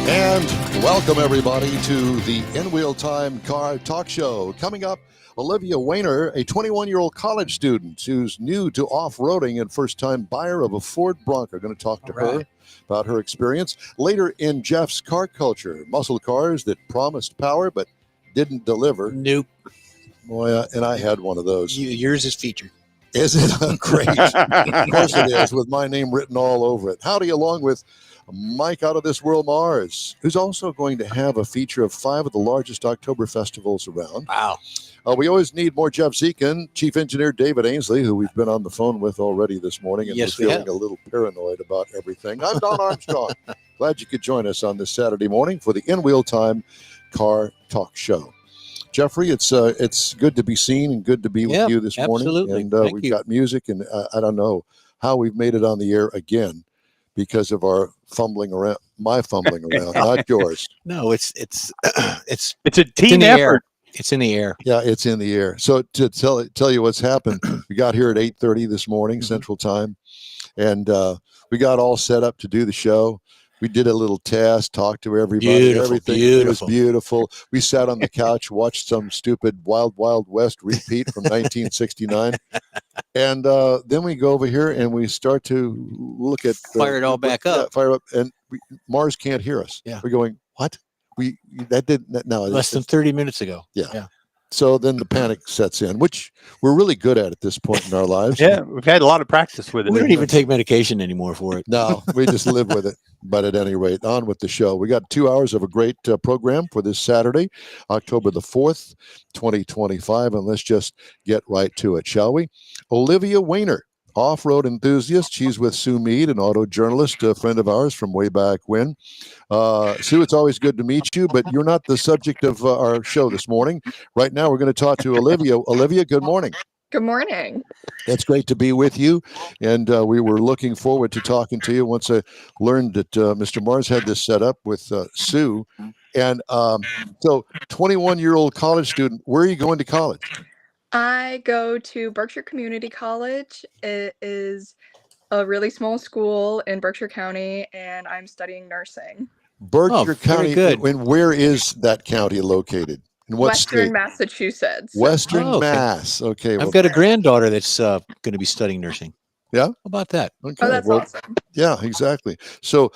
And welcome, everybody, to the In Wheel Time Car Talk Show. Coming up, Olivia Weiner, a 21-year-old college student who's new to off-roading and first-time buyer of a Ford Bronco. Going to talk to her about her experience. Later in Jeff's car culture, muscle cars that promised power but didn't deliver. Nope. Boy, and I had one of those. Yours is featured. Is it? Great. Of course it is, with my name written all over it. Howdy, along with Mike Out of This World Mars, who's also going to have a feature of 5 of the largest October festivals around. Wow. We always need more Jeff Zekin, Chief Engineer David Ainsley, who we've been on the phone with already this morning, and yes, we're feeling a little paranoid about everything. I'm Don Armstrong. Glad you could join us on this Saturday morning for the In Wheel Time Car Talk Show. Jeffrey, it's good to be seen and good to be with you this morning. Absolutely. And we've got music, and I don't know how we've made it on the air again because of our fumbling around, my fumbling around, not yours. No, it's a team effort. It's in the air. Yeah, it's in the air. So to tell you what's happened, we got here at 8:30 this morning, Central Time, and we got all set up to do the show. We did a little test, talked to everybody, everything. It was beautiful. We sat on the couch, watched some stupid Wild Wild West repeat from 1969. And then we go over here and we start to look at fire it all back up. Fire up, and Mars can't hear us. Yeah. We're going, what? Less than 30 minutes ago. Yeah. So then the panic sets in, which we're really good at this point in our lives. Yeah, we've had a lot of practice with it. We don't even take medication anymore for it. No, we just live with it. But at any rate, on with the show. We got 2 hours of a great program for this Saturday, October the 4th, 2025. And let's just get right to it, shall we? Olivia Weiner, off-road enthusiast. She's with Sue Mead, an auto journalist, a friend of ours from way back when. Sue, it's always good to meet you, but you're not the subject of our show this morning. Right now, we're going to talk to Olivia. Olivia, good morning. Good morning. It's great to be with you, and we were looking forward to talking to you once I learned that Mr. Mars had this set up with Sue. And so 21-year-old college student, where are you going to college? I go to Berkshire Community College. It is a really small school in Berkshire County, and I'm studying nursing. Berkshire County. Good. And where is that county located? In what Western state? Massachusetts. Western Mass. Okay. I've got a granddaughter that's going to be studying nursing. Yeah. How about that? Okay. Oh, that's awesome. Yeah, exactly. So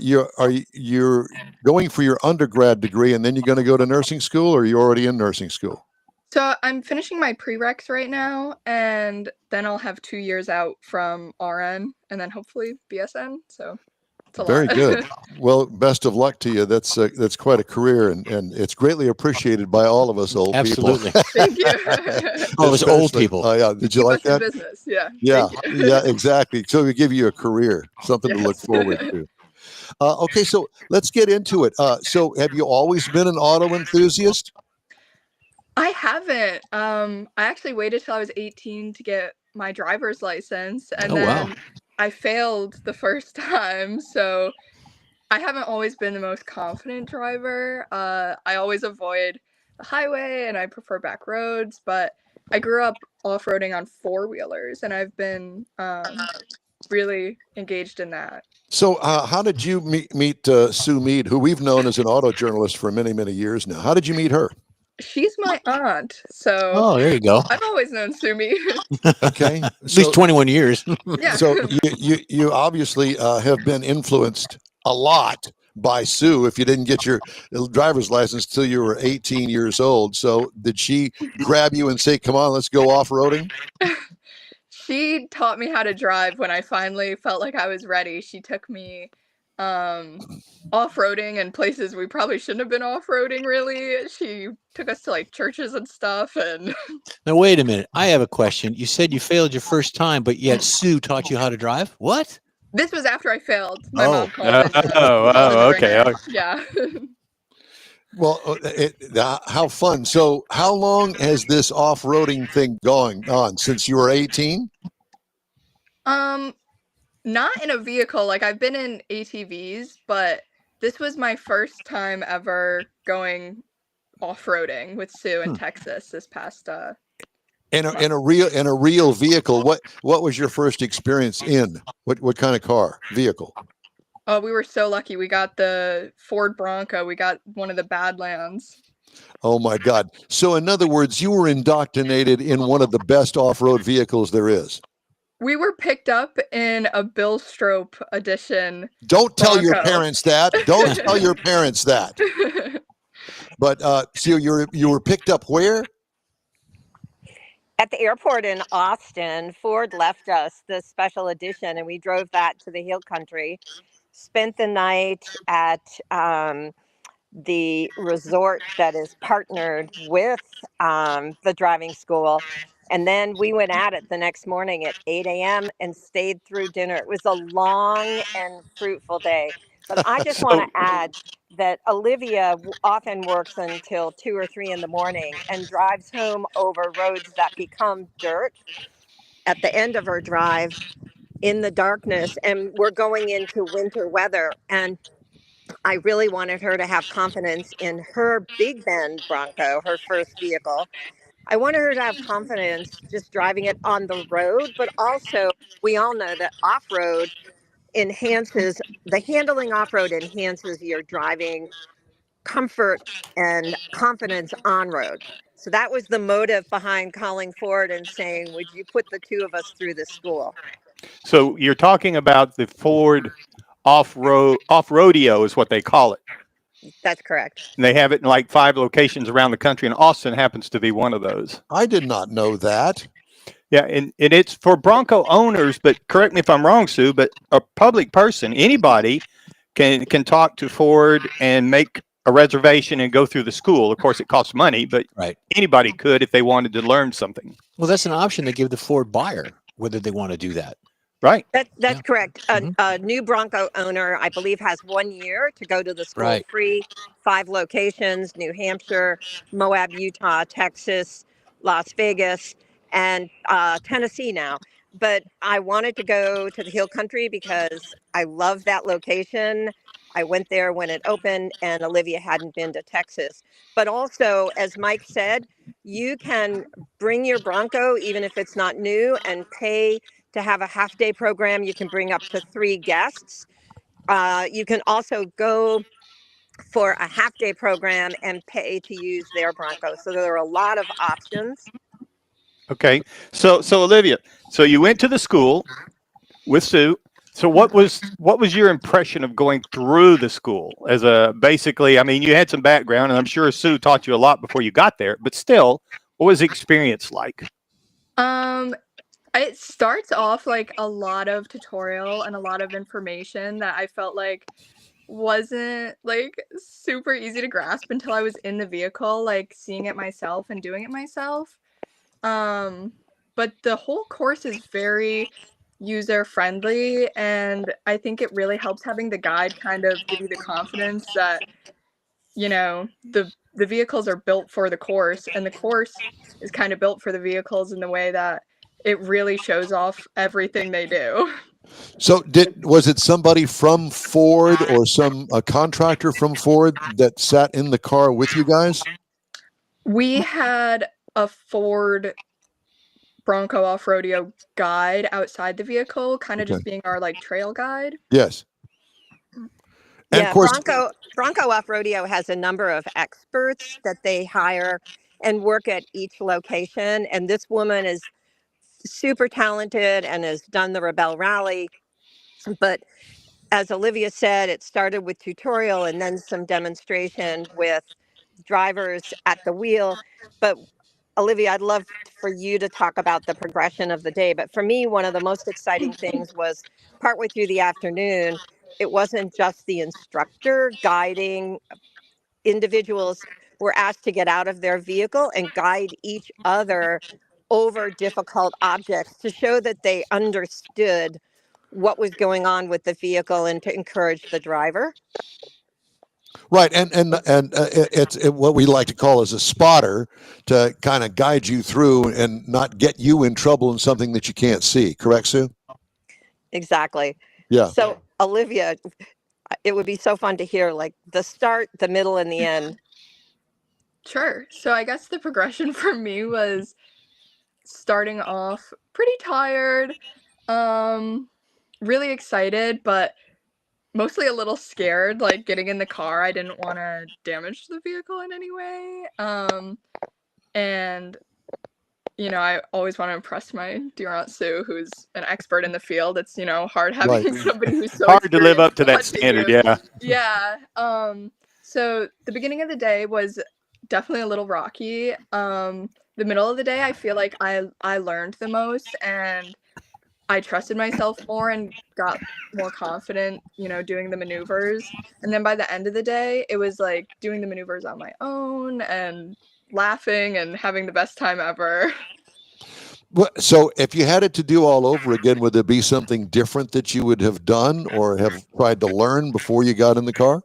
you're going for your undergrad degree, and then you're going to go to nursing school, or you're already in nursing school? So I'm finishing my prereqs right now, and then I'll have 2 years out from RN, and then hopefully BSN. So it's a Very lot. good. Well, best of luck to you. That's quite a career, and it's greatly appreciated by all of us old Absolutely. people. Thank you. All those old people. Oh yeah. Did you like that? Business. Yeah. Yeah. Yeah. Exactly. So we give you a career, something to look forward to. Okay, so let's get into it. So have you always been an auto enthusiast? I haven't. I actually waited till I was 18 to get my driver's license, and then I failed the first time. So I haven't always been the most confident driver. I always avoid the highway, and I prefer back roads. But I grew up off-roading on four-wheelers, and I've been really engaged in that. So how did you meet Sue Mead, who we've known as an auto journalist for many, many years now? How did you meet her? She's my aunt, so there you go. I've always known Sue Mead. Okay, at least 21 years. Yeah. So you obviously have been influenced a lot by Sue. If you didn't get your driver's license till you were 18 years old, so did she grab you and say, "Come on, let's go off-roading"? She taught me how to drive when I finally felt like I was ready. She took me off-roading and places we probably shouldn't have been off-roading, really. She took us to like churches and stuff. And now wait a minute, I have a question. You said you failed your first time, but yet Sue taught you how to drive. What? This was after I failed. My mom called it. Okay. Yeah. Well, how fun. So how long has this off-roading thing going on? Since you were 18? Not in a vehicle. Like, I've been in ATVs, but this was my first time ever going off-roading with Sue in Texas this past in a real vehicle. What was your first experience in? What kind of car vehicle? Oh, we were so lucky. We got the Ford Bronco. We got one of the Badlands. Oh my God. So in other words, you were indoctrinated in one of the best off-road vehicles there is. We were picked up in a Bill Strope edition Don't tell your Bronco. parents that. Don't tell your parents that. But so you were picked up where? At the airport in Austin. Ford left us the special edition, and we drove that to the Hill Country. Spent the night at the resort that is partnered with the driving school. And then we went at it the next morning at 8 a.m. and stayed through dinner. It was a long and fruitful day. But I just want So, to add that Olivia often works until 2 or 3 in the morning and drives home over roads that become dirt at the end of her drive in the darkness. And we're going into winter weather. And I really wanted her to have confidence in her Big Bend Bronco, her first vehicle. I wanted her to have confidence just driving it on the road, but also we all know that off road enhances the handling off road enhances your driving comfort and confidence on road. So that was the motive behind calling Ford and saying, would you put the two of us through this school? so you're talking about the Ford off rodeo is what they call it. That's correct. And they have it in like 5 locations around the country, and Austin happens to be one of those. I did not know that. Yeah, and it's for Bronco owners, but correct me if I'm wrong, Sue, but a public person, anybody can talk to Ford and make a reservation and go through the school. Of course, it costs money, but Right. anybody could if they wanted to learn something. Well, that's an option they give the Ford buyer, whether they want to do that. Right. That's Yeah. correct. Mhm. A new Bronco owner, I believe, has 1 year to go to the school Right. free. 5 locations: New Hampshire, Moab, Utah, Texas, Las Vegas, and Tennessee now. But I wanted to go to the Hill Country because I love that location. I went there when it opened, and Olivia hadn't been to Texas. But also, as Mike said, you can bring your Bronco, even if it's not new, and pay to have a half day program. You can bring up to 3 guests. You can also go for a half day program and pay to use their Bronco. So there are a lot of options. Okay. So Olivia, so you went to the school with Sue. So what was your impression of going through the school as a basically? I mean, you had some background, and I'm sure Sue taught you a lot before you got there. But still, what was the experience like? It starts off like a lot of tutorial and a lot of information that I felt like wasn't like super easy to grasp until I was in the vehicle, like seeing it myself and doing it myself. But the whole course is very user friendly, and I think it really helps having the guide kind of give you the confidence that the vehicles are built for the course, and the course is kind of built for the vehicles in the way that it really shows off everything they do. So was it somebody from Ford or a contractor from Ford that sat in the car with you guys? We had a Ford Bronco off-rodeo guide outside the vehicle, kind of Okay. just being our like trail guide. Yes. And Yeah, of course, Bronco Off Rodeo has a number of experts that they hire and work at each location. And this woman is super talented and has done the Rebel Rally. But as Olivia said, it started with tutorial and then some demonstration with drivers at the wheel. But Olivia, I'd love for you to talk about the progression of the day. But for me, one of the most exciting things was partway through the afternoon, it wasn't just the instructor guiding. Individuals were asked to get out of their vehicle and guide each other over difficult objects to show that they understood what was going on with the vehicle and to encourage the driver. right, and it's what we like to call as a spotter to kind of guide you through and not get you in trouble in something that you can't see. Correct, Sue? Exactly. Yeah. So, Olivia, it would be so fun to hear like the start, the middle, and the end. Sure. So I guess the progression for me was starting off pretty tired, really excited, but mostly a little scared, like getting in the car. I didn't want to damage the vehicle in any way. And I always want to impress my dear Aunt Sue, who's an expert in the field. It's, hard Right. having somebody who's so Hard to live up experienced to that watching standard. you. Yeah. Yeah. So the beginning of the day was definitely a little rocky. The middle of the day, I feel like I learned the most, and I trusted myself more and got more confident, doing the maneuvers. And then by the end of the day, it was like doing the maneuvers on my own and laughing and having the best time ever. So if you had it to do all over again, would there be something different that you would have done or have tried to learn before you got in the car?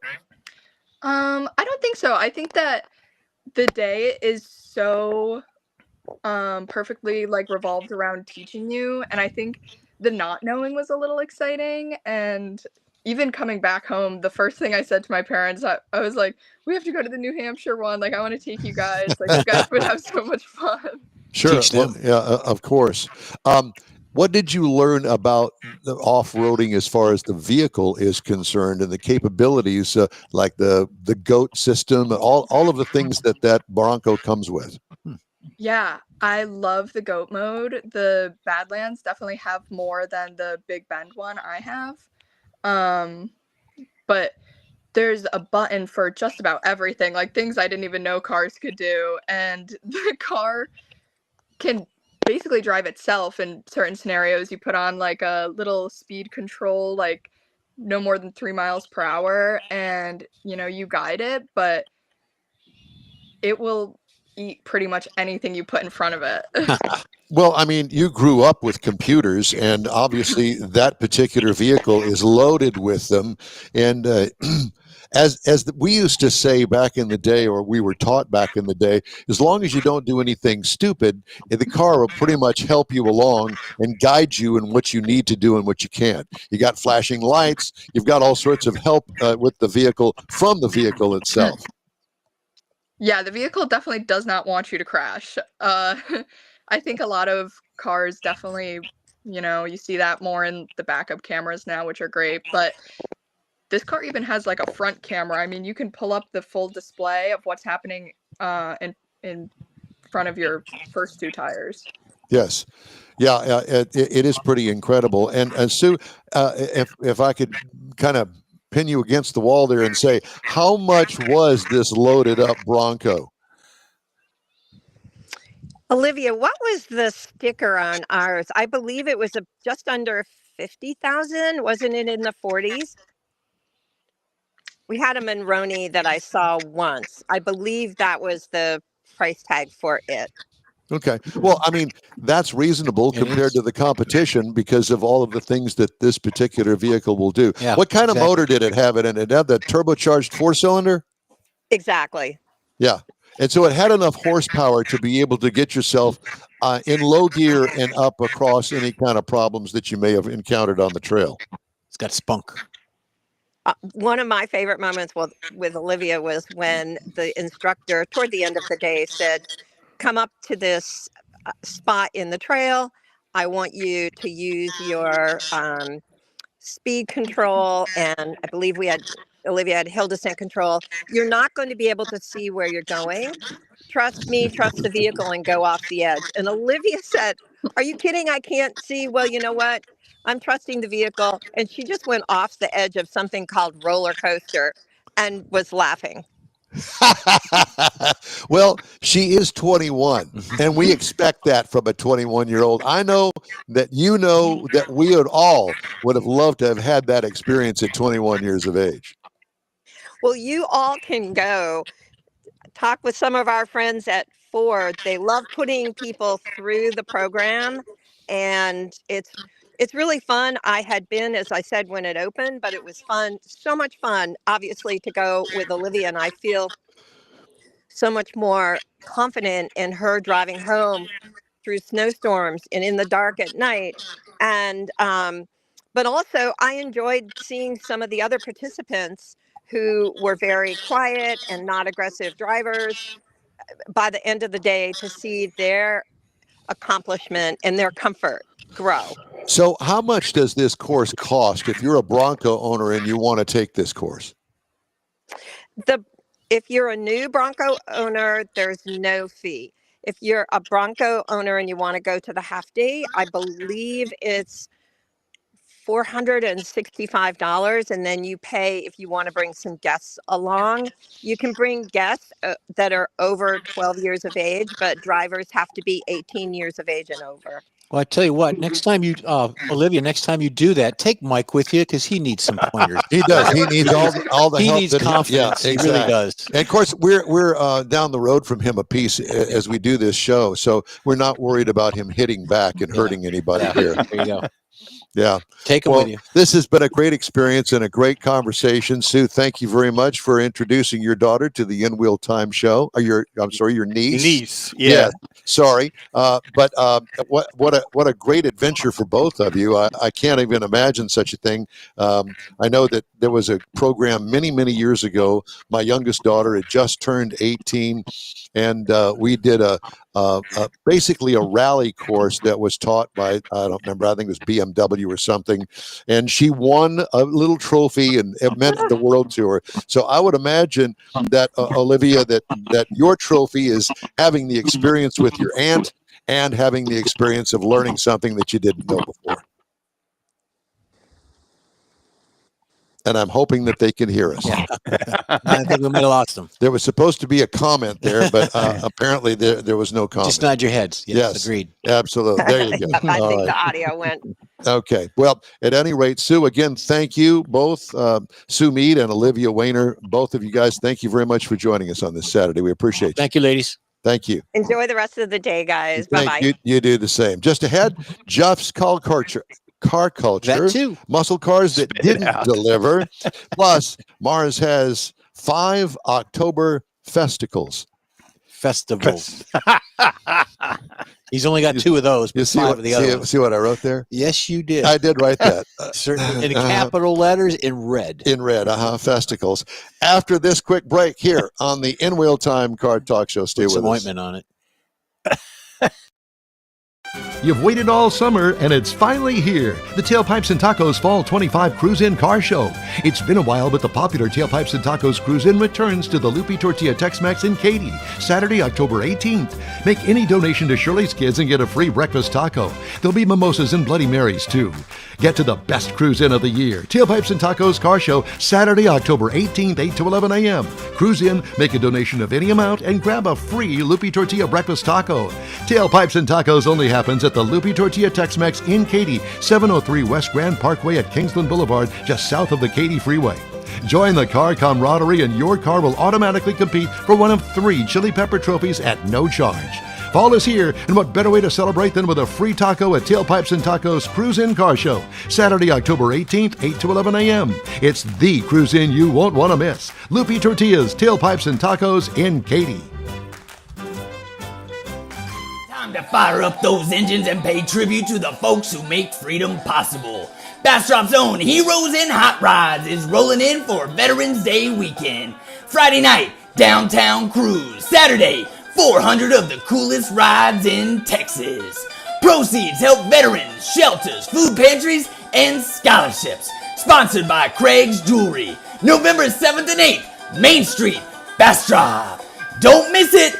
I don't think so. I think that the day is so perfectly like revolved around teaching you, and I think the not knowing was a little exciting. And even coming back home, the first thing I said to my parents, I was like, we have to go to the New Hampshire one, like I want to take you guys, like you guys would have so much fun. Sure. Teach them. Well, yeah, of course. What did you learn about the off-roading as far as the vehicle is concerned and the capabilities, like the GOAT system, all of the things that Bronco comes with? Yeah, I love the GOAT mode. The Badlands definitely have more than the Big Bend one I have. But there's a button for just about everything, like things I didn't even know cars could do. And the car can basically drive itself in certain scenarios. You put on like a little speed control, like no more than 3 miles per hour, and you guide it, but it will eat pretty much anything you put in front of it. Well, I mean, you grew up with computers, and obviously that particular vehicle is loaded with them. And we used to say back in the day, or we were taught back in the day, as long as you don't do anything stupid, the car will pretty much help you along and guide you in what you need to do and what you can't. You got flashing lights. You've got all sorts of help with the vehicle from the vehicle itself. Yeah, the vehicle definitely does not want you to crash. I think a lot of cars definitely, you see that more in the backup cameras now, which are great. But this car even has like a front camera. I mean, you can pull up the full display of what's happening in front of your first two tires. Yes. Yeah, it is pretty incredible. And Sue, if I could kind of pin you against the wall there and say, how much was this loaded up Bronco? Olivia, what was the sticker on ours? I believe it was just under 50,000. Wasn't it in the 40s? We had a Monroney that I saw once. I believe that was the price tag for it. Okay. Well, I mean, that's reasonable compared to the competition because of all of the things that this particular vehicle will do. Yeah, what kind exactly. of motor did it have in it? It had the turbocharged 4-cylinder? Exactly. Yeah. And so it had enough horsepower to be able to get yourself in low gear and up across any kind of problems that you may have encountered on the trail. It's got spunk. One of my favorite moments with Olivia was when the instructor toward the end of the day said, come up to this spot in the trail. I want you to use your speed control. And I believe Olivia had hill descent control. You're not going to be able to see where you're going. Trust me, trust the vehicle, and go off the edge. And Olivia said, are you kidding? I can't see. Well, you know what? I'm trusting the vehicle. And she just went off the edge of something called roller coaster and was laughing. Well, she is 21, and we expect that from a 21-year-old. I know that that we all would have loved to have had that experience at 21 years of age. Well, you all can go talk with some of our friends at Ford. They love putting people through the program, and it's really fun. I had been, as I said, when it opened, but it was fun, so much fun, obviously, to go with Olivia, and I feel so much more confident in her driving home through snowstorms and in the dark at night. And but also I enjoyed seeing some of the other participants who were very quiet and not aggressive drivers by the end of the day, to see their accomplishment and their comfort grow. So, how much does this course cost if you're a Bronco owner and you want to take this course? If you're a new Bronco owner, there's no fee. If you're a Bronco owner and you want to go to the half day, I believe it's $465, and then you pay if you want to bring some guests along. You can bring guests that are over 12 years of age, but drivers have to be 18 years of age and over. Well, I tell you what, next time you, Olivia, next time you do that, take Mike with you because he needs some pointers. He does. He needs all the He help. needs that confidence. Yeah, He exactly. really does. And of course, we're down the road from him a piece as we do this show, so we're not worried about him hitting back and hurting anybody here. There you go. Yeah. Take him Well, with you. this has been a great experience and a great conversation. Sue, thank you very much for introducing your daughter to the In Wheel Time show. Or your niece. Niece. Yeah. Sorry. But what a great adventure for both of you. I can't even imagine such a thing. I know that there was a program many, many years ago. My youngest daughter had just turned 18, and we did basically a rally course that was taught by, I don't remember, I think it was BMW or something. And she won a little trophy, and it meant the world to her. So I would imagine that, Olivia, that your trophy is having the experience with your aunt and having the experience of learning something that you didn't know before. And I'm hoping that they can hear us. Yeah. I think we might have lost them. There was supposed to be a comment there, but apparently there was no comment. Just nod your heads. Yes, agreed. Absolutely. There you go. I All think right. the audio went. Okay. Well, at any rate, Sue, again, thank you both, Sue Mead and Olivia Wayner. Both of you guys, thank you very much for joining us on this Saturday. We appreciate you. Thank you, ladies. Thank you. Enjoy the rest of the day, guys. Bye bye. You do the same. Just ahead, Jeff's car culture. That too. Muscle cars that Spit it didn't out. deliver. Plus, Mars has 5 October festivals. Festivals. He's only got 2 of those, You but see 5 what, of the other ones. see what I wrote there? Yes, you did. I did write that. Certainly in capital letters in red. In red, festivals. After this quick break here on the In Wheel Time Car Talk Show. Stay Put with some us. ointment on it. You've waited all summer, and it's finally here. The Tailpipes and Tacos Fall 25 Cruise-In Car Show. It's been a while, but the popular Tailpipes and Tacos Cruise-In returns to the Lupi Tortilla Tex-Mex in Katy, Saturday, October 18th. Make any donation to Shirley's Kids and get a free breakfast taco. There'll be mimosas and Bloody Marys, too. Get to the best cruise-in of the year. Tailpipes and Tacos Car Show, Saturday, October 18th, 8 to 11 a.m. Cruise in, make a donation of any amount, and grab a free Lupi Tortilla breakfast taco. Tailpipes and Tacos only happens at the Lupi Tortilla Tex-Mex in Katy, 703 West Grand Parkway at Kingsland Boulevard, just south of the Katy Freeway. Join the car camaraderie and your car will automatically compete for one of 3 Chili Pepper trophies at no charge. Fall is here, and what better way to celebrate than with a free taco at Tailpipes and Tacos Cruise-In Car Show, Saturday, October 18th, 8 to 11 a.m. It's the cruise-in you won't want to miss. Lupi Tortillas, Tailpipes and Tacos in Katy. Time to fire up those engines and pay tribute to the folks who make freedom possible. Bastrop's own Heroes in Hot Rods is rolling in for Veterans Day weekend. Friday night, downtown cruise. Saturday, 400 of the coolest rides in Texas. Proceeds help veterans, shelters, food pantries, and scholarships. Sponsored by Craig's Jewelry. November 7th and 8th, Main Street, Bastrop. Don't miss it.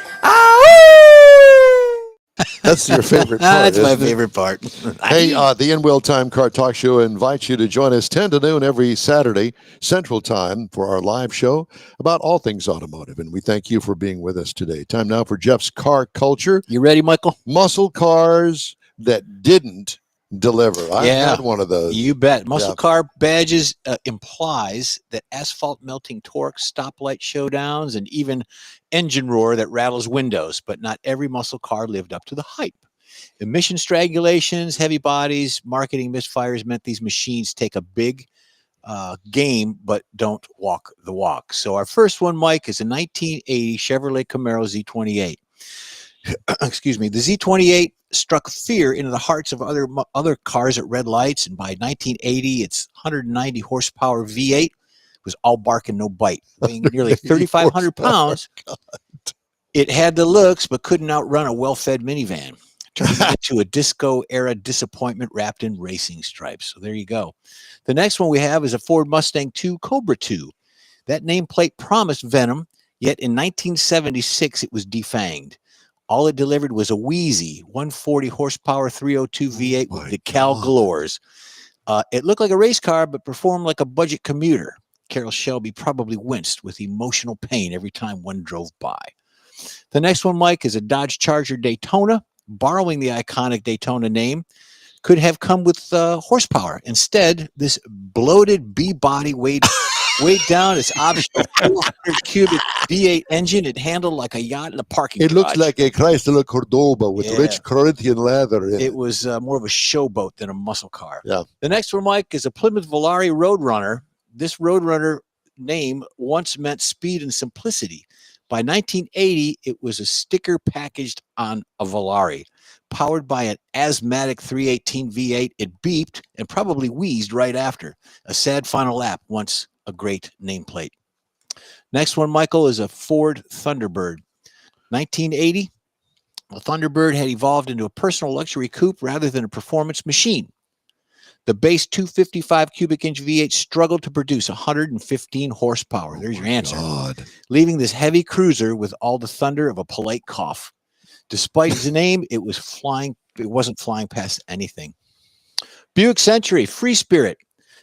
That's your favorite part. That's my isn't it? favorite part. Hey, the In Wheel Time Car Talk Show invites you to join us 10 to noon every Saturday, Central Time, for our live show about all things automotive. And we thank you for being with us today. Time now for Jeff's Car Culture. You ready, Michael? Muscle cars that didn't deliver. I Yeah. had one of those. You bet. Muscle Yeah. car badges implies that asphalt melting torque, stoplight showdowns, and even engine roar that rattles windows. But not every muscle car lived up to the hype. Emission strangulations, heavy bodies, marketing misfires meant these machines take a big game, but don't walk the walk. So our first one, Mike, is a 1980 Chevrolet Camaro Z28. Excuse me. The Z28 struck fear into the hearts of other cars at red lights, and by 1980, its 190 horsepower V8 was all bark and no bite, weighing nearly 3,500 pounds. It had the looks, but couldn't outrun a well-fed minivan. turning it into a disco era disappointment wrapped in racing stripes. So there you go. The next one we have is a Ford Mustang II Cobra II. That nameplate promised venom, yet in 1976 it was defanged. All it delivered was a wheezy 140 horsepower 302 V8 with decal galores. It looked like a race car, but performed like a budget commuter. Carroll Shelby probably winced with emotional pain every time one drove by. The next one, Mike, is a Dodge Charger Daytona. Borrowing the iconic Daytona name, could have come with horsepower. Instead, this bloated B body weighed down its optional 400 cubic V8 engine. It handled like a yacht in a parking garage. It looks like a Chrysler Cordoba with rich Corinthian leather in it. It was more of a showboat than a muscle car. Yeah. The next one, Mike, is a Plymouth Volare Roadrunner. This Roadrunner name once meant speed and simplicity. By 1980, it was a sticker packaged on a Volare. Powered by an asthmatic 318 V8, it beeped and probably wheezed right after. A sad final lap, once a great nameplate. Next one, Michael, is a Ford Thunderbird. 1980, the Thunderbird had evolved into a personal luxury coupe rather than a performance machine. The base 255 cubic inch V8 struggled to produce 115 horsepower. There's your answer. God. Leaving this heavy cruiser with all the thunder of a polite cough. Despite its name, it wasn't flying past anything. Buick Century, Free Spirit.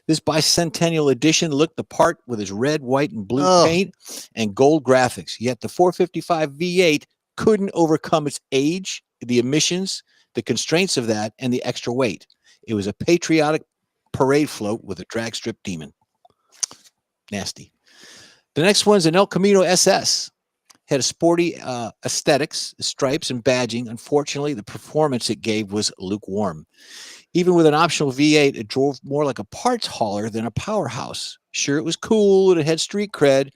This bicentennial edition looked the part with its red, white, and blue paint and gold graphics. Yet the 455 V8 couldn't overcome its age, the emissions, the constraints of that, and the extra weight. It was a patriotic parade float with a drag strip demon. Nasty. The next one's an El Camino SS. Had a sporty aesthetics, stripes, and badging. Unfortunately, the performance it gave was lukewarm. Even with an optional V8, it drove more like a parts hauler than a powerhouse. Sure, it was cool and it had street cred.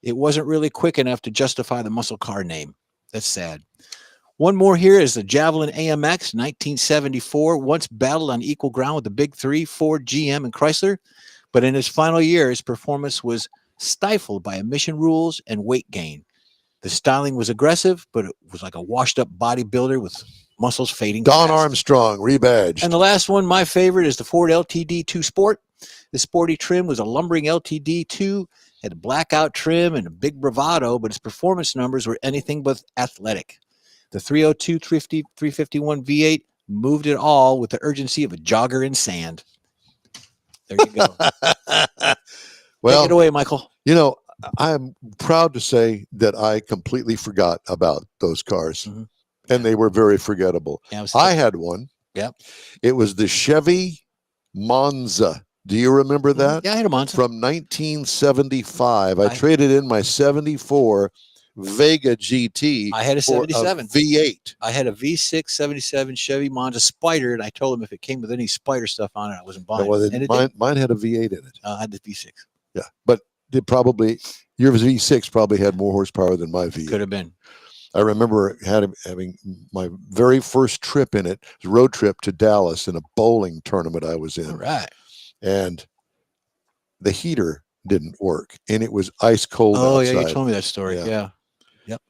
It wasn't really quick enough to justify the muscle car name. That's sad. One more here is the Javelin AMX 1974. Once battled on equal ground with the big three, Ford, GM, and Chrysler. But in its final years, performance was stifled by emission rules and weight gain. The styling was aggressive, but it was like a washed-up bodybuilder with muscles fading Don fast. Armstrong, rebadged. And the last one, my favorite, is the Ford LTD 2 Sport. The sporty trim was a lumbering LTD 2, had a blackout trim and a big bravado, but its performance numbers were anything but athletic. The 302 351 V8 moved it all with the urgency of a jogger in sand. There you go. Well, take it away, Michael. You know, I'm proud to say that I completely forgot about those cars, and they were very forgettable. Yeah, I had one. Yep. It was the Chevy Monza. Do you remember that? Yeah, I had a Monza. From 1975. I traded in my 74 Vega GT. I had a 77 V8. I had a V6 77 Chevy Monza Spider, and I told him if it came with any Spider stuff on it, I wasn't buying Well, it. mine had a V8 in it. I had the V6. Yeah, but your V6 probably had more horsepower than my V8. Could have been. I remember having my very first trip in it, road trip to Dallas in a bowling tournament I was in. All right. And the heater didn't work, and it was ice cold outside. Oh, yeah, you told me that story. Yeah. Yep.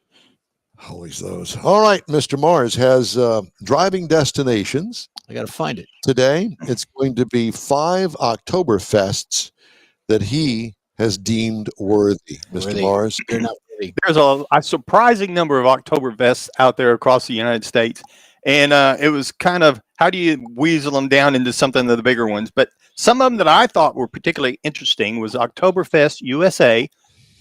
Always those. All right, Mr. Mars has driving destinations. I got to find it. Today, it's going to be 5 Oktoberfests that he has deemed worthy, Mr. Mars. They're not worthy. There's a surprising number of Oktoberfests out there across the United States. And it was kind of, how do you weasel them down into something of the bigger ones? But some of them that I thought were particularly interesting was Oktoberfest USA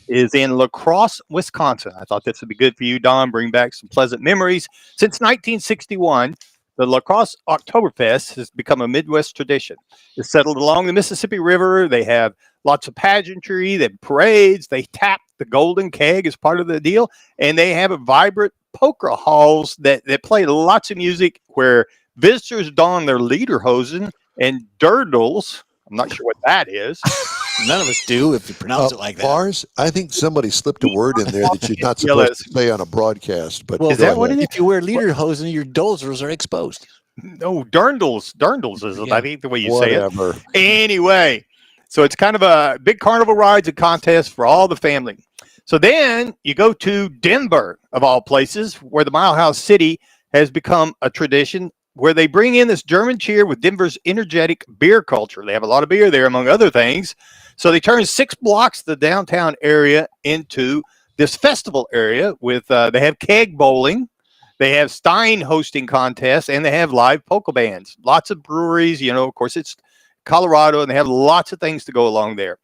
is in La Crosse, Wisconsin. I thought this would be good for you, Don, bring back some pleasant memories. Since 1961, the La Crosse Oktoberfest has become a Midwest tradition. It's settled along the Mississippi River. They have lots of pageantry, they have parades, they tap the golden keg as part of the deal, and they have a vibrant polka halls that play lots of music where visitors don their lederhosen and dirndls. I'm not sure what that is. None of us do if you pronounce it like that. Mars, I think somebody slipped a word in there that you're not supposed to say on a broadcast. But well, is that what it is? If you wear lederhosen, your dolzers are exposed. No, dirndls is, I think, the way you Whatever. say it. Anyway, so it's kind of a big carnival rides and contest for all the family. So then you go to Denver, of all places, where the Mile House City has become a tradition where they bring in this German cheer with Denver's energetic beer culture. They have a lot of beer there, among other things. So they turn 6 blocks of the downtown area into this festival area with, they have keg bowling, they have Stein hosting contests, and they have live polka bands. Lots of breweries, of course it's Colorado, and they have lots of things to go along there.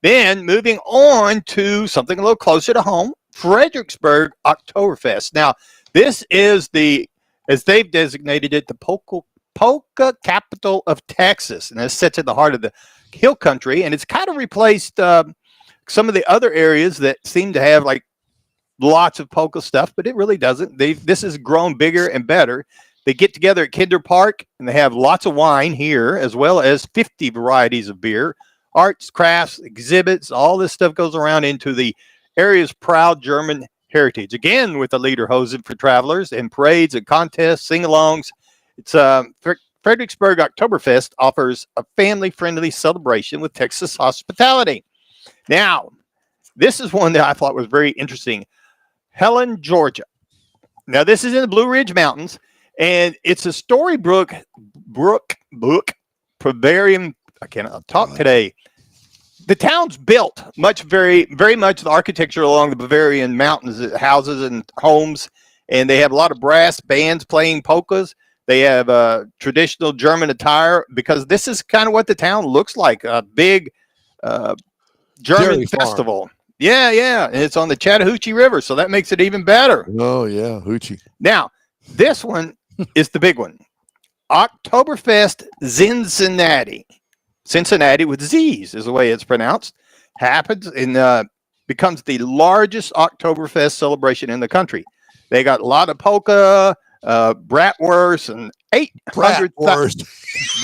Then moving on to something a little closer to home, Fredericksburg Oktoberfest. Now, this is as they've designated it, the polka capital of Texas, and it sits in the heart of the hill country, and it's kind of replaced some of the other areas that seem to have like lots of polka stuff, but it really doesn't. This has grown bigger and better. They get together at Kinder Park, and they have lots of wine here, as well as 50 varieties of beer, arts, crafts, exhibits. All this stuff goes around into the area's proud German heritage. Again, with the lederhosen for travelers and parades and contests, sing-alongs. It's Fredericksburg Oktoberfest offers a family-friendly celebration with Texas hospitality. Now, this is one that I thought was very interesting. Helen, Georgia. Now, this is in the Blue Ridge Mountains, and it's a Storybook Bavarian. I cannot talk today. The town's built very, very much the architecture along the Bavarian mountains, houses and homes, and they have a lot of brass bands playing polkas. They have traditional German attire, because this is kind of what the town looks like, a big German Dairy farm. festival. Yeah, and it's on the Chattahoochee River, so that makes it even better. Oh, yeah, hoochie. Now, this one is the big one. Oktoberfest Cincinnati with Z's is the way it's pronounced. Happens and becomes the largest Oktoberfest celebration in the country. They got a lot of polka, bratwurst, and 800 Bratwurst.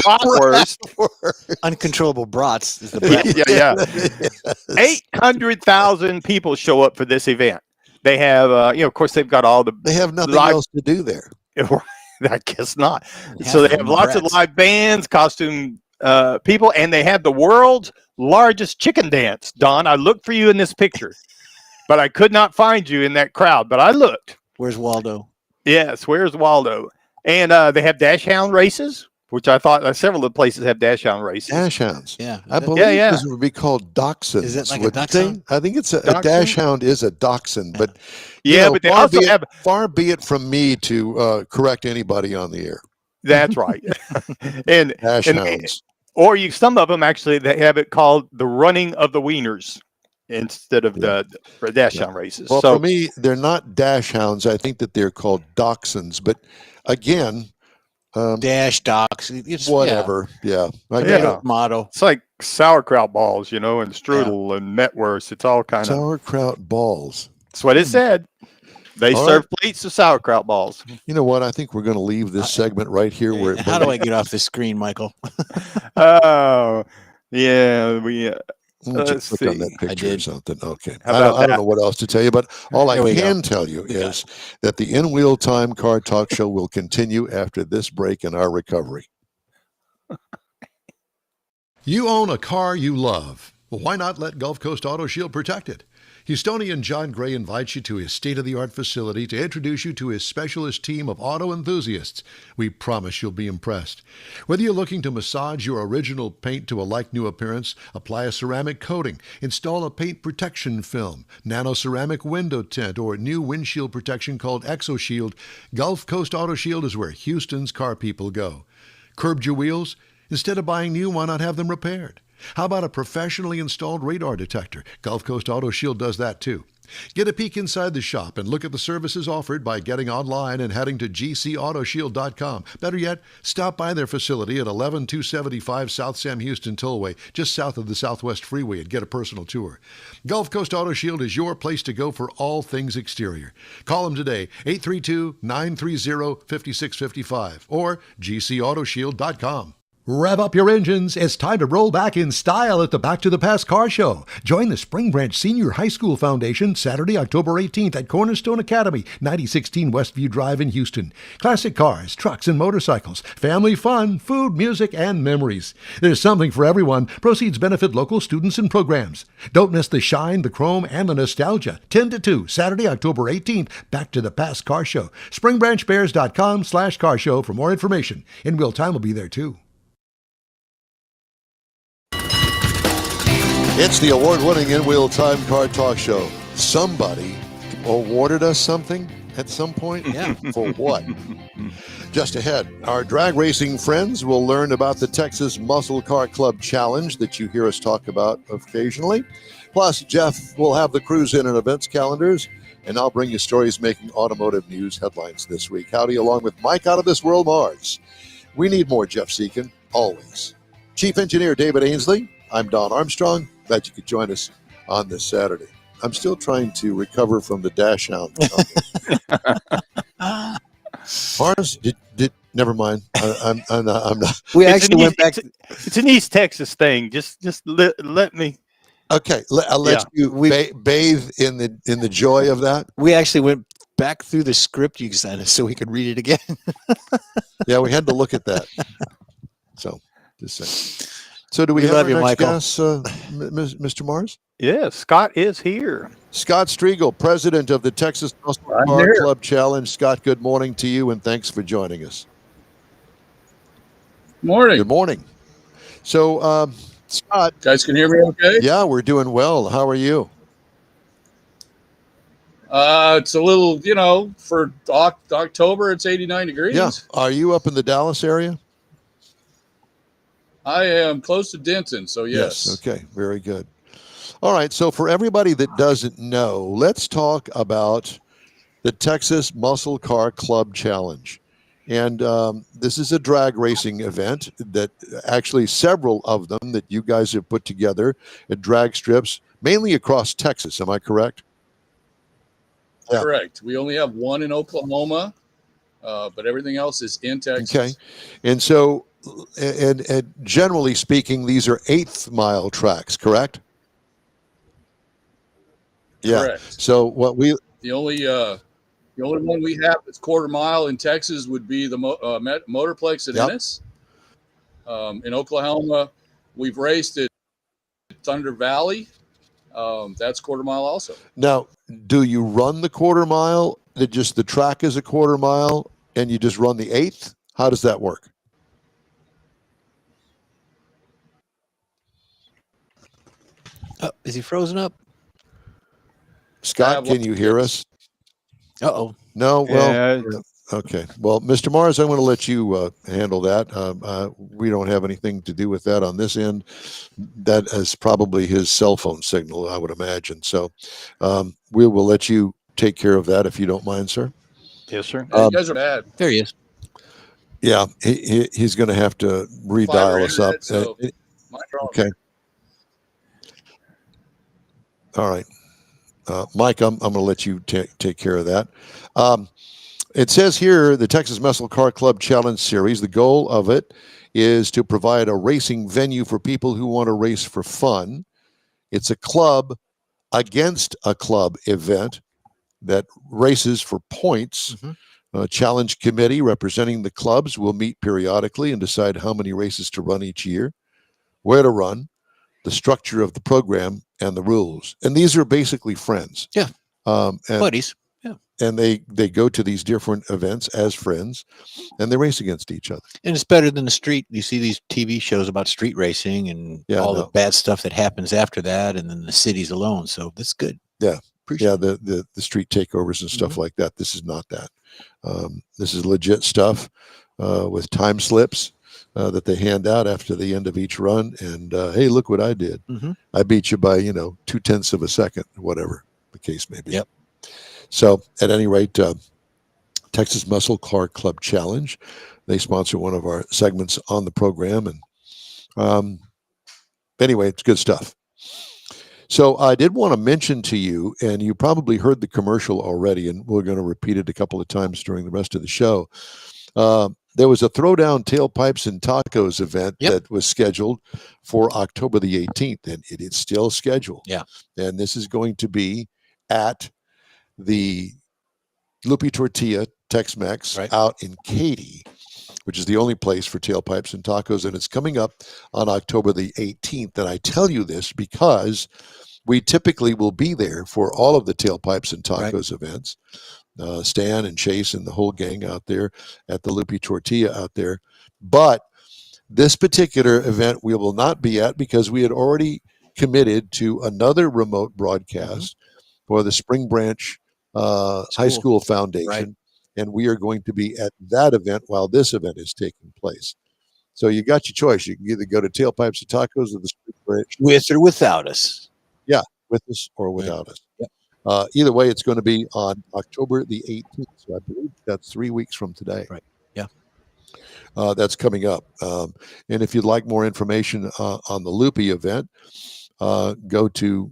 bratwurst. Uncontrollable brats is the brat. Yeah. 800,000 people show up for this event. They have, of course, they've got all the. They have nothing live- else to do there. I guess not. Half So they of have them lots of brats. live bands, costume people, and they have the world's largest chicken dance. Don, I looked for you in this picture, but I could not find you in that crowd. But I looked. Where's Waldo? Yes, where's Waldo? And they have dash hound races, which I thought several of the places have dash hound races. Dash hounds. Yeah. I believe yeah. this would be called dachshunds. Is it like a wouldn't dachshund? they? I think it's a Dachshund? dash hound is a dachshund, but Yeah, but they far also be it- have. far be it from me to correct anybody on the air. That's right. and Dash And- hounds. or some of them actually they have it called the running of the wieners instead of the dash hound races. Well, so for me, they're not dash hounds. I think that they're called dachshunds. But again, Dash docs. It's whatever. Yeah, I Yeah. get it. Yeah. Motto. it's like sauerkraut balls, and strudel and metwurst. It's all kind of. Sauerkraut balls. That's what it said. They All serve plates of sauerkraut balls. You know what? I think we're going to leave this segment right here. Where How do I get off this screen, Michael? Oh, yeah. Just let's click on see. that picture or did. something. Okay. How I about don't that? know what else to tell you, but all I There we go. can tell you is that the In Wheel Time Car Talk Show will continue after this break in our recovery. You own a car you love. Well, why not let Gulf Coast Auto Shield protect it? Houstonian John Gray invites you to his state-of-the-art facility to introduce you to his specialist team of auto enthusiasts. We promise you'll be impressed. Whether you're looking to massage your original paint to a like-new appearance, apply a ceramic coating, install a paint protection film, nano-ceramic window tint, or new windshield protection called ExoShield, Gulf Coast Auto Shield is where Houston's car people go. Curbed your wheels? Instead of buying new, why not have them repaired? How about a professionally installed radar detector? Gulf Coast Auto Shield does that too. Get a peek inside the shop and look at the services offered by getting online and heading to gcautoshield.com. Better yet, stop by their facility at 11275 South Sam Houston Tollway, just south of the Southwest Freeway, and get a personal tour. Gulf Coast Auto Shield is your place to go for all things exterior. Call them today, 832-930-5655 or gcautoshield.com. Rev up your engines. It's time to roll back in style at the Back to the Past Car Show. Join the Spring Branch Senior High School Foundation Saturday, October 18th at Cornerstone Academy, 9016 Westview Drive in Houston. Classic cars, trucks, and motorcycles. Family fun, food, music, and memories. There's something for everyone. Proceeds benefit local students and programs. Don't miss the shine, the chrome, and the nostalgia. 10 to 2, Saturday, October 18th, Back to the Past Car Show. SpringbranchBears.com/car show for more information. In real time will be there too. It's the award-winning In-Wheel Time Car Talk Show. Somebody awarded us something at some point? Yeah. For what? Just ahead, our drag racing friends will learn about the Texas Muscle Car Club Challenge that you hear us talk about occasionally. Plus, Jeff will have the cruise in and events calendars, and I'll bring you stories making automotive news headlines this week. Howdy, along with Mike Out of This World Mars. We need more Jeff Seekin, always. Chief Engineer David Ainsley. I'm Don Armstrong. Glad you could join us on this Saturday. I'm still trying to recover from the dash hound. Mars, never mind. I'm not. We It's actually went back. It's an East Texas thing. Just let me. Okay, I'll let you bathe in the joy of that. We actually went back through the script you sent us so we could read it again. Yeah, we had to look at that. So, just saying. So, do we have love our you, next Michael. guest, Mr. Mars? Yes, Scott is here. Scott Striegel, president of the Texas Muscle Car Club Challenge. Scott, good morning to you, and thanks for joining us. Morning. Good morning. So, Scott. Guys can hear me okay? Yeah, we're doing well. How are you? It's a little, for October, it's 89 degrees. Yeah. Are you up in the Dallas area? I am close to Denton, so yes. Okay, very good. All right, so for everybody that doesn't know, let's talk about the Texas Muscle Car Club Challenge. And this is a drag racing event that actually several of them that you guys have put together at drag strips, mainly across Texas. Am I correct? Yeah. Correct. We only have one in Oklahoma, but everything else is in Texas. Okay. And so, and generally speaking, these are 1/8 mile tracks, correct? Yeah. Correct. So what The only one we have that's 1/4 mile in Texas would be the Motorplex at Ennis. In Oklahoma, we've raced at Thunder Valley. That's 1/4 mile also. Now, do you run the 1/4 mile? That just the track is a 1/4 mile, and you just run the 1/8? How does that work? Is he frozen up? Scott, can you hear us? Uh-oh. No? Well, Yeah. okay. Well, Mr. Mars, I'm going to let you handle that. We don't have anything to do with that on this end. That is probably his cell phone signal, I would imagine. So we will let you take care of that if you don't mind, sir. Yes, sir. You guys are bad. There he is. Yeah, he's going to have to redial us up. So mine's wrong. Okay. All right. Mike, I'm going to let you take care of that. It says here, the Texas Muscle Car Club Challenge Series, the goal of it is to provide a racing venue for people who want to race for fun. It's a club against a club event that races for points. A challenge committee representing the clubs will meet periodically and decide how many races to run each year, where to run, the structure of the program, and the rules. And these are basically friends. Yeah. And, Buddies. Yeah. and they go to these different events as friends, and they race against each other. And it's better than the street. You see these TV shows about street racing and all the bad stuff that happens after that, and then the cities alone. So that's good. Yeah. Appreciate The street takeovers and stuff like that. This is not that. This is legit stuff with time slips that they hand out after the end of each run. And hey, look what I did. I beat you by 0.2 of a second, whatever the case may be. Yep. So at any rate, Texas Muscle Car Club Challenge, they sponsor one of our segments on the program. And anyway, it's good stuff. So I did want to mention to you, and you probably heard the commercial already, and we're going to repeat it a couple of times during the rest of the show. there was a Throwdown Tailpipes and Tacos event Yep. that was scheduled for October the 18th, and it is still scheduled. Yeah. And this is going to be at the Lupi Tortilla Tex-Mex Right. out in Katy, which is the only place for Tailpipes and Tacos, and it's coming up on October the 18th. And I tell you this because we typically will be there for all of the Tailpipes and Tacos events. Stan and Chase and the whole gang out there at the Lupi Tortilla out there. But this particular event we will not be at because we had already committed to another remote broadcast for the Spring Branch High School Foundation. Right. And we are going to be at that event while this event is taking place. So you got your choice. You can either go to Tailpipes and Tacos or the Spring Branch With or without us. with us or without us. Yep. Either way, it's going to be on October the 18th. So I believe that's 3 weeks from today. Right. Yeah. That's coming up. And if you'd like more information on the Loopy event, go to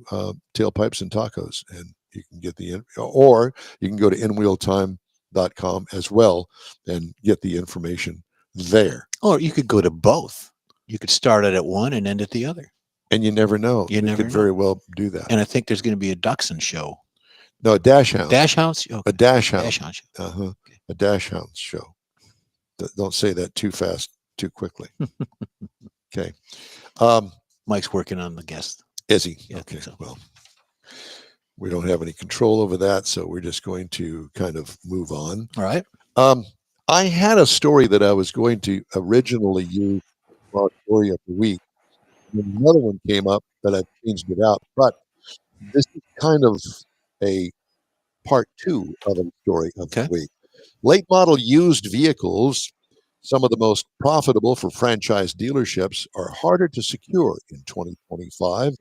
Tailpipes and Tacos, and you can get or you can go to inwheeltime.com as well and get the information there. Or you could go to both. You could start it at one and end at the other. And you never know. You never could know. very well do that. And I think there's going to be a Dachshund show. No, a Dash Hound. Dash Hounds? Okay. A Dash Hound. Dash Hound show. Uh-huh. A Dash Hounds show. Don't say that too fast, too quickly. Okay. Mike's working on the guest. Is he? Yeah, I Okay. think so. Well, we don't have any control over that, so we're just going to kind of move on. All right. I had a story that I was going to originally use for our story of the week. And another one came up that I changed it out, but this is kind of a part two of a story of Okay. the week. Late model used vehicles, some of the most profitable for franchise dealerships, are harder to secure in 2025.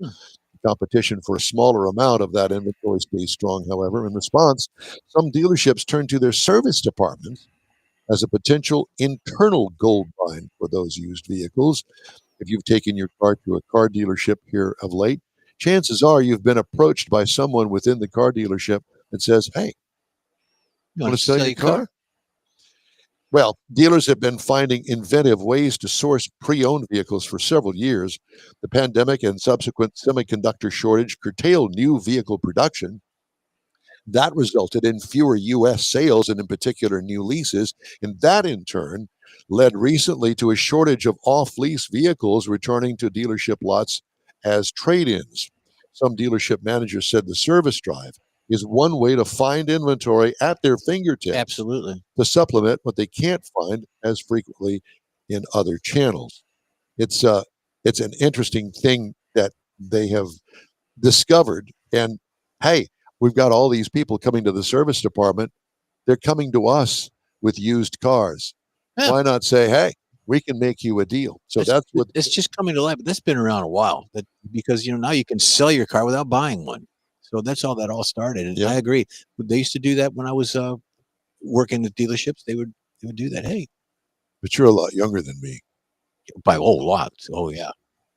Competition for a smaller amount of that inventory stays strong, however. In response, some dealerships turn to their service departments as a potential internal gold mine for those used vehicles. If you've taken your car to a car dealership here of late, chances are you've been approached by someone within the car dealership that says, "Hey, You want to sell your car?" Well, dealers have been finding inventive ways to source pre-owned vehicles for several years. The pandemic and subsequent semiconductor shortage curtailed new vehicle production. That resulted in fewer U.S. sales and, in particular, new leases. And that, in turn, led recently to a shortage of off-lease vehicles returning to dealership lots as trade-ins. Some dealership managers said the service drive is one way to find inventory at their fingertips Absolutely. to supplement what they can't find as frequently in other channels. It's an interesting thing that they have discovered. And hey, we've got all these people coming to the service department. They're coming to us with used cars. Yeah. Why not say, hey, we can make you a deal? So that's what It's just coming to light, but that's been around a while. Because now you can sell your car without buying one. So that's how that all started. And Yeah. I agree. They used to do that when I was working at dealerships. They would do that. Hey, but you're a lot younger than me, by lots. Oh yeah,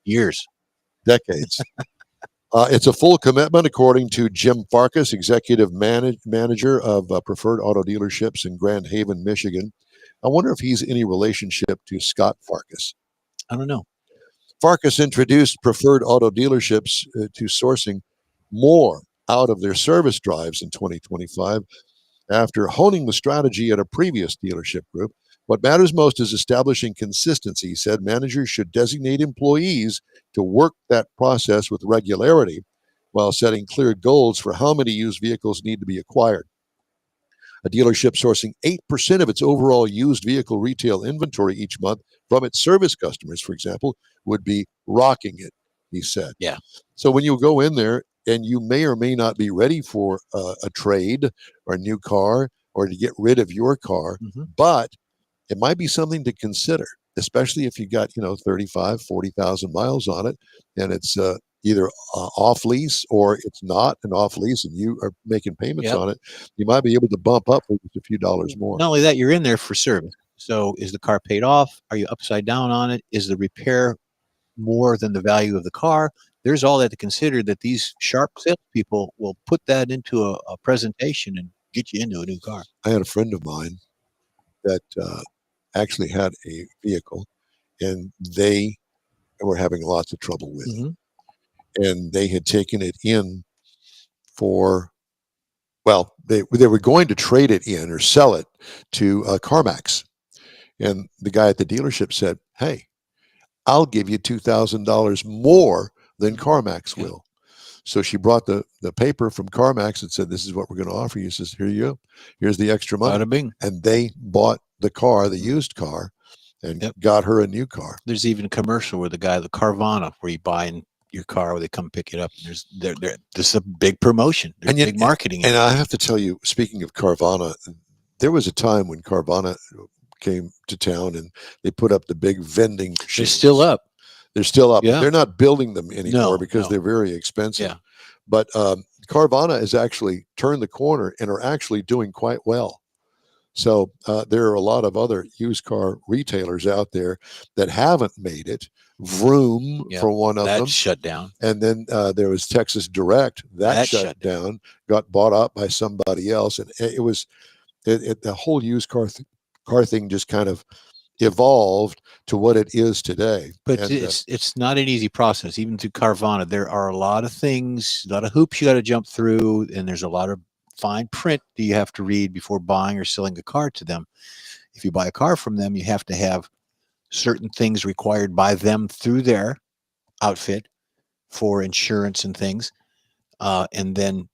years. decades. It's a full commitment, according to Jim Farkas, executive manager of Preferred Auto Dealerships in Grand Haven, Michigan. I wonder if he's any relationship to Scott Farkas. I don't know. Farkas introduced Preferred Auto Dealerships to sourcing more out of their service drives in 2025 after honing the strategy at a previous dealership group. What matters most is establishing consistency, he said. Managers should designate employees to work that process with regularity while setting clear goals for how many used vehicles need to be acquired. A dealership sourcing 8% of its overall used vehicle retail inventory each month from its service customers, for example, would be rocking it, he said. Yeah. So when you go in there and you may or may not be ready for a trade or a new car or to get rid of your car, but it might be something to consider, especially if you got, 35, 40,000 miles on it and it's either off lease or it's not an off lease and you are making payments Yep. on it. You might be able to bump up for just a few dollars more. Not only that, you're in there for service. So is the car paid off? Are you upside down on it? Is the repair more than the value of the car? There's all that to consider, that these sharp salespeople will put that into a presentation and get you into a new car. I had a friend of mine that actually had a vehicle, and they were having lots of trouble with it. And they had taken it in for, well, they were going to trade it in or sell it to CarMax. And the guy at the dealership said, "Hey, I'll give you $2,000 more than CarMax will." So she brought the paper from CarMax and said, "This is what we're going to offer you." He says, "Here you go. Here's the extra money." Bada bing. And they bought the car, the used car, and got her a new car. There's even a commercial where the Carvana, where you buy in your car, where they come pick it up. And this is a big promotion. There's big marketing. And I have to tell you, speaking of Carvana, there was a time when Carvana came to town and they put up the big vending machines. They're still up. They're still up. Yeah. They're not building them anymore because no. they're very expensive. Yeah. But Carvana has actually turned the corner and are actually doing quite well. So there are a lot of other used car retailers out there that haven't made it. Vroom for one of them. Shut down. And then there was Texas Direct that shut down, got bought up by somebody else, and it was the whole used car thing just kind of evolved to what it is today. But it's not an easy process. Even through Carvana, there are a lot of things, a lot of hoops you got to jump through, and there's a lot of fine print that you have to read before buying or selling a car to them. If you buy a car from them, you have to have certain things required by them through their outfit for insurance and things, and then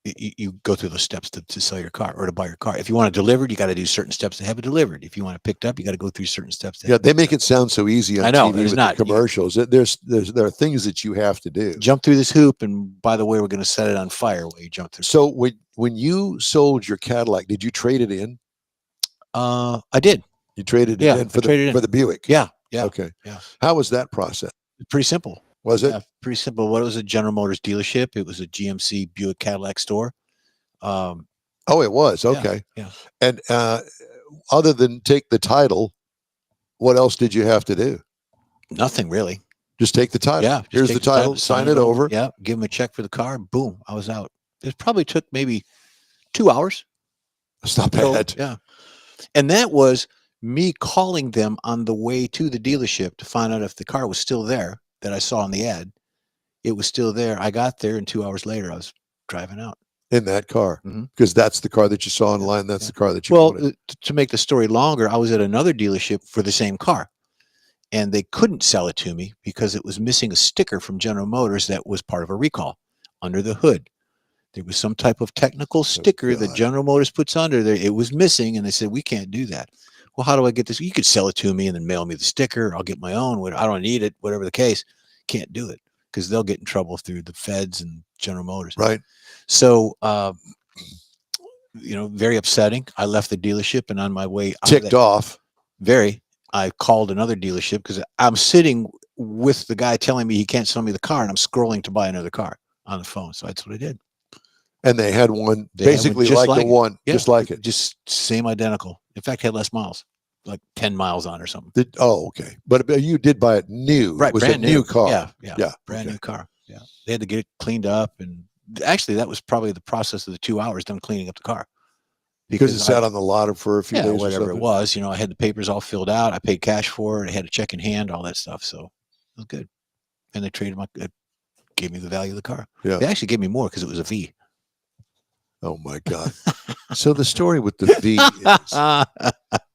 you go through those steps to sell your car or to buy your car. If you want it delivered, you got to do certain steps to have it delivered. If you want it picked up, you got to go through certain steps. They make it sound so easy on I know, TV with not. the commercials. There are things that you have to do. Jump through this hoop, and by the way, we're going to set it on fire while you jump through. So when you sold your Cadillac, did you trade it in? I did. You traded it in for the Buick? Yeah. Okay. Yeah. How was that process? Pretty simple. Was it? Yeah, pretty simple. What was a General Motors dealership? It was a GMC Buick Cadillac store. Oh, it was. Okay. Yeah. And other than take the title, what else did you have to do? Nothing really. Just take the title. Yeah. Here's the title. Sign it over. Yeah. Give them a check for the car. Boom. I was out. It probably took maybe 2 hours. That's not bad. Yeah. And that was me calling them on the way to the dealership to find out if the car was still there that I saw in the ad. It was still there. I got there, and 2 hours later, I was driving out. In that car, because that's the car that you saw online. That's the car that you wanted. To make the story longer, I was at another dealership for the same car, and they couldn't sell it to me because it was missing a sticker from General Motors that was part of a recall under the hood. There was some type of technical sticker that General Motors puts under there. It was missing, and they said, "We can't do that." Well, how do I get this? You could sell it to me and then mail me the sticker. I'll get my own. I don't need it. Whatever the case, can't do it because they'll get in trouble through the feds and General Motors. Right. So, very upsetting. I left the dealership, and on my way out ticked off. I called another dealership because I'm sitting with the guy telling me he can't sell me the car, and I'm scrolling to buy another car on the phone. So that's what I did. And they had one basically like the one, just like it. Just same identical. In fact, had less miles, like 10 miles on or something. Okay. But you did buy it new. Right. It was brand a new car. Yeah. Brand new car. Yeah. They had to get it cleaned up. And actually, that was probably the process of the 2 hours done cleaning up the car. Because it sat on the lot for a few days. Whatever it was. I had the papers all filled out. I paid cash for it. I had a check in hand, all that stuff. So it was good. And they gave me the value of the car. Yeah. They actually gave me more because it was a V. Oh my God. So the story with the V is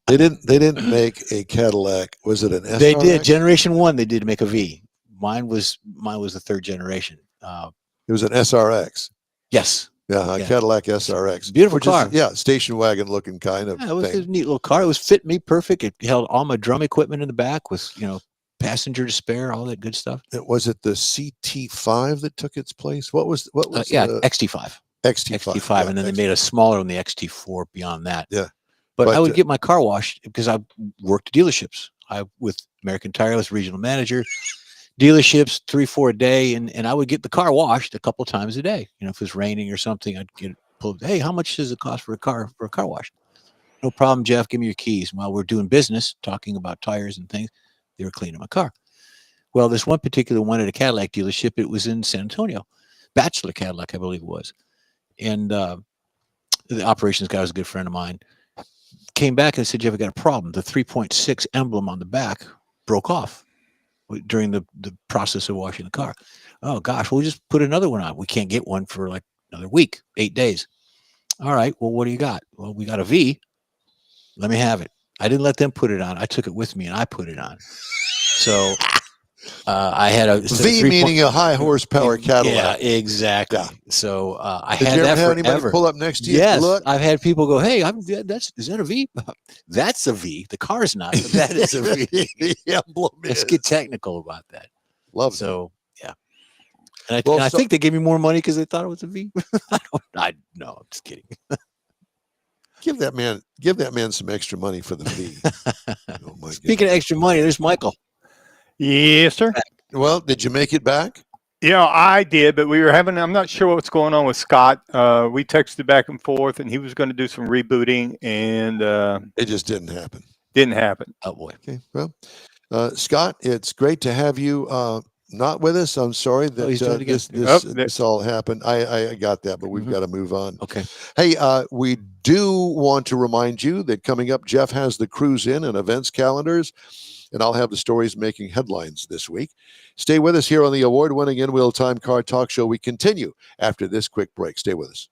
they didn't make a Cadillac. Was it an SRX? They did. Generation 1, they did make a V. Mine was the third generation. It was an SRX. Yes. Yeah, a Cadillac SRX. Beautiful car. Station wagon looking kind of it was thing. a neat little car. It was fit me perfect. It held all my drum equipment in the back with, passenger to spare, all that good stuff. Was it the CT5 that took its place? What was XT5. XT5, and then they made a smaller one, the XT4 beyond that. Yeah. But I would get my car washed because I worked dealerships. With American Tire, I was regional manager. Dealerships 3-4 a day, and I would get the car washed a couple times a day. If it was raining or something, I'd get it pulled. Hey, how much does it cost for a car wash? No problem, Jeff. Give me your keys. While we're doing business, talking about tires and things, they were cleaning my car. Well, this one particular one at a Cadillac dealership, it was in San Antonio, Bachelor Cadillac, I believe it was, and the operations guy was a good friend of mine. came back and said, "You ever got a problem?" The 3.6 emblem on the back broke off during the process of washing the car. Oh gosh, we'll just put another one on. We can't get one for like another week, 8 days. All right, well, what do you got? Well, we got a V. Let me have it. I didn't let them put it on. I took it with me and I put it on. So I had a V meaning a high horsepower Cadillac. Yeah, exactly. Yeah. So I Did had you ever that have anybody forever. pull up next to you? Yes, Look. I've had people go, "Hey, is that a V?" That's a V. The car's not, but that is a V. The emblem Let's is. get technical about that. Love that. So yeah, and Well, I so- think they gave me more money because they thought it was a V. No, I'm just kidding. Give that man some extra money for the V. Oh my Speaking God. of extra money, there's Michael. Yes, sir. Well, did you make it back? Yeah, I did, but we were having, I'm not sure what's going on with Scott. We texted back and forth, and he was going to do some rebooting, and It just didn't happen. didn't happen. Oh boy. Okay. Well, Scott, it's great to have you not with us. I'm sorry that he's doing it again. this all happened. I got that, but we've Mhm. got to move on. Okay. Hey, we do want to remind you that coming up, Jeff has the cruise in and events calendars, and I'll have the stories making headlines this week. Stay with us here on the award-winning In Wheel Time Car Talk Show. We continue after this quick break. Stay with us.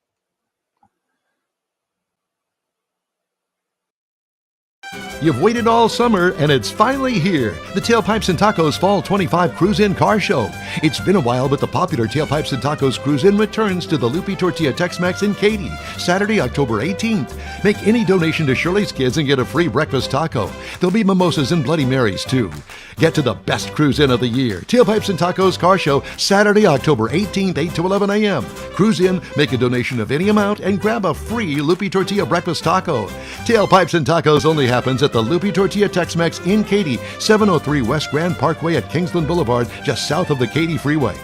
You've waited all summer, and it's finally here. The Tailpipes and Tacos Fall 25 Cruise-In Car Show. It's been a while, but the popular Tailpipes and Tacos Cruise-In returns to the Lupi Tortilla Tex-Mex in Katy, Saturday, October 18th. Make any donation to Shirley's Kids and get a free breakfast taco. There'll be mimosas and Bloody Marys, too. Get to the best cruise-in of the year. Tailpipes and Tacos Car Show, Saturday, October 18th, 8 to 11 a.m. Cruise in, make a donation of any amount, and grab a free Lupi Tortilla breakfast taco. Tailpipes and Tacos only happens at the Lupi Tortilla Tex-Mex in Katy, 703 West Grand Parkway at Kingsland Boulevard, just south of the Katy Freeway.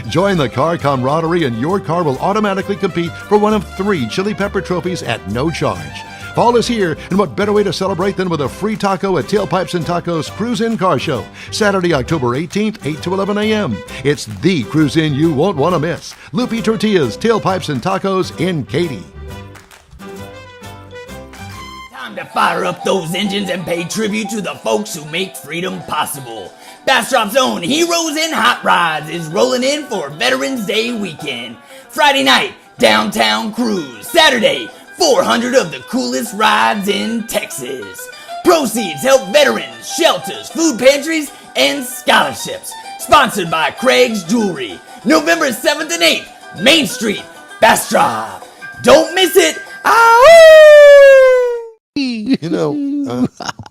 Join the car camaraderie and your car will automatically compete for one of 3 Chili Pepper trophies at no charge. Fall is here, and what better way to celebrate than with a free taco at Tailpipes and Tacos Cruise-In Car Show, Saturday, October 18th, 8 to 11 a.m. It's the cruise-in you won't want to miss. Lupi Tortillas, Tailpipes and Tacos in Katy. Time to fire up those engines and pay tribute to the folks who make freedom possible. Bastrop's own Heroes in Hot Rods is rolling in for Veterans Day weekend. Friday night, downtown cruise. Saturday, 400 of the coolest rides in Texas. Proceeds help veterans, shelters, food pantries, and scholarships. Sponsored by Craig's Jewelry. November 7th and 8th, Main Street, Bastrop. Don't miss it. You know,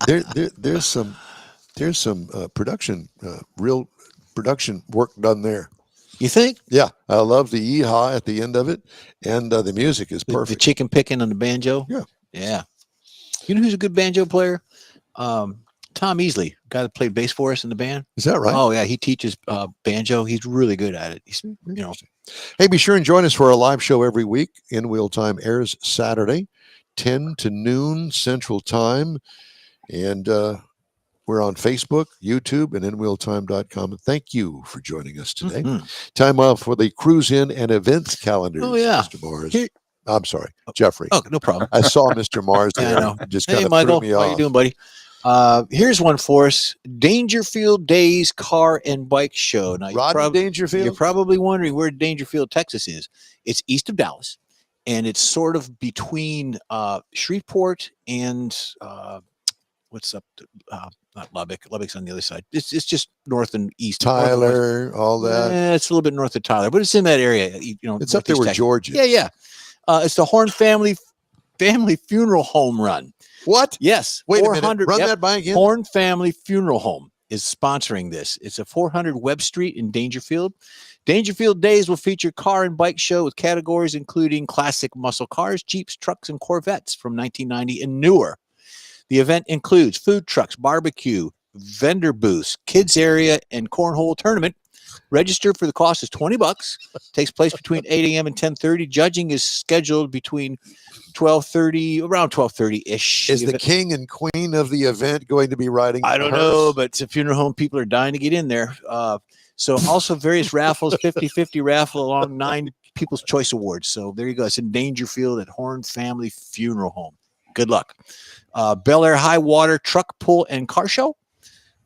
there's some production, real production work done there. You think? Yeah, I love the yeehaw at the end of it, and the music is The perfect. chicken picking on the banjo? Yeah. Yeah. You know who's a good banjo player? Tom Easley, guy that played bass for us in the band. Is that right? Oh yeah, he teaches banjo. He's really good at it. He's, you know, Hey, be sure and join us for our live show every week. In Wheel Time airs Saturday, 10 to noon Central Time, and we're on Facebook, YouTube, and InWheelTime.com. Thank you for joining us today. Mhm. Time out for the cruise in and events calendars, Oh, yeah. Mr. Mars. Here- I'm sorry, Jeffrey. Oh, no problem. I saw Mr. Mars Yeah, I there. know. Just Hey, kind of Michael, threw me how off. you doing, buddy? Here's one for us: Dangerfield Days Car and Bike Show. Now, Rodney Dangerfield? You're probably wondering where Dangerfield, Texas is. It's east of Dallas, and it's sort of between Shreveport and what's up? Not Lubbock. Lubbock's on the other side. It's just north and east. north and west. Tyler, all that. Yeah, it's a little bit north of Tyler, but it's in that area. You know, It's up there northeast where Texas. George is. Yeah, yeah. It's the Horn Family Funeral Home Run. What? Yes. Wait a minute. 400 Run yep. that by again. Horn Family Funeral Home is sponsoring this. It's a 400 Webb Street in Dangerfield. Dangerfield Days will feature car and bike show with categories including classic muscle cars, Jeeps, trucks, and Corvettes from 1990 and newer. The event includes food trucks, barbecue, vendor booths, kids area, and cornhole tournament. Register for the cost is $20. Takes place between 8 a.m. and 10:30. Judging is scheduled between 12:30, around 12:30-ish. Is the king and queen of the event going to be riding? I a don't hearse? know, but it's a funeral home. People are dying to get in there. So also various raffles, 50-50 raffle along 9 People's Choice Awards. So there you go. It's in Dangerfield at Horn Family Funeral Home. Good luck. Bel Air High Water Truck Pull and Car Show.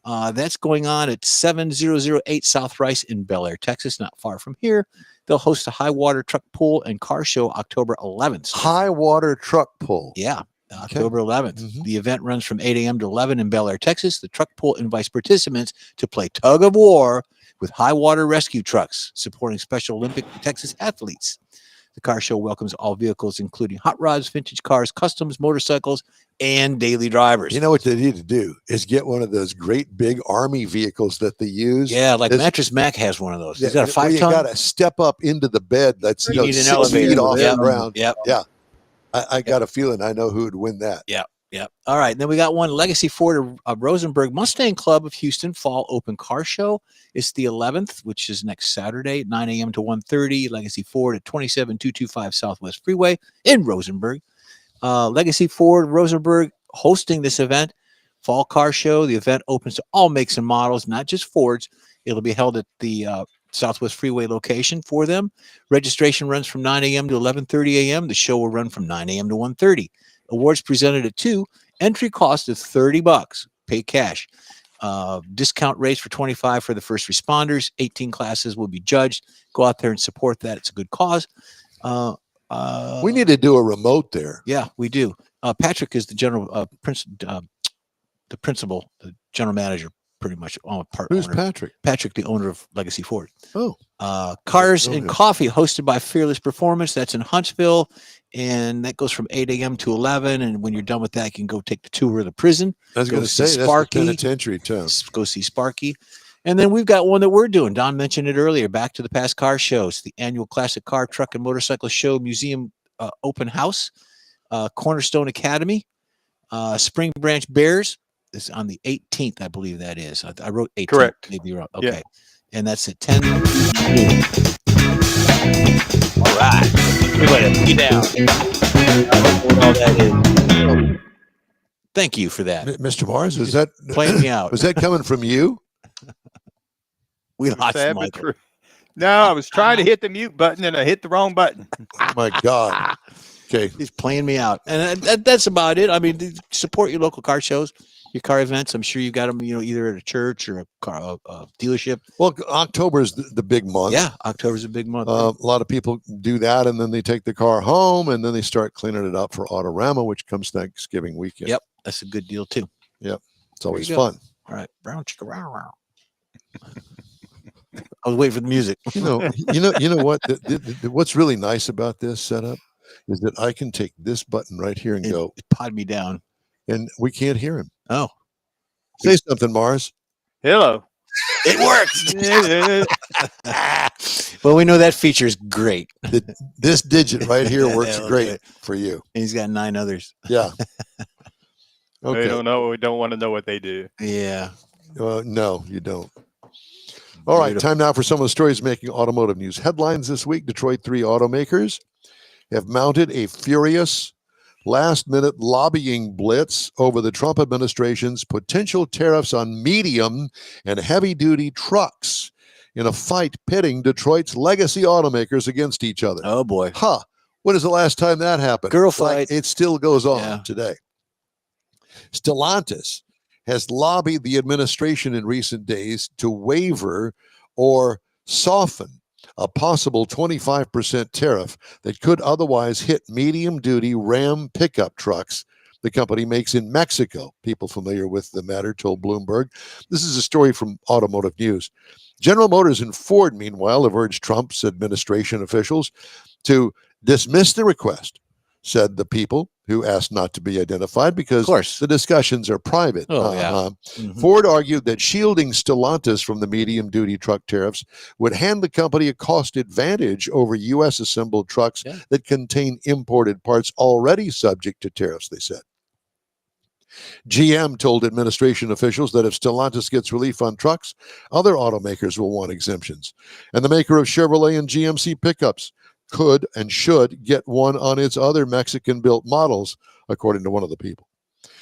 That's going on at 7008 South Rice in Bel Air, Texas, not far from here. They'll host a high water truck pull and car show October 11th. High water truck pull. Yeah, October 11th. Mhm. The event runs from 8 a.m. to 11 in Bel Air, Texas. The truck pull invites participants to play tug of war with high water rescue trucks, supporting Special Olympic Texas athletes. The car show welcomes all vehicles, including hot rods, vintage cars, customs, motorcycles, and daily drivers. You know what they need to do is get one of those great big army vehicles that they use. Yeah, like This- Mattress Mac has one of those. He's Yeah, got a where 5-ton. You got to step up into the bed. That's You need an 6 elevator. feet off Yep. the ground. Yep. I got a feeling I know who would win that. Yep. All right. Then we got one Legacy Ford of Rosenberg Mustang Club of Houston Fall Open Car Show. It's the 11th, which is next Saturday at 9 a.m. to 1:30. Legacy Ford at 27225 Southwest Freeway in Rosenberg. Legacy Ford Rosenberg hosting this event, Fall Car Show. The event opens to all makes and models, not just Fords. It'll be held at the Southwest Freeway location for them. Registration runs from 9 a.m. to 11:30 a.m. The show will run from 9 a.m. to 1:30. Awards presented at 2. Entry cost is $30. Pay cash. Discount rates for 25 for the first responders. 18 classes will be judged. Go out there and support that. It's a good cause. We need to do a remote there. Yeah, we do. Patrick is the general the principal, the general manager, pretty much. Part Who's owner. Patrick? Patrick, the owner of Legacy Ford. Oh, Cars know and him. Coffee, hosted by Fearless Performance. That's in Huntsville, and that goes from 8 a.m. to 11. And when you're done with that, you can go take the tour of the prison. I was Go going to see say that's Sparky. the penitentiary town. Go see Sparky. And then we've got one that we're doing. Don mentioned it earlier. Back to the Past car shows, the annual Classic Car, Truck, and Motorcycle Show Museum Open House, Cornerstone Academy, Spring Branch Bears. Is on the 18th, I believe that is. I wrote 18th. Correct. Maybe you're Yeah. okay. And that's at 10. All right. Everybody, get down. I don't know what all that is. Thank you for that. Mr. Mars, is that Playing me out. was that coming from you? We lost Sad but Michael. true. No, I was trying to hit the mute button and I hit the wrong button. Oh my God. Okay. He's playing me out, and that's about it. I mean, support your local car shows, your car events. I'm sure you've got them, either at a church or a car dealership. Well, October is the big month. Yeah, October's a big month. A lot of people do that, and then they take the car home, and then they start cleaning it up for Autorama, which comes Thanksgiving weekend. Yep, that's a good deal too. It's always go. fun. All right, brown chicken. Wow. I was waiting for the music. You know what? What's really nice about this setup is that I can take this button right here and go, It pod me down. and we can't hear him. Oh, Say something, Mars. Hello. it works. Well, we know that feature is great. This digit right here Yeah, works okay. great for you. And he's got 9 others. Yeah. We Okay. don't know. We don't want to know what they do. Yeah. No, you don't. All right, Beautiful. time now for some of the stories making automotive news headlines this week. Detroit 3 automakers have mounted a furious last-minute lobbying blitz over the Trump administration's potential tariffs on medium and heavy-duty trucks in a fight pitting Detroit's legacy automakers against each other. Oh boy. Huh. When is the last time that happened? Girl Like, fight. it still goes on Yeah. today. Stellantis has lobbied the administration in recent days to waiver or soften a possible 25% tariff that could otherwise hit medium-duty Ram pickup trucks the company makes in Mexico. People familiar with the matter told Bloomberg. This is a story from Automotive News. General Motors and Ford, meanwhile, have urged Trump's administration officials to dismiss the request, said the people who asked not to be identified because Of course. the discussions are private. Oh, yeah. Mhm. Ford argued that shielding Stellantis from the medium-duty truck tariffs would hand the company a cost advantage over U.S. assembled trucks Yeah. that contain imported parts already subject to tariffs, they said. GM told administration officials that if Stellantis gets relief on trucks, other automakers will want exemptions. And the maker of Chevrolet and GMC pickups could and should get one on its other Mexican-built models, according to one of the people.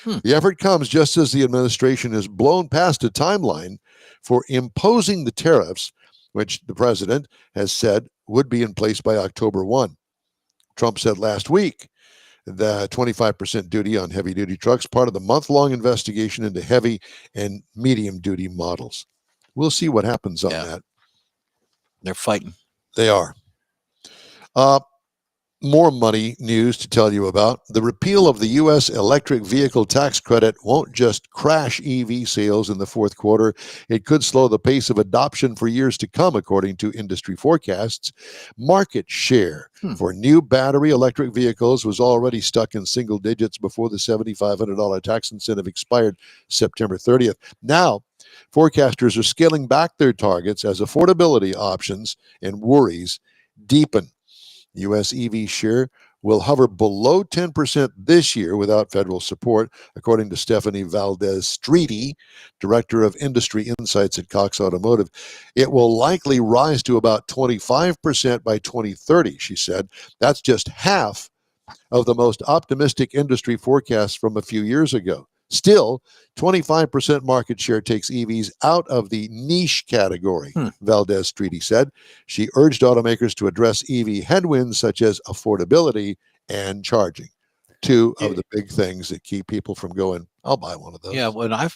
The effort comes just as the administration has blown past a timeline for imposing the tariffs, which the president has said would be in place by October 1. Trump said last week the 25% duty on heavy duty trucks, part of the month-long investigation into heavy and medium duty models. We'll see what happens on Yeah. that. They're fighting. They are. More money news to tell you about. The repeal of the U.S. electric vehicle tax credit won't just crash EV sales in the fourth quarter. It could slow the pace of adoption for years to come, according to industry forecasts. Market share for new battery electric vehicles was already stuck in single digits before the $7,500 tax incentive expired September 30th. Now, forecasters are scaling back their targets as affordability options and worries deepen. U.S. EV share will hover below 10% this year without federal support, according to Stephanie Valdez-Streety, Director of Industry Insights at Cox Automotive. It will likely rise to about 25% by 2030, she said. That's just half of the most optimistic industry forecasts from a few years ago. Still, 25% market share takes EVs out of the niche category, Valdez-Streety said. She urged automakers to address EV headwinds such as affordability and charging, two of the big things that keep people from going, I'll buy one of those. Yeah, well, I'm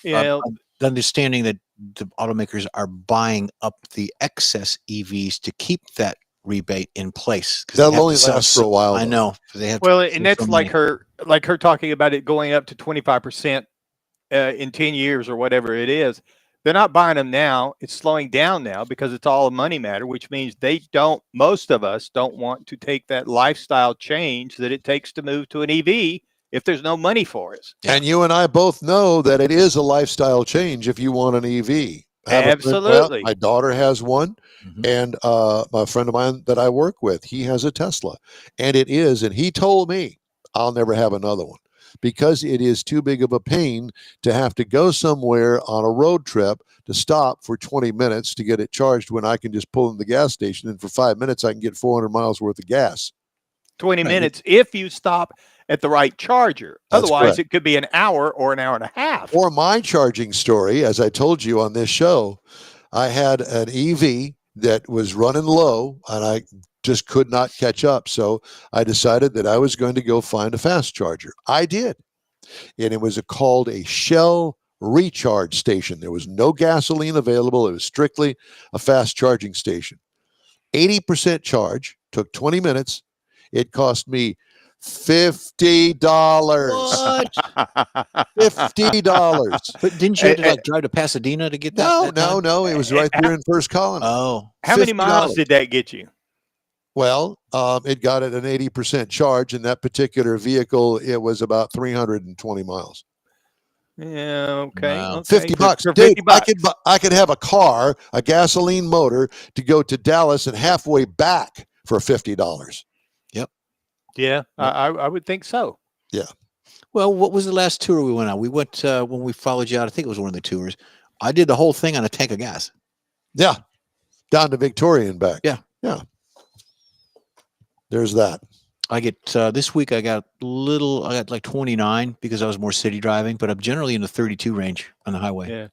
understanding that the automakers are buying up the excess EVs to keep that rebate in place. That'll only last for a while. I know. They have and that's like her talking about it going up to 25% in 10 years or whatever it is. They're not buying them now. It's slowing down now because it's all a money matter, which means most of us don't want to take that lifestyle change that it takes to move to an EV if there's no money for it. And you and I both know that it is a lifestyle change if you want an EV. Absolutely. My daughter has one, and a friend of mine that I work with, he has a Tesla. And he told me, I'll never have another one because it is too big of a pain to have to go somewhere on a road trip to stop for 20 minutes to get it charged when I can just pull in the gas station, and for 5 minutes I can get 400 miles worth of gas. 20 minutes if you stop at the right charger. That's Otherwise, correct. it could be an hour or an hour and a half. Or my charging story, as I told you on this show, I had an EV that was running low and I just could not catch up. So I decided that I was going to go find a fast charger. I did. And it was called a Shell recharge station. There was no gasoline available. It was strictly a fast charging station. 80% charge, took 20 minutes. It cost me $50. What? $50. But didn't you have to drive to Pasadena to get that? No. It was right there in First Colony. Oh. How many miles did that get you? Well, it got it an 80% charge. In that particular vehicle, it was about 320 miles. Yeah, okay. Wow. Okay. $50. For Dude, $50. I could have a car, a gasoline motor, to go to Dallas and halfway back for $50. Yeah, I would think so. Yeah. Well, what was the last tour we went on? We went when we followed you out. I think it was one of the tours. I did the whole thing on a tank of gas. Yeah. Down to Victoria and back. Yeah. There's that. I get this week. I got like 29 because I was more city driving, but I'm generally in the 32 range on the highway.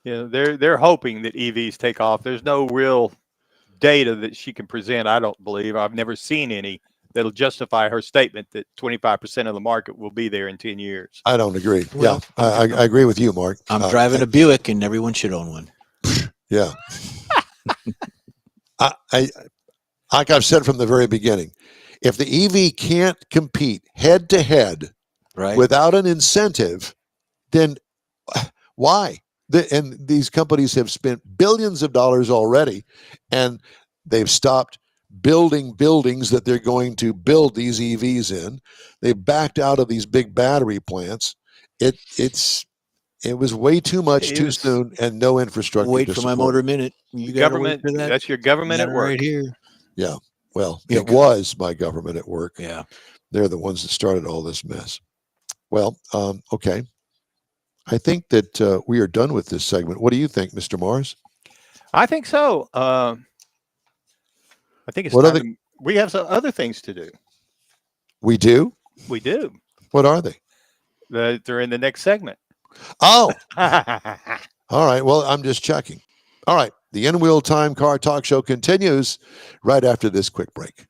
Yeah. They're hoping that EVs take off. There's no real data that she can present. I don't believe. I've never seen any that'll justify her statement that 25% of the market will be there in 10 years. I don't agree. Well, I agree with you, Mark. I'm driving a Buick, and everyone should own one. Yeah. Like I've said from the very beginning, if the EV can't compete head to head without an incentive, then why? And these companies have spent billions of dollars already, and they've stopped building buildings that they're going to build these EVs in. They backed out of these big battery plants. It was way too much too soon, and no infrastructure. Wait for my motor minute. You government. That's your government at work right here. Yeah. Well, it was my government at work. Yeah. They're the ones that started all this mess. Well, okay. I think that we are done with this segment. What do you think, Mr. Mars? I think so. I think it's we have some other things to do. We do? We do. What are they? They're in the next segment. Oh. All right. Well, I'm just checking. All right. The In-Wheel Time Car Talk Show continues right after this quick break.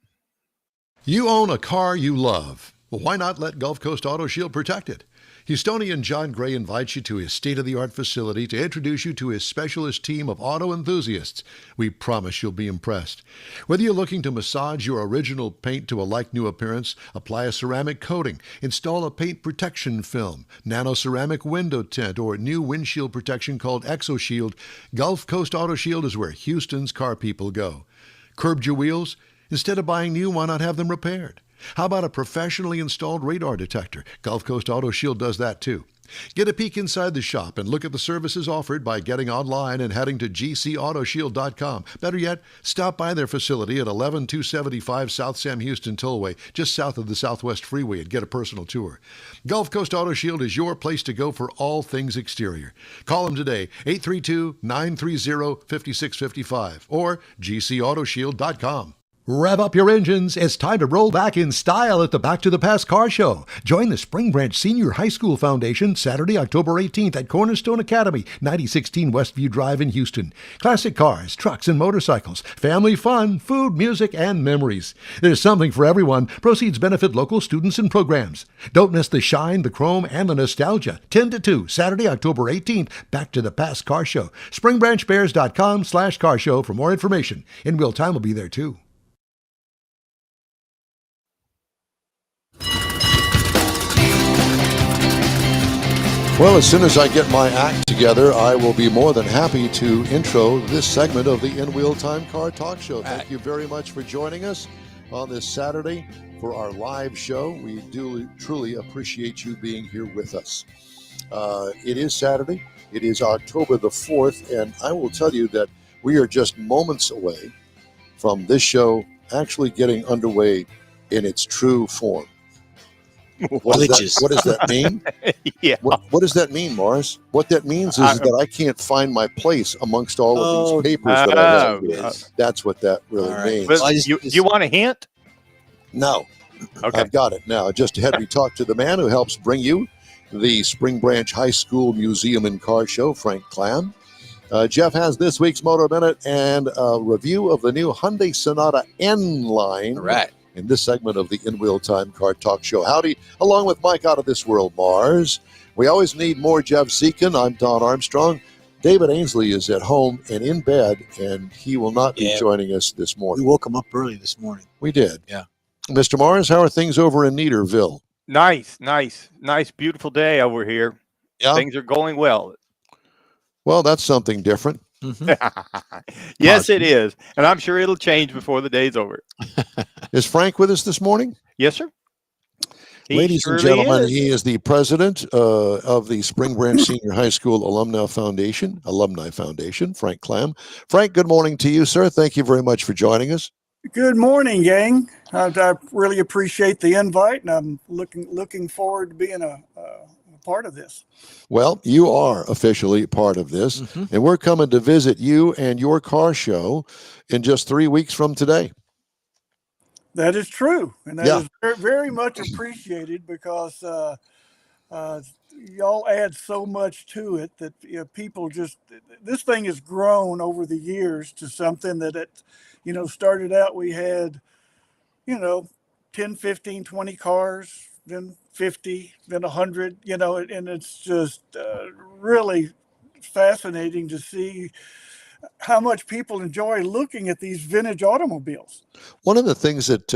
You own a car you love. Well, why not let Gulf Coast Auto Shield protect it? Houstonian John Gray invites you to his state-of-the-art facility to introduce you to his specialist team of auto enthusiasts. We promise you'll be impressed. Whether you're looking to massage your original paint to a like-new appearance, apply a ceramic coating, install a paint protection film, nano-ceramic window tint, or new windshield protection called ExoShield, Gulf Coast Auto Shield is where Houston's car people go. Curbed your wheels? Instead of buying new, why not have them repaired? How about a professionally installed radar detector? Gulf Coast Auto Shield does that too. Get a peek inside the shop and look at the services offered by getting online and heading to gcautoshield.com. Better yet, stop by their facility at 11275 South Sam Houston Tollway, just south of the Southwest Freeway, and get a personal tour. Gulf Coast Auto Shield is your place to go for all things exterior. Call them today, 832-930-5655 or gcautoshield.com. Rev up your engines. It's time to roll back in style at the Back to the Past Car Show. Join the Spring Branch Senior High School Foundation Saturday, October 18th at Cornerstone Academy, 9016 Westview Drive in Houston. Classic cars, trucks, and motorcycles. Family fun, food, music, and memories. There's something for everyone. Proceeds benefit local students and programs. Don't miss the shine, the chrome, and the nostalgia. 10 to 2, Saturday, October 18th, Back to the Past Car Show. SpringBranchBears.com/car show for more information. In real time will be there too. Well, as soon as I get my act together, I will be more than happy to intro this segment of the In Wheel Time Car Talk Show. Thank you very much for joining us on this Saturday for our live show. We do truly appreciate you being here with us. It is Saturday. It is October the 4th, and I will tell you that we are just moments away from this show actually getting underway in its true form. What does that mean? Yeah. What does that mean, Morris? What that means is that I can't find my place amongst all of these papers that I have here. That's what that really means. Well, you want a hint? No. Okay. I've got it now. Just ahead, we talk to the man who helps bring you the Spring Branch High School Museum and Car Show, Frank Clam. Jeff has this week's Motor Minute and a review of the new Hyundai Sonata N line. Right. In this segment of the In Wheel Time Car Talk Show. Howdy, along with Mike Out of This World, Mars. We always need more Jeff Zekin. I'm Don Armstrong. David Ainsley is at home and in bed, and he will not be joining us this morning. We woke him up early this morning. We did. Yeah. Mr. Mars, how are things over in Neaterville? Nice, beautiful day over here. Yeah. Things are going well. Well, that's something different. Mm-hmm. Yes, it is. And I'm sure it'll change before the day's over. Is Frank with us this morning? Yes, sir. Ladies and gentlemen, he is the president of the Spring Branch Senior High School Alumni Foundation, Frank Clam. Frank, good morning to you, sir. Thank you very much for joining us. Good morning, gang. I really appreciate the invite, and I'm looking forward to being a part of this. Well, you are officially part of this, and we're coming to visit you and your car show in just 3 weeks from today. That is true, and that is very, very much appreciated because y'all add so much to it that people just, this thing has grown over the years to something that it, started out, we had, 10, 15, 20 cars, then 50, then 100, and it's just really fascinating to see how much people enjoy looking at these vintage automobiles. One of the things that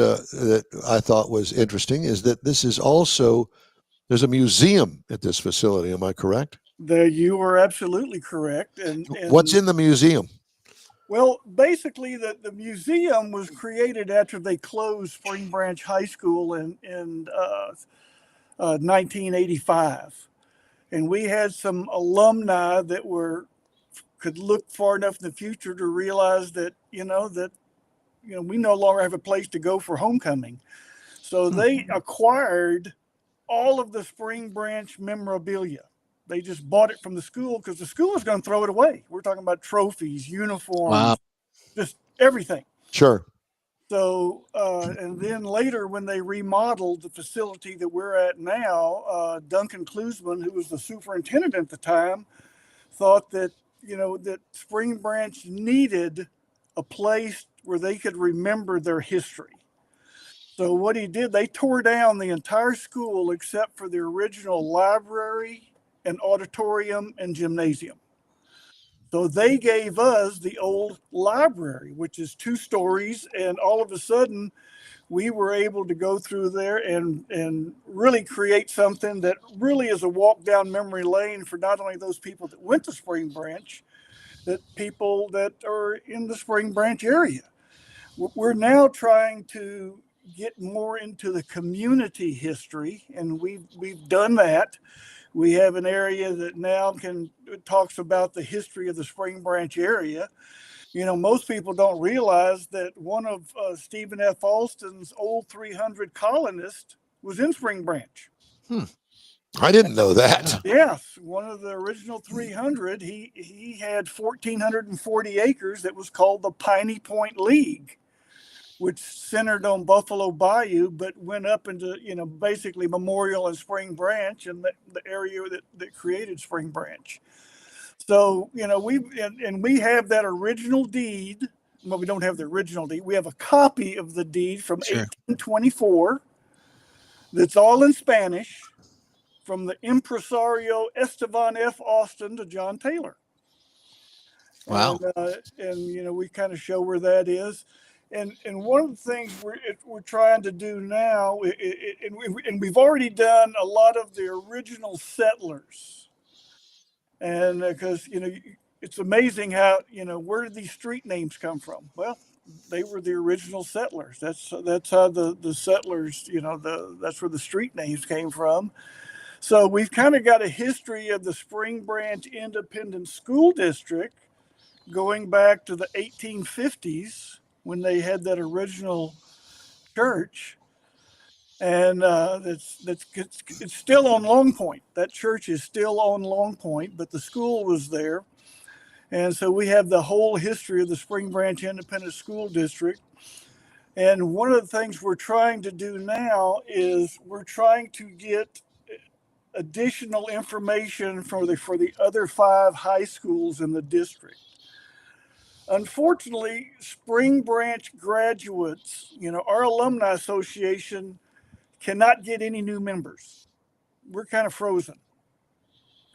I thought was interesting is that this is also, there's a museum at this facility. Am I correct? You are absolutely correct. And what's in the museum? Well, basically, the museum was created after they closed Spring Branch High School in 1985, and we had some alumni that could look far enough in the future to realize that we no longer have a place to go for homecoming, so they acquired all of the Spring Branch memorabilia. They just bought it from the school because the school was going to throw it away. We're talking about trophies, uniforms, just everything. Sure. So, and then later when they remodeled the facility that we're at now, Duncan Klusman, who was the superintendent at the time, thought that, that Spring Branch needed a place where they could remember their history. So what he did, they tore down the entire school except for the original library and auditorium and gymnasium. So they gave us the old library, which is 2 stories, and all of a sudden we were able to go through there and really create something that really is a walk down memory lane for not only those people that went to Spring Branch, that people that are in the Spring Branch area. We're now trying to get more into the community history, and we've done that. We have an area that now talks about the history of the Spring Branch area. You know, most people don't realize that one of Stephen F. Alston's old 300 colonists was in Spring Branch. I didn't know that. Yes, one of the original 300. He had 1,440 acres that was called the Piney Point League, which centered on Buffalo Bayou, but went up into, you know, basically Memorial and Spring Branch and the area that created Spring Branch. So, you know, we have that original deed. Well, we don't have the original deed. We have a copy of the deed from 1824 that's all in Spanish from the impresario Esteban F. Austin to John Taylor. Wow. And you know, we kind of show where that is. And one of the things we're trying to do now, and we've already done a lot of the original settlers. And because, you know, it's amazing how, you know, where did these street names come from? Well, they were the original settlers. That's how the settlers, you know, that's where the street names came from. So we've kind of got a history of the Spring Branch Independent School District going back to the 1850s when they had that original church. And it's still on Long Point. That church is still on Long Point, but the school was there. And so we have the whole history of the Spring Branch Independent School District. And one of the things we're trying to do now is we're trying to get additional information for the other 5 high schools in the district. Unfortunately, Spring Branch graduates, you know, our alumni association cannot get any new members. We're kind of frozen,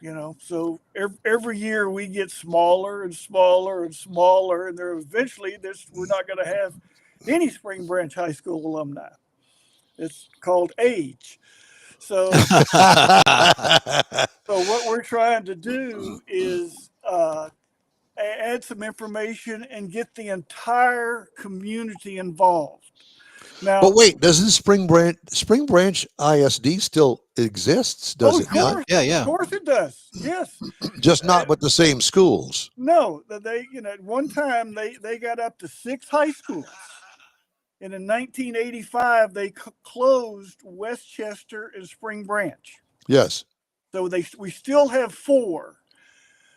you know, so every year we get smaller and smaller and smaller, and eventually we're not going to have any Spring Branch High School alumni. It's called age. So, what we're trying to do is add some information and get the entire community involved. Now, But wait, doesn't Spring Branch ISD still exists? Does it not? Of course it does. Yes. Just not with the same schools. No, they, you know, at one time they got up to 6 high schools. And in 1985, they closed Westchester and Spring Branch. Yes. So we still have 4.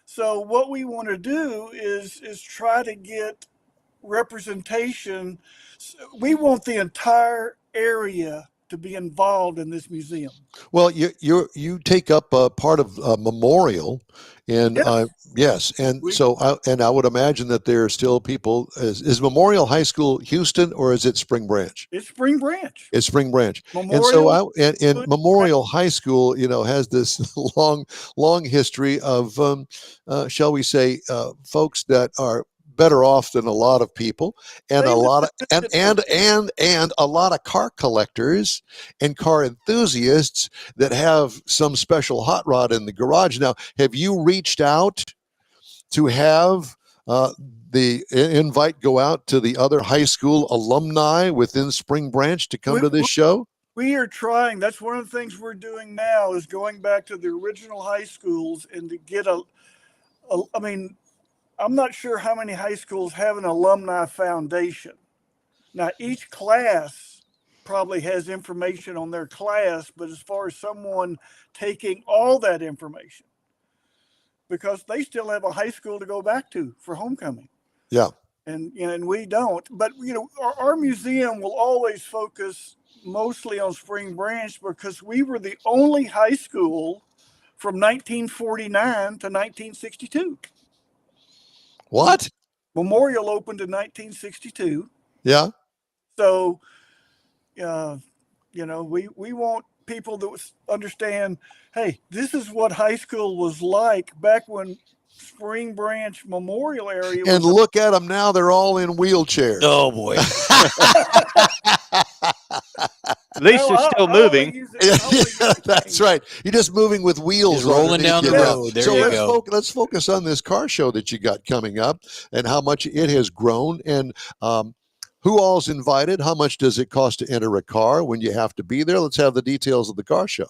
So what we want to do is try to get representation. We want the entire area to be involved in this museum. Well, you take up part of Memorial, and yes, and so I would imagine that there are still people. Is Memorial High School Houston, or is it Spring Branch? It's Spring Branch. It's Spring Branch. Memorial, and so Memorial High School, you know, has this long history of, shall we say, folks that are better off than a lot of people, and a lot of and a lot of car collectors and car enthusiasts that have some special hot rod in the garage. Now, have you reached out to have the invite go out to the other high school alumni within Spring Branch to come to this show? We are trying. That's one of the things we're doing now, is going back to the original high schools and to get I mean, I'm not sure how many high schools have an alumni foundation. Now, each class probably has information on their class, but as far as someone taking all that information, because they still have a high school to go back to for homecoming. Yeah. And we don't. But, you know, our museum will always focus mostly on Spring Branch because we were the only high school from 1949 to 1962. What? Memorial opened in 1962. Yeah. So You know, we want people that understand, hey, this is what high school was like back when Spring Branch Memorial area was. And look at them now; they're all in wheelchairs. Oh boy. At least you're still moving. That's right. You're just moving with wheels, Just rolling down the underneath you. road. There So you go. let's focus on this car show that you got coming up and how much it has grown, and who all's invited. How much does it cost to enter a car when you have to be there? Let's have the details of the car show.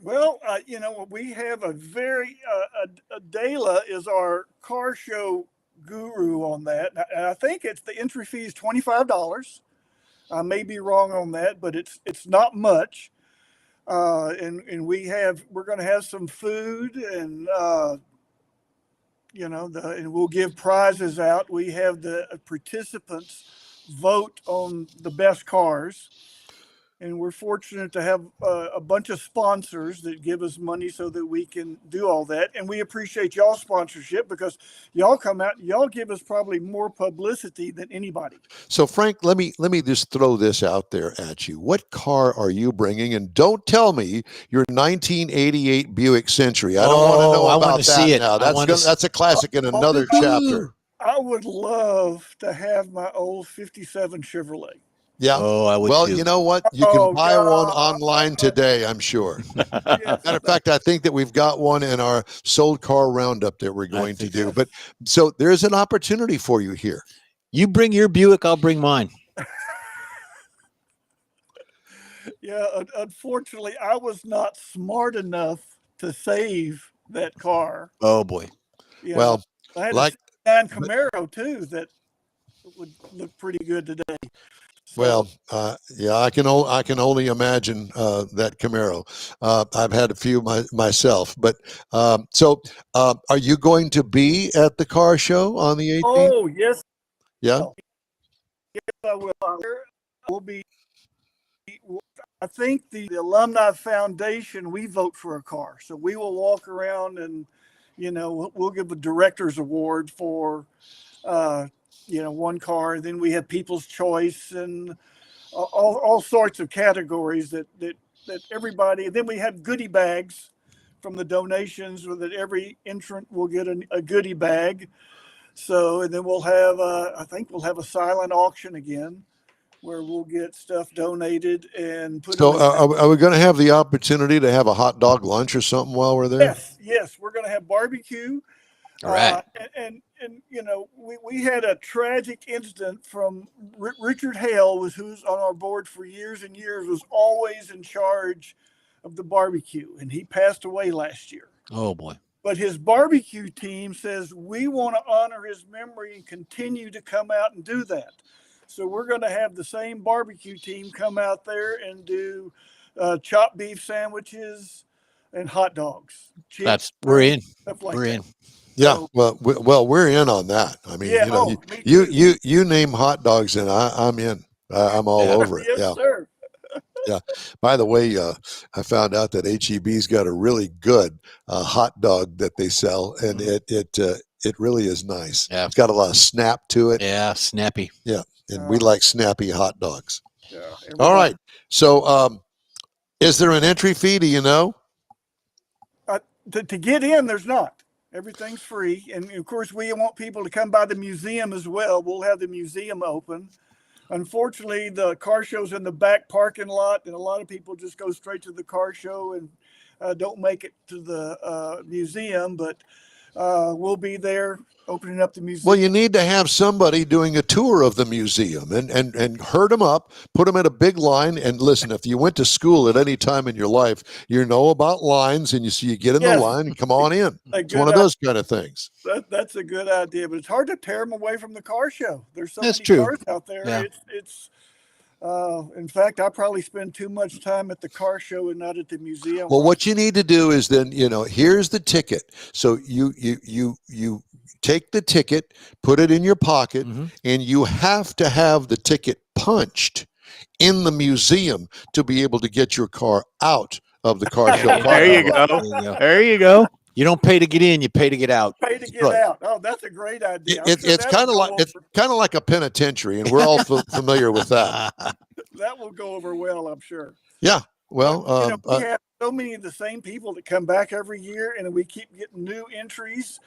Well, you know, we have a very Adela is our car show guru on that, and I think it's the entry fee is $25. I may be wrong on that, but it's not much. And we're going to have some food, and you know, and we'll give prizes out. We have the participants vote on the best cars. And we're fortunate to have a bunch of sponsors that give us money so that we can do all that. And we appreciate y'all sponsorship because y'all come out, y'all give us probably more publicity than anybody. So, Frank, let me just throw this out there at you. What car are you bringing? And don't tell me your 1988 Buick Century. I don't want to know I about wanna that see it. now. That's a classic in another chapter. I would love to have my old 57 Chevrolet. Yeah. Oh, I would. Well, too. you know what? You can Oh, buy God. one online today, I'm sure. Matter of fact, I think that we've got one in our sold car roundup that we're going to do. But so there's an opportunity for you here. You bring your Buick, I'll bring mine. Yeah, unfortunately, I was not smart enough to save that car. Oh boy. You Well, know, I had like- a '69 Camaro too that would look pretty good today. So, Well, yeah, I can only imagine that Camaro. I've had a few myself, but so are you going to be at the car show on the 18th? oh yes, Yeah. yes, I will. We'll be. I think the Alumni Foundation, we vote for a car, so we will walk around and, you know, we'll give a director's award for, you know, one car. Then we have People's Choice and all sorts of categories that everybody. And then we have goodie bags from the donations, so that every entrant will get a goodie bag. So, and then we'll have, I think we'll have a silent auction again, where we'll get stuff donated and put. So them in are we going to have the opportunity to have a hot dog lunch or something while we're there? Yes, we're going to have barbecue. All right. And you know, we had a tragic incident from Richard Hale, who's on our board for years and years, was always in charge of the barbecue, and he passed away last year. Oh boy. But his barbecue team says we want to honor his memory and continue to come out and do that. So we're going to have the same barbecue team come out there and do chopped beef sandwiches and hot dogs. Chips, We're in. stuff like We're that. in. Yeah. Well, we're in on that. I mean, Yeah, you know, me too. you name hot dogs and I'm in. I'm all over it. Yes, Yeah. sir. By the way, I found out that HEB's got a really good hot dog that they sell, and it really is nice. Yeah. It's got a lot of snap to it, Yeah, snappy. and we like snappy hot dogs. Yeah, All right. So, is there an entry fee? Do you know? To get in, there's not. Everything's free. And of course, we want people to come by the museum as well. We'll have the museum open. Unfortunately, the car show's in the back parking lot, and a lot of people just go straight to the car show and don't make it to the museum. But we'll be there opening up the museum. Well, you need to have somebody doing a tour of the museum and herd them up, put them in a big line. And listen, if you went to school at any time in your life, you know about lines, and you get in the Yes. line and come on in. A It's one of good those kind of things. That's a good idea, but it's hard to tear them away from the car show. There's so That's many true. cars out there. Yeah. It's in fact, I probably spend too much time at the car show and not at the museum. Well, what you need to do is then, here's the ticket. So you take the ticket, put it in your pocket, Mhm. and you have to have the ticket punched in the museum to be able to get your car out of the car show. There you parking lot. go. There you go. There you go. You don't pay to get in, you pay to get out. pay to get right. out. Oh, that's a great idea. I'm It's sure that'll kind of go like over. it's kind of like a penitentiary, and we're all familiar with that. that will go over well, I'm sure. Yeah. Well, We have so many of the same people that come back every year, and we keep getting new entries.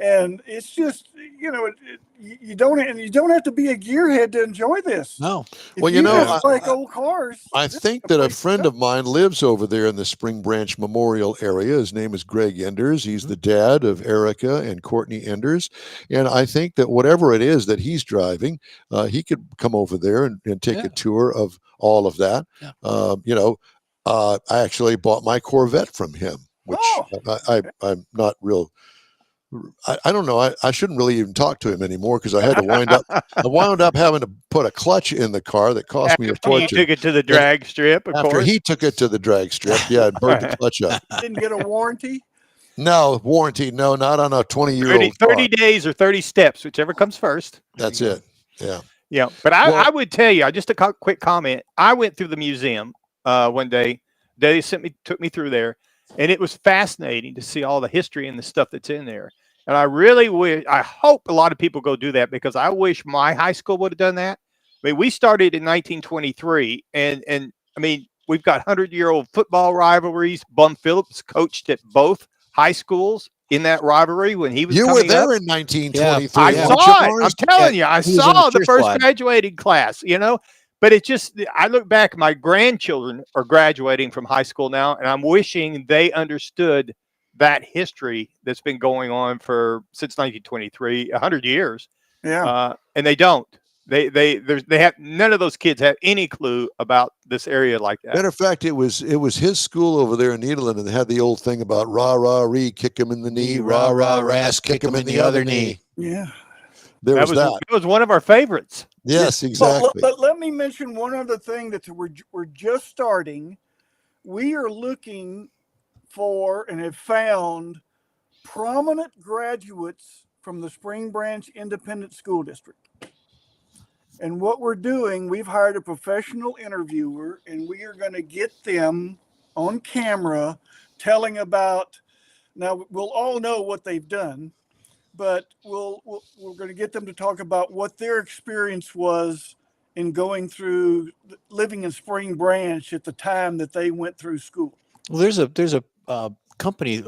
And it's just, you don't have to be a gearhead to enjoy this. No. If Well, just like old cars. I this is think the that a place to friend go. of mine lives over there in the Spring Branch Memorial area. His name is Greg Enders. He's the dad of Erica and Courtney Enders. And I think that whatever it is that he's driving, he could come over there and take Yeah. a tour of all of that. Yeah. I actually bought my Corvette from him, which I'm not real. I don't know. I shouldn't really even talk to him anymore because I had to I wound up having to put a clutch in the car that cost me a After you fortune. took it to the drag strip, of After course. he took it to the drag strip, yeah, and burned the clutch up. Didn't get a warranty. No warranty, no, not on a 20-year-old 30, 30 days or 30 steps, whichever comes first. That's it. Yeah. Yeah, but I would tell you, just a quick comment. I went through the museum one day. They took me through there, and it was fascinating to see all the history and the stuff that's in there. And I really I hope a lot of people go do that because I wish my high school would have done that. I mean, we started in 1923, and I mean, we've got 100-year-old football rivalries. Bum Phillips coached at both high schools in that rivalry when he was You were coming there up. in 1923. I Yeah. saw it. I'm telling you, I he was in saw the the cheer first squad. graduating class, but it's just, I look back, my grandchildren are graduating from high school now, and I'm wishing they understood that history that's been going on since 1923, 100 years. Yeah. And they don't. They have none of those kids have any clue about this area like that. Matter of fact, it was his school over there in Nederland, and they had the old thing about rah rah ree, kick him in the knee, rah rah ras, kick him in the other knee. Yeah. There was that. It was one of our favorites. Yes, exactly. But let me mention one other thing that we're just starting. We are looking for and have found prominent graduates from the Spring Branch Independent School District. And what we're doing, we've hired a professional interviewer, and we are going to get them on camera telling about, now we'll all know what they've done, but we're going to get them to talk about what their experience was in going through living in Spring Branch at the time that they went through school. Well, there's a company,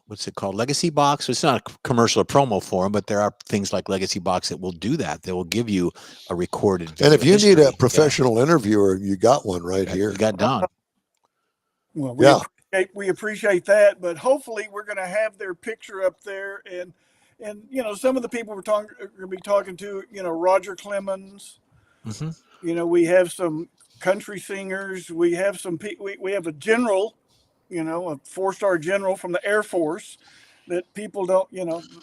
what's it called? Legacy Box. It's not a commercial or promo for them, but there are things like Legacy Box that will do that. They will give you a recorded video. And if you need history. a professional interviewer, you got one right here. You got Don. Well, Yeah. we appreciate that, but hopefully we're going to have their picture up there, and some of the people we're going to be talking to, Roger Clemens. Mm-hmm. We have some country singers. We have we have a general, a 4-star general from the Air Force that people don't,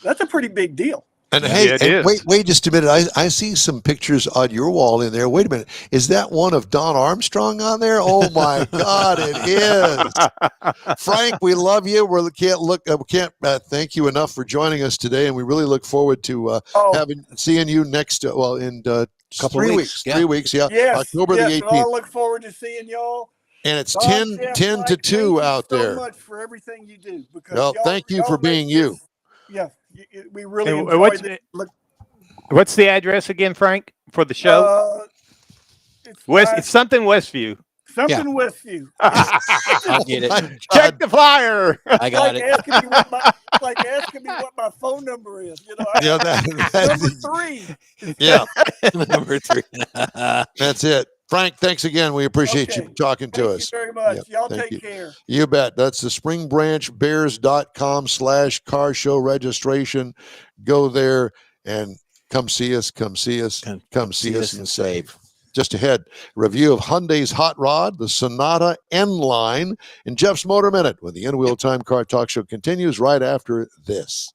that's a pretty big deal. And Yeah, hey, it and is. wait just a minute. I see some pictures on your wall in there. Wait a minute. Is that one of Don Armstrong on there? Oh my God, it is. Frank, we love you. We can't thank you enough for joining us today, and we really look forward to seeing you next. In Couple 3 weeks, weeks. yeah. 3 weeks. Yeah, Yes, October yes, the and 18th, I'll look forward to seeing y'all. and it's Don, 10 Jeff, to Mike, 2 out thank you there. so much for everything you do. Because Well, thank you for y'all being make you. this- Yeah, we really And enjoy what's this. Look, What's the address again, Frank, for the show? It's something Westview. Something Westview. I'll get it. Check the flyer. I got it. Asking me what my phone number is. Yeah, number 3. Yeah, Number 3. that's it. Frank, thanks again. We appreciate you Okay. talking to Thank us. you very much. Yep, Y'all thank take you. care. You bet. That's the springbranchbears.com/car show registration. Go there and come see us. Come see us. Come see us and save. Just ahead, review of Hyundai's Hot Rod, the Sonata N-Line, and Jeff's Motor Minute when the In-Wheel Time Car Talk Show continues right after this.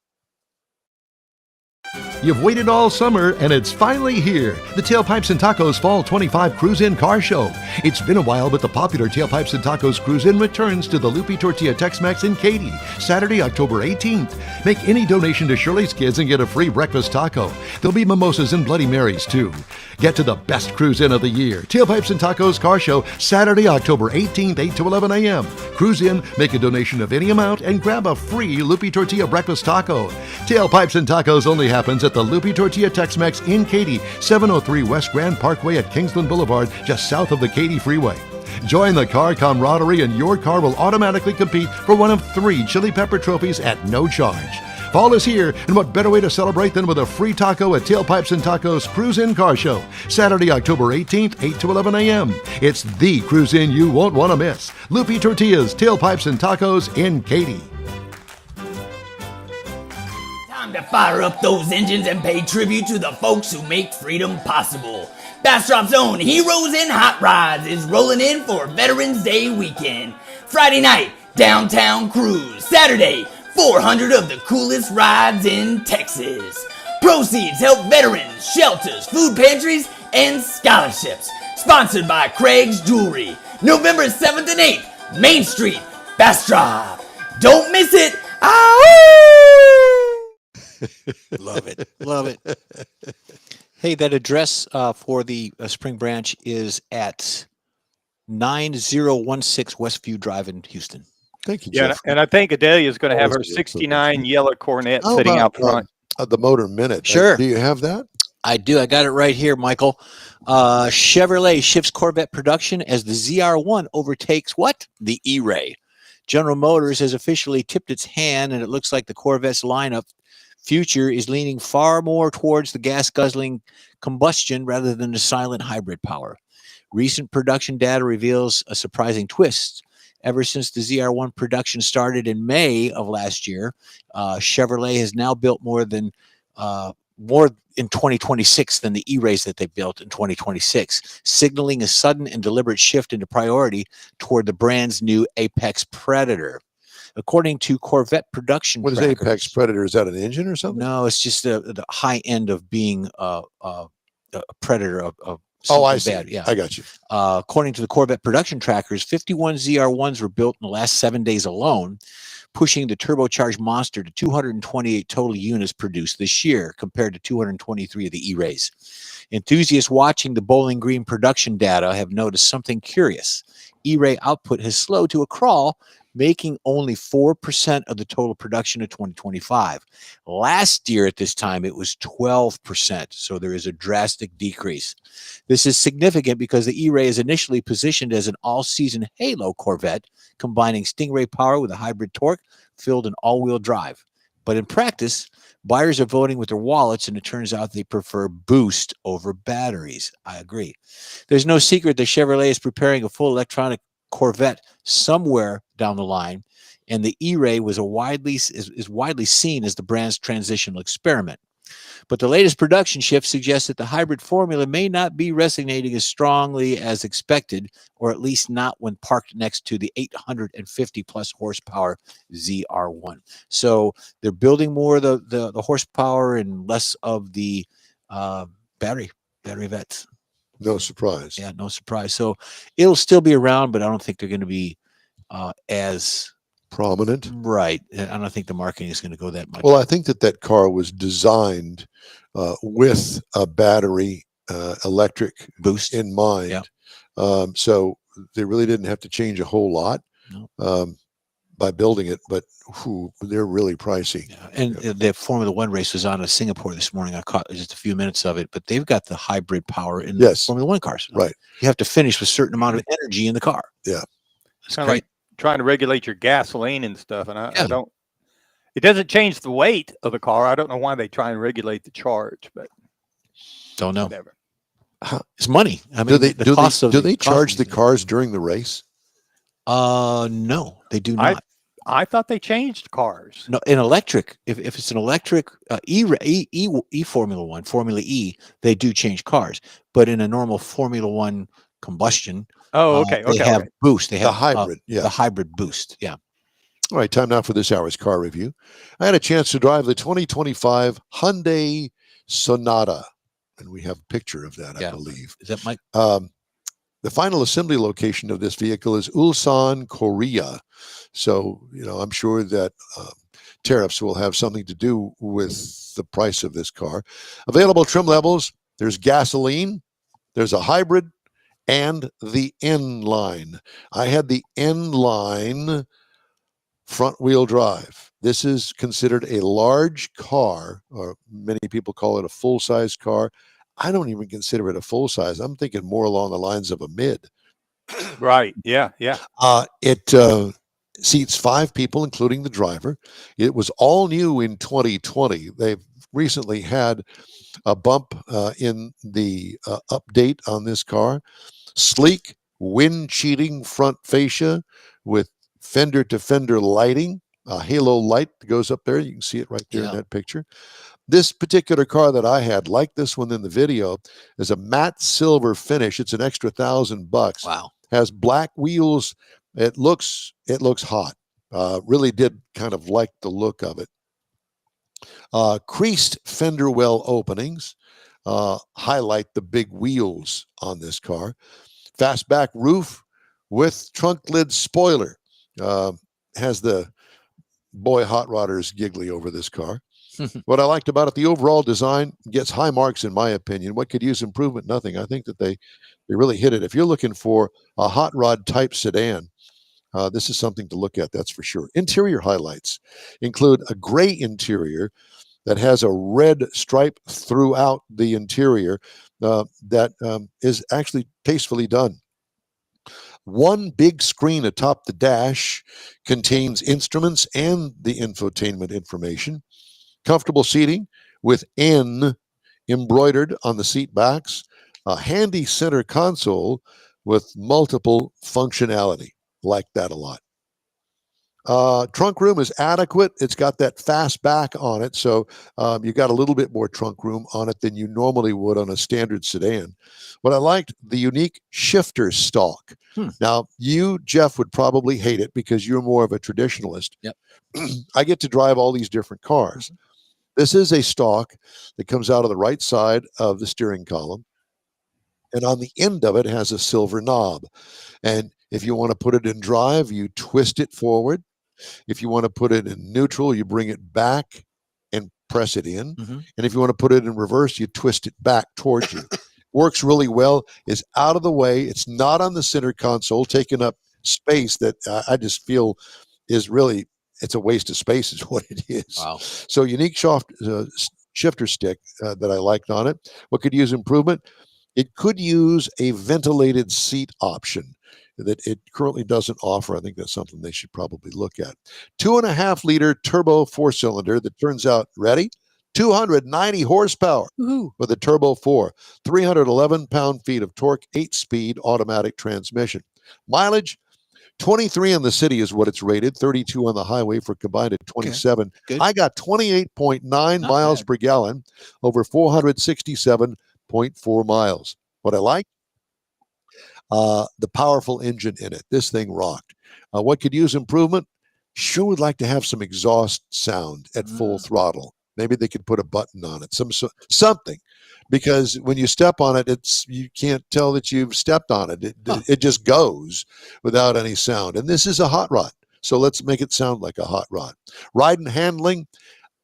You've waited all summer, and it's finally here. The Tailpipes and Tacos Fall 25 Cruise-In Car Show. It's been a while, but the popular Tailpipes and Tacos Cruise-In returns to the Lupi Tortilla Tex-Mex in Katy, Saturday, October 18th. Make any donation to Shirley's Kids and get a free breakfast taco. There'll be mimosas and Bloody Marys, too. Get to the best cruise-in of the year. Tailpipes and Tacos Car Show, Saturday, October 18th, 8 to 11 a.m. Cruise in, make a donation of any amount, and grab a free Lupi Tortilla breakfast taco. Tailpipes and Tacos only happens at at the Lupi Tortilla Tex-Mex in Katy, 703 West Grand Parkway at Kingsland Boulevard, just south of the Katy Freeway. Join the car camaraderie and your car will automatically compete for one of 3 Chili Pepper trophies at no charge. Fall is here, and what better way to celebrate than with a free taco at Tailpipes and Tacos Cruise In Car Show, Saturday, October 18th, 8 to 11 a.m. It's the cruise in you won't want to miss. Lupi Tortillas, Tailpipes and Tacos in Katy. Time to fire up those engines and pay tribute to the folks who make freedom possible. Bastrop's own Heroes in Hot Rods is rolling in for Veterans Day weekend. Friday night, downtown cruise. Saturday, 400 of the coolest rides in Texas. Proceeds help veterans, shelters, food pantries, and scholarships. Sponsored by Craig's Jewelry. November 7th and 8th, Main Street, Bastrop. Don't miss it. Love it. Love it. Hey, that address for the Spring Branch is at 9016 Westview Drive in Houston. Thank you, Yeah, Jeff. and I think Adelia is going to have her Always good. 69 yellow Cornet How sitting about, out front. the Motor Minute? Sure. Do you have that? I do. I got it right here, Michael. Chevrolet shifts Corvette production as the ZR1 overtakes what? The E-Ray. General Motors has officially tipped its hand, and it looks like the Corvette's lineup future is leaning far more towards the gas-guzzling combustion rather than the silent hybrid power. Recent production data reveals a surprising twist. Ever since the ZR1 production started in May of last year, Chevrolet has now built more in 2026 than the E-Rays that they built in 2026, signaling a sudden and deliberate shift into priority toward the brand's new Apex Predator. According to Corvette production What is trackers, Apex Predator? Is that an engine or something? no, it's just the high end of being a Predator of Oh, I something see. bad. Yeah. I got you. According to the Corvette production trackers, 51 ZR1s were built in the last 7 days alone, pushing the turbocharged monster to 228 total units produced this year, compared to 223 of the E-Rays. Enthusiasts watching the Bowling Green production data have noticed something curious. E-Ray output has slowed to a crawl, making only 4% of the total production of 2025. Last year at this time, it was 12%, so there is a drastic decrease. This is significant because the E-Ray is initially positioned as an all-season halo Corvette, combining Stingray power with a hybrid torque filled in all-wheel drive. But in practice, buyers are voting with their wallets, and it turns out they prefer boost over batteries. I agree. There's no secret that Chevrolet is preparing a full electronic Corvette somewhere down the line, and the E-Ray is widely seen as the brand's transitional experiment. But the latest production shift suggests that the hybrid formula may not be resonating as strongly as expected, or at least not when parked next to the 850 plus horsepower ZR1. So they're building more of the horsepower and less of the battery vets. No surprise. Yeah, no surprise. So it'll still be around, but I don't think they're going to be as Prominent. right. I don't think the marketing is going to go that much. Well, I think that car was designed with a battery electric Boost in mind. Yeah. So they really didn't have to change a whole lot No. by building it, but they're really pricey. Yeah. And the Formula One race was on in Singapore this morning. I caught just a few minutes of it, but they've got the hybrid power in the Yes. Formula One cars. Right. You have to finish with a certain amount of energy in the car. Yeah. It's Kind of great. like trying to regulate your gasoline and stuff. And I Yeah. don't, it doesn't change the weight of the car. I don't know why they try and regulate the charge, but Don't know. whatever. It's money. I mean, Do they the cost of do the they cost of charge the these- cars during the race? No, they do I- not. I thought they changed cars. No, in electric, if it's an electric E Formula One, Formula E, they do change cars. But in a normal Formula One combustion, Oh, okay. they Okay. have okay. boost. They The have hybrid, yeah. the hybrid boost. Yeah. All right, time now for this hour's car review. I had a chance to drive the 2025 Hyundai Sonata, and we have a picture of that, I Yeah. believe. Is that Mike? The final assembly location of this vehicle is Ulsan, Korea. So, I'm sure that tariffs will have something to do with the price of this car. Available trim levels, there's gasoline, there's a hybrid, and the N-Line. I had the N-Line front wheel drive. This is considered a large car, or many people call it a full-size car. I don't even consider it a full-size. I'm thinking more along the lines of a mid. Right. Yeah. Yeah. It seats 5 people, including the driver. It was all new in 2020. They've recently had a bump in the update on this car. Sleek, wind-cheating front fascia with fender-to-fender lighting. A halo light that goes up there. You can see it right there in that picture. This particular car that I had, like this one in the video, is a matte silver finish. It's an extra $1,000. Wow. Has black wheels. It looks hot. Really did kind of like the look of it. Creased fender well openings highlight the big wheels on this car. Fastback roof with trunk lid spoiler. Has the boy hot rodders giggly over this car. What I liked about it, the overall design gets high marks in my opinion. What could use improvement? Nothing. I think that they really hit it. If you're looking for a hot rod type sedan, this is something to look at, that's for sure. Interior highlights include a gray interior that has a red stripe throughout the interior that is actually tastefully done. One big screen atop the dash contains instruments and the infotainment information. Comfortable seating with N embroidered on the seat backs. A handy center console with multiple functionality. Like that a lot. Trunk room is adequate. It's got that fast back on it, so you got a little bit more trunk room on it than you normally would on a standard sedan. What I liked, the unique shifter stalk. Now, you, Jeff, would probably hate it because you're more of a traditionalist. Yep. I get to drive all these different cars. This is a stalk that comes out of the right side of the steering column, and on the end of it has a silver knob. And if you want to put it in drive, you twist it forward. If you want to put it in neutral, you bring it back and press it in. And if you want to put it in reverse, you twist it back towards you. Works really well. It's out of the way. It's not on the center console, taking up space that I just feel is really, it's a waste of space is what it is. Wow. So unique shifter stick that I liked on it. What could use improvement? It could use a ventilated seat option that it currently doesn't offer. I think that's something they should probably look at. 2.5 liter turbo 4-cylinder that turns out, ready? 290 horsepower with a turbo 4, 311 pound-feet of torque, 8-speed automatic transmission. Mileage, 23 in the city is what it's rated, 32 on the highway for combined at 27. Good. I got 28.9 miles per gallon over 467.4 miles. What I like? The powerful engine in it. This thing rocked. What could use improvement? Sure would like to have some exhaust sound at full throttle. Maybe they could put a button on it, something, because when you step on it, you can't tell that you've stepped on it. It just goes without any sound. And this is a hot rod, so let's make it sound like a hot rod. Ride and handling,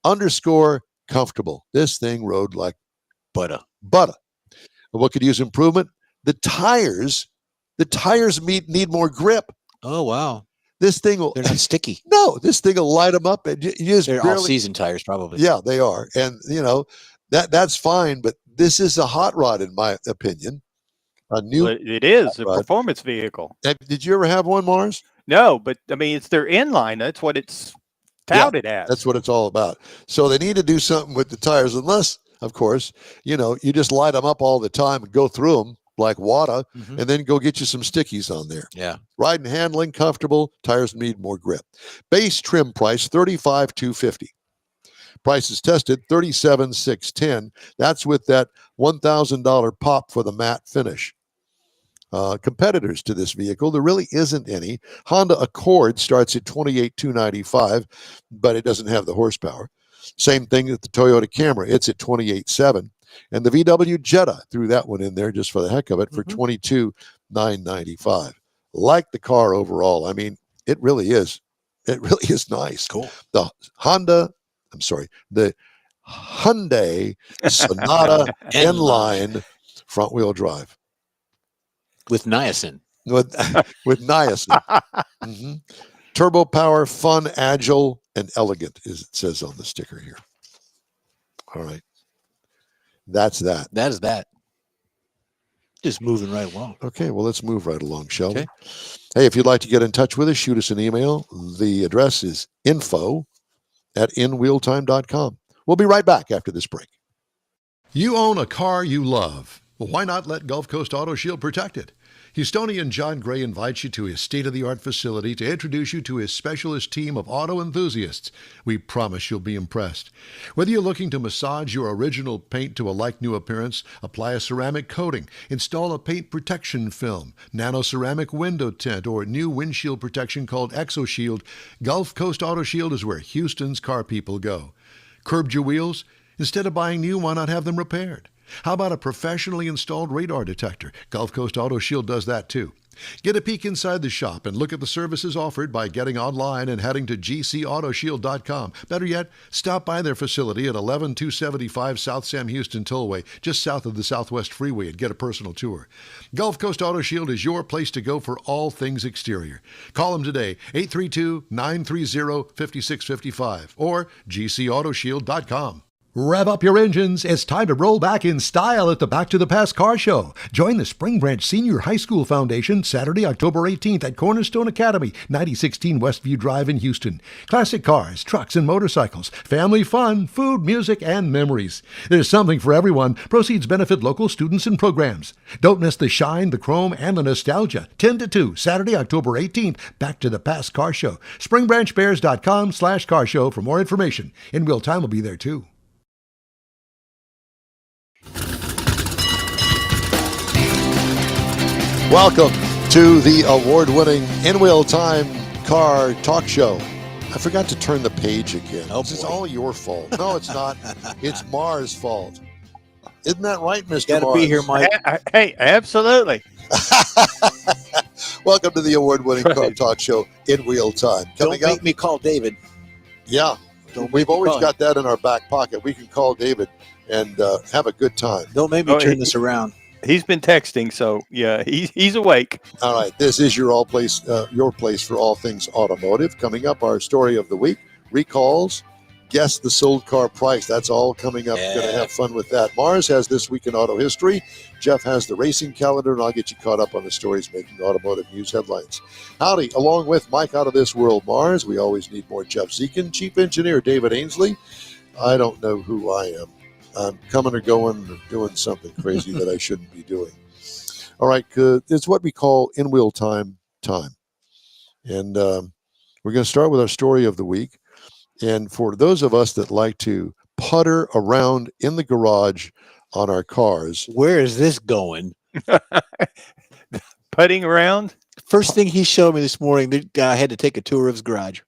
_comfortable. This thing rode like butter. What could use improvement? The tires need more grip. Oh, wow. This thing will. They're not sticky. No, this thing will light them up, and you just They're barely, all-season tires, probably. Yeah, they are, and that's fine. But this is a hot rod, in my opinion. A new. It is a rod. performance vehicle. Did you ever have one, Mars? No, but I mean, it's their inline. That's what it's touted as. That's what it's all about. So they need to do something with the tires, unless, of course, you just light them up all the time and go through them like water, and then go get you some stickies on there. Yeah. Ride and handling, comfortable. Tires need more grip. Base trim price, $35,250. Prices tested, $37,610. That's with that $1,000 pop for the matte finish. Competitors to this vehicle, there really isn't any. Honda Accord starts at $28,295, but it doesn't have the horsepower. Same thing with the Toyota Camry. It's at $28,700. And the VW Jetta, threw that one in there just for the heck of it, for $22,995. Like the car overall. I mean, it really is. It really is nice. Cool. The Hyundai Sonata N-Line front-wheel drive. With niacin. With niacin. Turbo power, fun, agile, and elegant, as it says on the sticker here. All right. That's that. That is that. Just moving right along. Okay, well, let's move right along, shall we? Okay. Hey, if you'd like to get in touch with us, shoot us an email. The address is info@inwheeltime.com. We'll be right back after this break. You own a car you love. Well, why not let Gulf Coast Auto Shield protect it? Houstonian John Gray invites you to his state-of-the-art facility to introduce you to his specialist team of auto enthusiasts. We promise you'll be impressed. Whether you're looking to massage your original paint to a like-new appearance, apply a ceramic coating, install a paint protection film, nano-ceramic window tint, or new windshield protection called ExoShield, Gulf Coast Auto Shield is where Houston's car people go. Curbed your wheels? Instead of buying new, why not have them repaired? How about a professionally installed radar detector? Gulf Coast Auto Shield does that too. Get a peek inside the shop and look at the services offered by getting online and heading to gcautoshield.com. Better yet, stop by their facility at 11275 South Sam Houston Tollway, just south of the Southwest Freeway, and get a personal tour. Gulf Coast Auto Shield is your place to go for all things exterior. Call them today, 832-930-5655 or gcautoshield.com. Rev up your engines. It's time to roll back in style at the Back to the Past Car Show. Join the Spring Branch Senior High School Foundation Saturday, October 18th at Cornerstone Academy, 9016 Westview Drive in Houston. Classic cars, trucks, and motorcycles. Family fun, food, music, and memories. There's something for everyone. Proceeds benefit local students and programs. Don't miss the shine, the chrome, and the nostalgia. 10 to 2, Saturday, October 18th, Back to the Past Car Show. SpringBranchBears.com/car show for more information. In Real Time will be there too. Welcome to the award-winning In Wheel Time Car Talk Show. I forgot to turn the page again. Oh, This is boy. all your fault. No, it's not. It's Mars' fault. Isn't that right, Mr. Got to Mars? be here, Mike. Hey, absolutely. Welcome to the award-winning Car Right. Talk Show In Wheel Time. Don't Coming up, make me call David. yeah, Don't we've make me always call. got that in our back pocket. We can call David and have a good time. Don't make me Oh, turn he- this around. He's been texting, so yeah, he's awake. All right, this is your place for all things automotive. Coming up, our story of the week: recalls, guess the sold car price. That's all coming up. Yeah. Going to have fun with that. Mars has This Week in Auto History. Jeff has the racing calendar, and I'll get you caught up on the stories making automotive news headlines. Howdy, along with Mike Out of This World Mars, we always need more Jeff Zekin, Chief Engineer David Ainsley. I don't know who I am. I'm coming or going or doing something crazy that I shouldn't be doing. All right, it's what we call In Wheel Time. And we're going to start with our story of the week. And for those of us that like to putter around in the garage on our cars, Where is this going? Putting around. First thing he showed me this morning, the guy had to take a tour of his garage.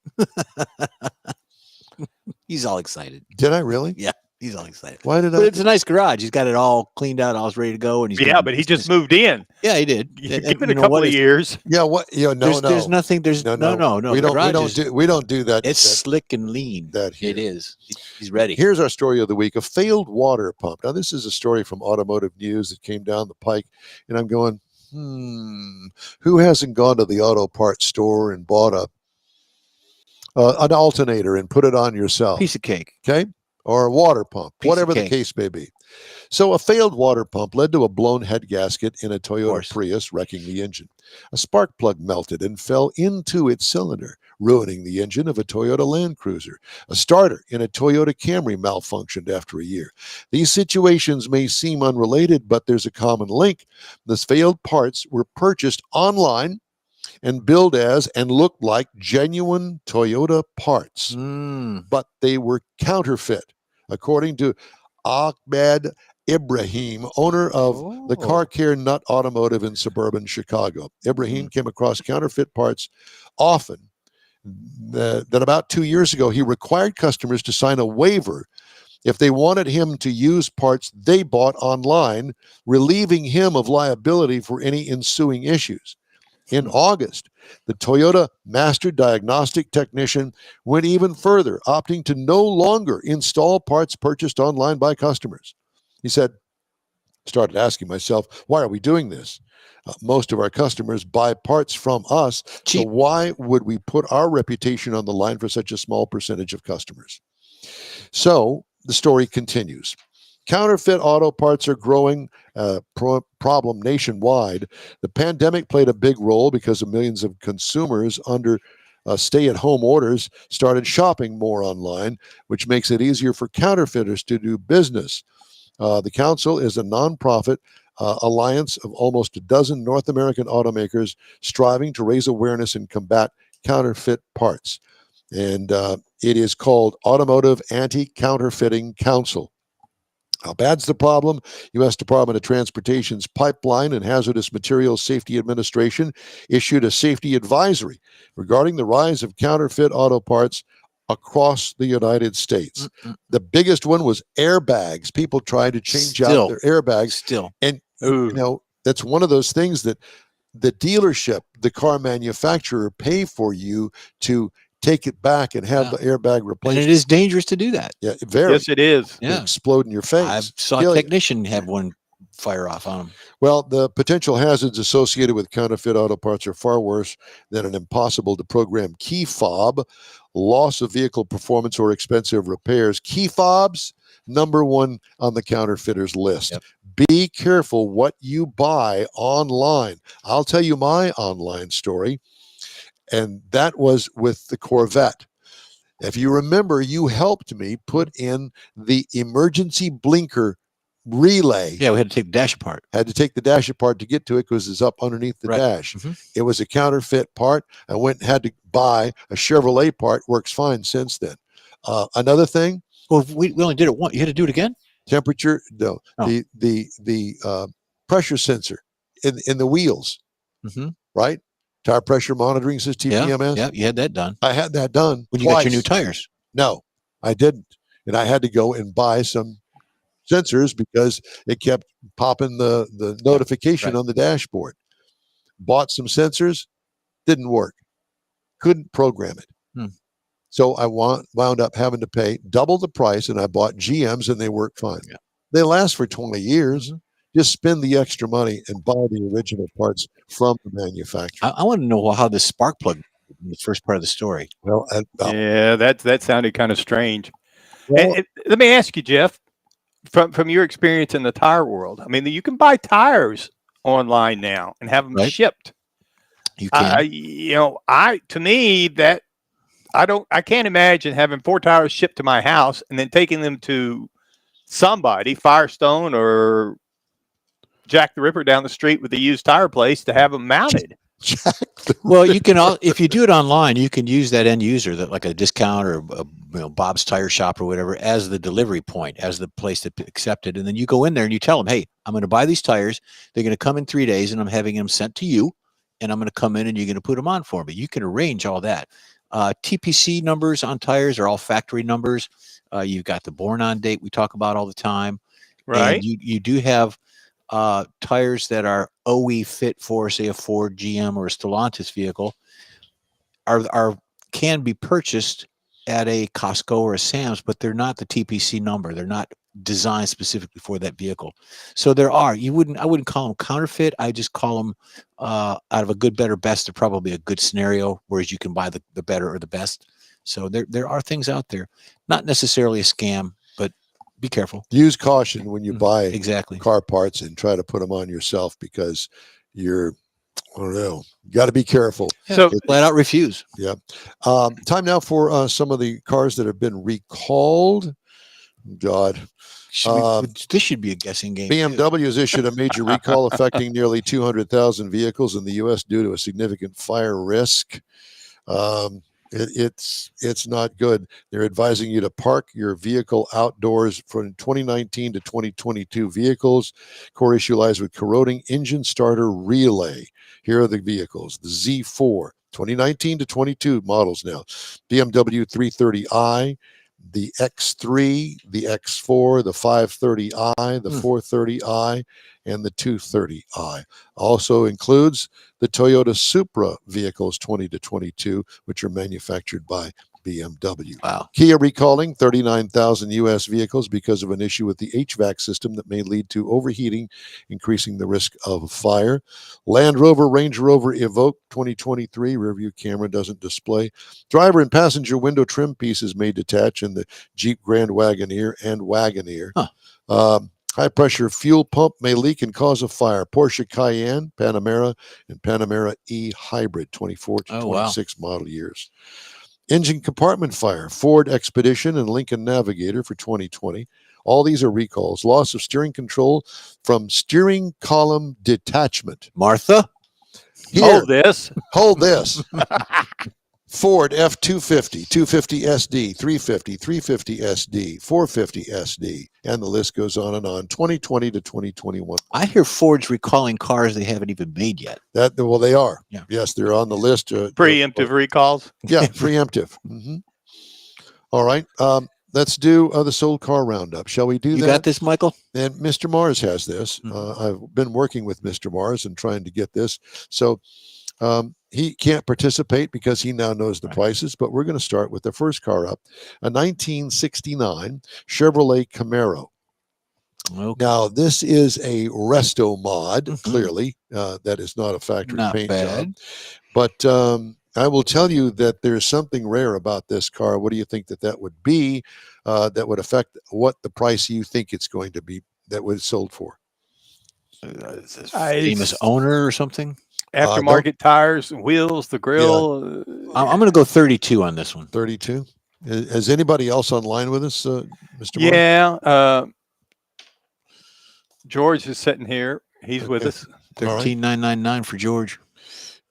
He's all excited. did I really? He's all excited. Why did But I? it's a nice garage. He's got it all cleaned out, all ready to go. And he's Yeah, but he just moved in. Yeah, he did. Give And it you a know couple what? of years. Yeah, what? No, There's nothing. There's no. We the don't. garage is- We don't do that. It's that- slick and lean. that here. It is. He's ready. Here's our story of the week: a failed water pump. Now, this is a story from Automotive News that came down the pike, and I'm going, who hasn't gone to the auto parts store and bought an alternator and put it on yourself? Piece of cake. Okay, or a water pump, Piece of whatever the cake. case may be. So, a failed water pump led to a blown head gasket in a Toyota course. Prius, wrecking the engine. A spark plug melted and fell into its cylinder, ruining the engine of a Toyota Land Cruiser. A starter in a Toyota Camry malfunctioned after a year. These situations may seem unrelated, but there's a common link. The failed parts were purchased online and billed as and looked like genuine Toyota parts, but they were counterfeit, according to Ahmed Ibrahim, owner of the Oh. Car Care Nut Automotive in suburban Chicago. Ibrahim came across counterfeit parts often. That about 2 years ago, he required customers to sign a waiver if they wanted him to use parts they bought online, relieving him of liability for any ensuing issues. In August, the Toyota master diagnostic technician went even further, opting to no longer install parts purchased online by customers. He said, started asking myself, why are we doing this? most of our customers buy parts from us. So Cheap. why would we put our reputation on the line for such a small percentage of customers? So the story continues. Counterfeit auto parts are growing problem nationwide. The pandemic played a big role because of millions of consumers under stay-at-home orders started shopping more online, which makes it easier for counterfeiters to do business. The council is a nonprofit alliance of almost a dozen North American automakers striving to raise awareness and combat counterfeit parts. And it is called Automotive Anti-Counterfeiting Council. How bad's the problem? U.S. Department of Transportation's Pipeline and Hazardous Materials Safety Administration issued a safety advisory regarding the rise of counterfeit auto parts across the United States. The biggest one was airbags. People tried to change out their airbags. Still. And, you know, that's one of those things that the dealership, the car manufacturer pay for you to take it back and have the airbag replaced. And it is dangerous to do that. Yeah, very. Yes, it is. Yeah. Explode in your face. I saw Kill a you. technician have one fire off on him. Well, the potential hazards associated with counterfeit auto parts are far worse than an impossible to program key fob, loss of vehicle performance, or expensive repairs. Key fobs, number one on the counterfeiters list. Yep. Be careful what you buy online. I'll tell you my online story, and that was with the Corvette. If you remember, you helped me put in the emergency blinker relay. Yeah, we had to take the dash apart. Had to take the dash apart to get to it because it's up underneath the Right. dash. Mhm. It was a counterfeit part. I went and had to buy a Chevrolet part. Works fine since then. Another thing, Well, we only did it once. You had to do it again? temperature. No, Oh. the pressure sensor in the wheels. Mm-hmm. Right, tire pressure monitoring system, TPMS. Yeah, you had that done. I had that done When you got your new twice. tires. No, I didn't, and I had to go and buy some sensors because it kept popping the notification right. on the dashboard. Bought some sensors, didn't work. Couldn't program it. So I wound up having to pay double the price, and I bought GMs, and they work fine. Yeah. They last for 20 years. Just spend the extra money and buy the original parts from the manufacturer. I want to know how this spark plug in the first part of the story. Well, Yeah, that sounded kind of strange. well, And let me ask you, Jeff, from your experience in the tire world, I mean, you can buy tires online now and have them Right. shipped. You can. To me that I can't imagine having 4 tires shipped to my house and then taking them to somebody, Firestone or Jack the Ripper down the street with a used tire place to have them mounted. Well, you can if you do it online, you can use that end user, that like a discount or Bob's Tire Shop or whatever, as the delivery point, as the place that accepted. And then you go in there and you tell them, hey, I'm going to buy these tires. They're going to come in 3 days, and I'm having them sent to you. And I'm going to come in and you're going to put them on for me. You can arrange all that. TPC numbers on tires are all factory numbers. You've got the born on date we talk about all the time. Right. And you do have tires that are OE fit for, say, a Ford, GM, or a Stellantis vehicle, can be purchased at a Costco or a Sam's, but they're not the TPC number. They're not designed specifically for that vehicle. So I wouldn't call them counterfeit. I just call them out of a good, better, best. They're probably a good scenario, whereas you can buy the better or the best. So there are things out there, not necessarily a scam, but be careful. use caution when you buy Exactly. car parts and try to put them on yourself because I don't know, you got to be careful. So Flat out refuse. Yeah. Time now for some of the cars that have been recalled. God. This should be a guessing game. BMW has issued a major recall affecting nearly 200,000 vehicles in the U.S. due to a significant fire risk. It's not good. They're advising you to park your vehicle outdoors from 2019 to 2022 vehicles. Core issue lies with corroding engine starter relay. Here are the vehicles: the Z4, 2019 to 22 models now, BMW 330i, the X3, the X4, the 530i, the 430i, and the 230i. Also includes the Toyota Supra vehicles 20 to 22, which are manufactured by BMW. Wow. Kia recalling 39,000 U.S. vehicles because of an issue with the HVAC system that may lead to overheating, increasing the risk of fire. Land Rover, Range Rover Evoque 2023 rearview camera doesn't display. Driver and passenger window trim pieces may detach in the Jeep Grand Wagoneer and Wagoneer. High pressure fuel pump may leak and cause a fire. Porsche Cayenne, Panamera, and Panamera E Hybrid 24 to 26 model years. Engine compartment fire, Ford Expedition and Lincoln Navigator for 2020. All these are recalls. Loss of steering control from steering column detachment. Martha? Here, Hold this. Ford F-250, 250 SD, 350, 350 SD, 450 SD, and the list goes on and on. 2020 to 2021. I hear Ford's recalling cars they haven't even made yet. Well, they are. Yeah. Yes, they're on the list. Preemptive recalls. Yeah, preemptive. All right. Let's do the sold car roundup. Shall we do that? You got this, Michael? And Mr. Mars has this. I've been working with Mr. Mars and trying to get this. So he can't participate because he now knows the prices, but we're going to start with the first car up, a 1969 Chevrolet Camaro. Okay. Now, this is a resto mod, clearly. That is not a factory Not paint bad. job. But I will tell you that there's something rare about this car. What do you think that would be that would affect what the price you think it's going to be that was sold for? Famous owner or something? Aftermarket tires, wheels, the grill. I'm going to go 32 on this one. 32. Is anybody else online with us, Mr. Mars? Yeah. George is sitting here. He's with us. 13,999 for George.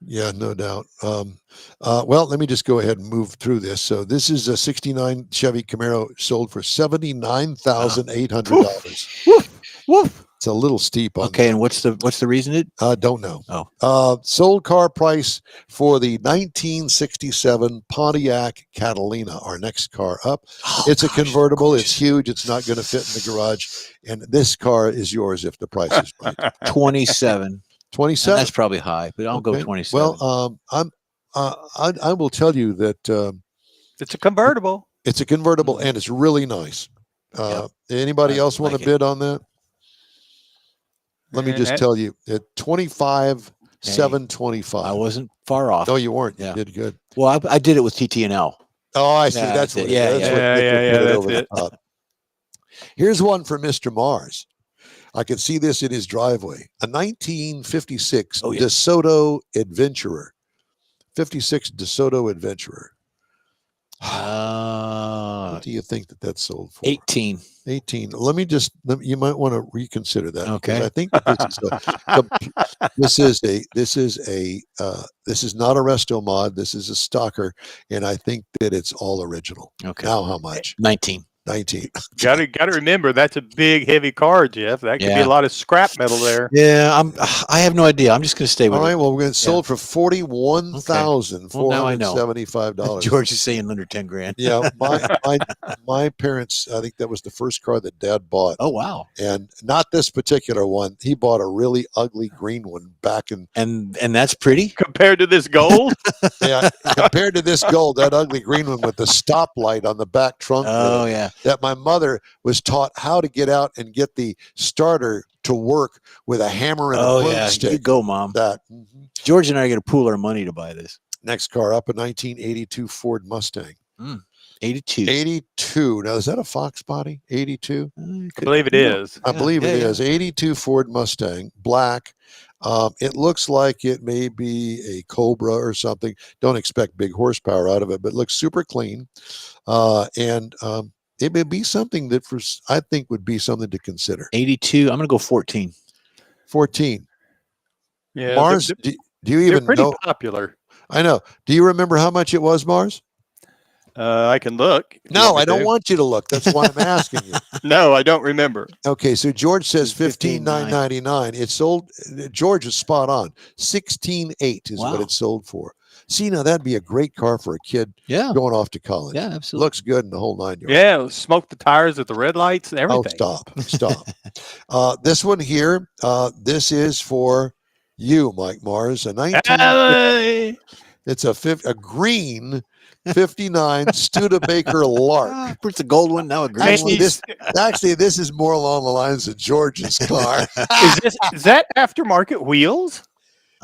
Yeah, no doubt. Well, let me just go ahead and move through this. So this is a 69 Chevy Camaro sold for $79,800. Woof. It's a little steep on Okay, and what's the reason? don't know. Oh. Sold car price for the 1967 Pontiac Catalina, our next car up. It's a convertible. It's huge. It's not going to fit in the garage. And this car is yours if the price is right. 27. 27. That's probably high, but I'll go 27. Well, I will tell you that it's a convertible. It's a convertible and it's really nice. Anybody else want to bid on that? Let me just tell you, at 25,725. I wasn't far off. No, you weren't. Yeah. You did good. Well, I did it with TT&L. Oh, I see. Yeah, That's that's what it. Yeah, that's it. Here's one for Mr. Mars. I can see this in his driveway. A 1956 DeSoto Adventurer. 56 DeSoto Adventurer. What do you think that's sold for? 18. 18. You might want to reconsider that. Okay. I think that this is not a resto mod. This is a stocker, and I think that it's all original. Okay. Now how much? 19. 19. Got to remember that's a big, heavy car, Jeff. That could be a lot of scrap metal there. Yeah, I have no idea. I'm just going to stay with All it. right. Well, we're going to sold for $41,475. George is saying under 10 grand. Yeah, my parents. I think that was the first car that Dad bought. Oh wow! And not this particular one. He bought a really ugly green one back in. And that's pretty compared to this gold. Yeah, compared to this gold, that ugly green one with the stoplight on the back trunk. Oh yeah. That my mother was taught how to get out and get the starter to work with a hammer and a broomstick. You go, Mom. George and I are going to pool our money to buy this. Next car up, a 1982 Ford Mustang. 82. 82. Now, is that a Fox body? 82? I believe it is. I believe it is. 82 Ford Mustang, black. It looks like it may be a Cobra or something. Don't expect big horsepower out of it, but it looks super clean. And it may be something that I think would be something to consider. 82. I'm going to go 14. 14. Yeah. Mars, do you even pretty know? Popular. I know. Do you remember how much it was, Mars? I can look. No, I don't want you to look. That's why I'm asking you. No, I don't remember. Okay, so George says $15,999. It sold. George is spot on. $16,800 is what it sold for. See, now that'd be a great car for a kid going off to college. Yeah, absolutely. Looks good in the whole 9 yards. Yeah, smoke the tires at the red lights and everything. Oh, stop. This one here, this is for you, Mike Mars. A It's a green 59 Studebaker Lark. First a gold one, now a green Actually, one. this is more along the lines of George's car. Is that aftermarket wheels?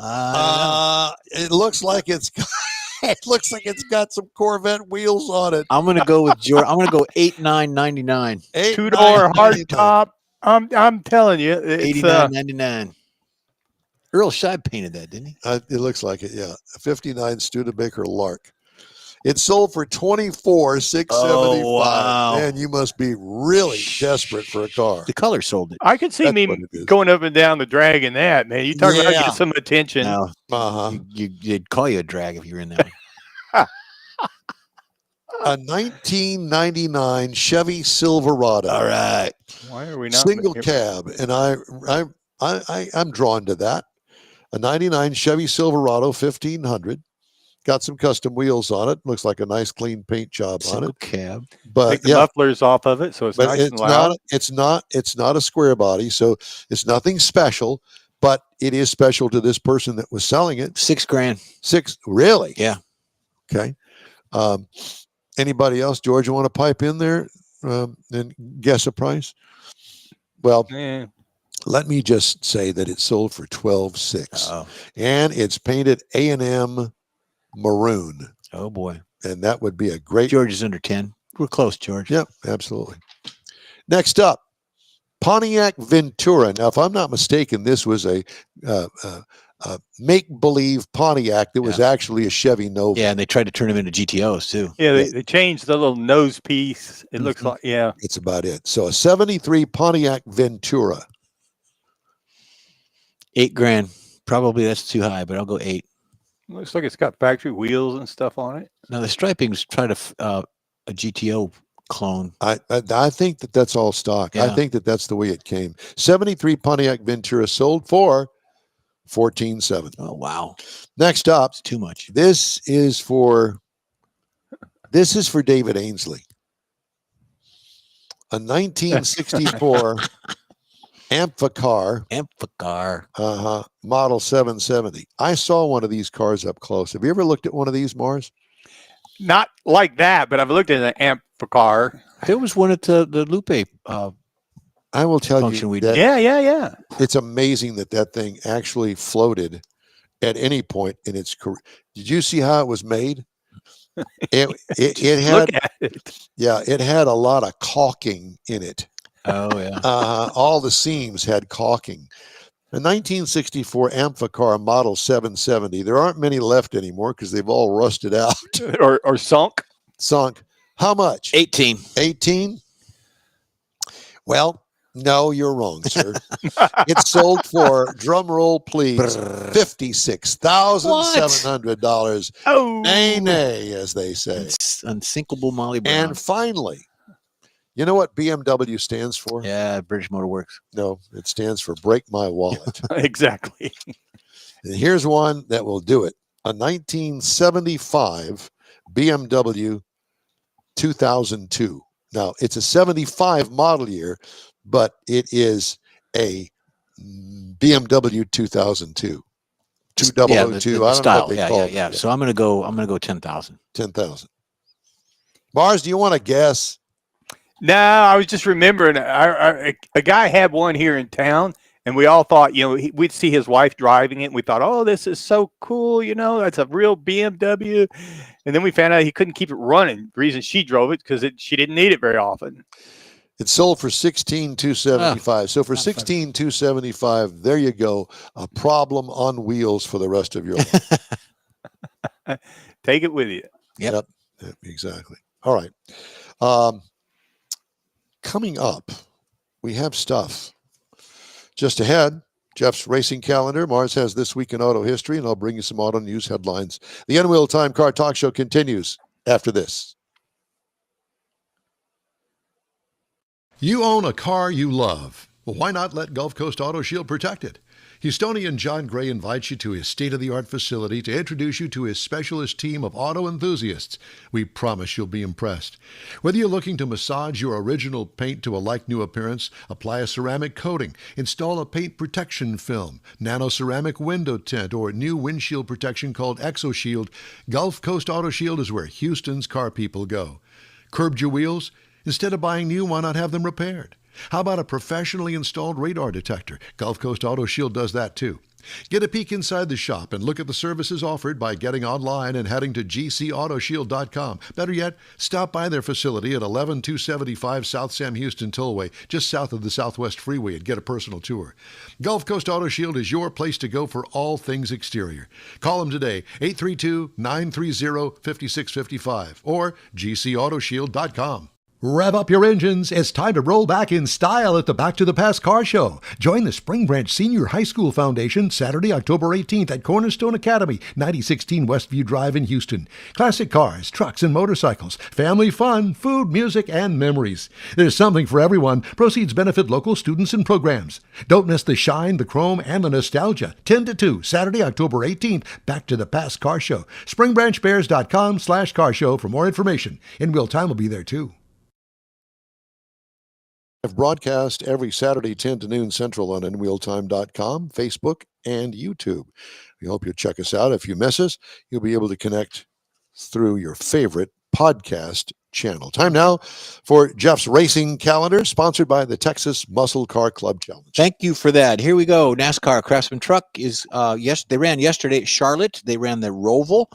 It looks like it's got some Corvette wheels on it. I'm gonna go with George. I'm gonna go 89.99. 2-door hardtop. I'm telling you, it's 89.99. Earl Scheib painted that, didn't he? It looks like it, yeah. A 59 Studebaker Lark. It sold for $24,675. Oh, wow. Man, you must be really desperate for a car. The color sold it. I could see That's me what it is. going up and down the drag in that, man. You talk about Yeah. get some attention. No, Uh-huh. you'd call you a drag if you were in there. A 1999 Chevy Silverado. All right. Why are we not Single cab, and I'm drawn to that. A 99 Chevy Silverado 1500. Got some custom wheels on it. Looks like a nice clean paint job on Single it. cab. But Take the mufflers off of it, so it's but nice it's and loud. it's not a square body, so it's nothing special. But it is special to this person that was selling it. $6,000. Really? Yeah. Okay. Anybody else? George, you want to pipe in there and guess a price? Well, Yeah. let me just say that it sold for $12,600, Oh. and it's painted A&M maroon, Oh boy. and that would be a great. George is under 10. We're close, George. Yep, absolutely. Next up, Pontiac Ventura. Now, if I'm not mistaken, this was a make-believe Pontiac that was actually a Chevy Nova. Yeah, and they tried to turn him into GTOs too. Yeah, they changed the little nose piece. It looks like, yeah. It's about it. So a 73 Pontiac Ventura. $8,000. Probably that's too high, but I'll go 8. Looks like it's got factory wheels and stuff on it. Now the striping's try to a GTO clone. I think that's all stock. I Yeah. think that's the way it came. 73 Pontiac Ventura sold for $14,700. Oh wow, Next up, it's too much. this is for David Ainsley. A 1964 Amphicar, model 770. I saw one of these cars up close. Have you ever looked at one of these, Mars? Not like that, but I've looked at an Amphicar. There was one at the Lupe I will tell function you we that did. Yeah. it's amazing that thing actually floated at any point in its career. Did you see how it was made? It had, Look at it. yeah, it had a lot of caulking in it. Oh yeah. All the seams had caulking. A 1964 Amphicar model 770. There aren't many left anymore because they've all rusted out, or sunk. sunk. How much? 18. 18? Well, no, you're wrong, sir. It sold for, drum roll please, $56,700. Oh, Nay, as they say. It's unsinkable Molly Brown. And finally, you know what BMW stands for? Yeah, British Motor Works. No, it stands for Break My Wallet. exactly. And here's one that will do it. A 1975 BMW 2002. Now, it's a 75 model year, but it is a BMW 2002. 2002. Yeah, I the don't know style. what they Yeah, call yeah, it. yeah. So I'm gonna go 10,000. 10,000. Mars, do you want to guess? No, I was just remembering a guy had one here in town, and we all thought, we'd see his wife driving it, and we thought, oh, this is so cool, that's a real BMW. And then we found out he couldn't keep it running. The reason she drove it because she didn't need it very often. It sold for $16,275. So for $16,275, there you go. A problem on wheels for the rest of your life. Take it with you. Yep. Yep, exactly. All right. Coming up, we have stuff. Just ahead, Jeff's racing calendar. Mars has This Week in Auto History, and I'll bring you some auto news headlines. The Unwheel Time Car Talk Show continues after this. You own a car you love. Well, why not let Gulf Coast Auto Shield protect it? Houstonian John Gray invites you to his state-of-the-art facility to introduce you to his specialist team of auto enthusiasts. We promise you'll be impressed. Whether you're looking to massage your original paint to a like-new appearance, apply a ceramic coating, install a paint protection film, nano-ceramic window tint, or new windshield protection called ExoShield, Gulf Coast Auto Shield is where Houston's car people go. Curbed your wheels? Instead of buying new, why not have them repaired? How about a professionally installed radar detector? Gulf Coast Auto Shield does that too. Get a peek inside the shop and look at the services offered by getting online and heading to gcautoshield.com. Better yet, stop by their facility at 11275 South Sam Houston Tollway, just south of the Southwest Freeway, and get a personal tour. Gulf Coast Auto Shield is your place to go for all things exterior. Call them today, 832-930-5655 or gcautoshield.com. Rev up your engines. It's time to roll back in style at the Back to the Past Car Show. Join the Spring Branch Senior High School Foundation Saturday, October 18th at Cornerstone Academy, 9016 Westview Drive in Houston. Classic cars, trucks, and motorcycles. Family fun, food, music, and memories. There's something for everyone. Proceeds benefit local students and programs. Don't miss the shine, the chrome, and the nostalgia. 10 to 2, Saturday, October 18th, Back to the Past Car Show. SpringBranchBears.com/car show for more information. In real time will be there too. Broadcast every Saturday 10 to noon Central on InWheelTime.com, Facebook, and YouTube. We hope you'll check us out. If you miss us, you'll be able to connect through your favorite podcast channel. Time now for Jeff's racing calendar, sponsored by the Texas Muscle Car Club Challenge. Thank you for that. Here we go. NASCAR Craftsman Truck is they ran yesterday at Charlotte. They ran the Roval.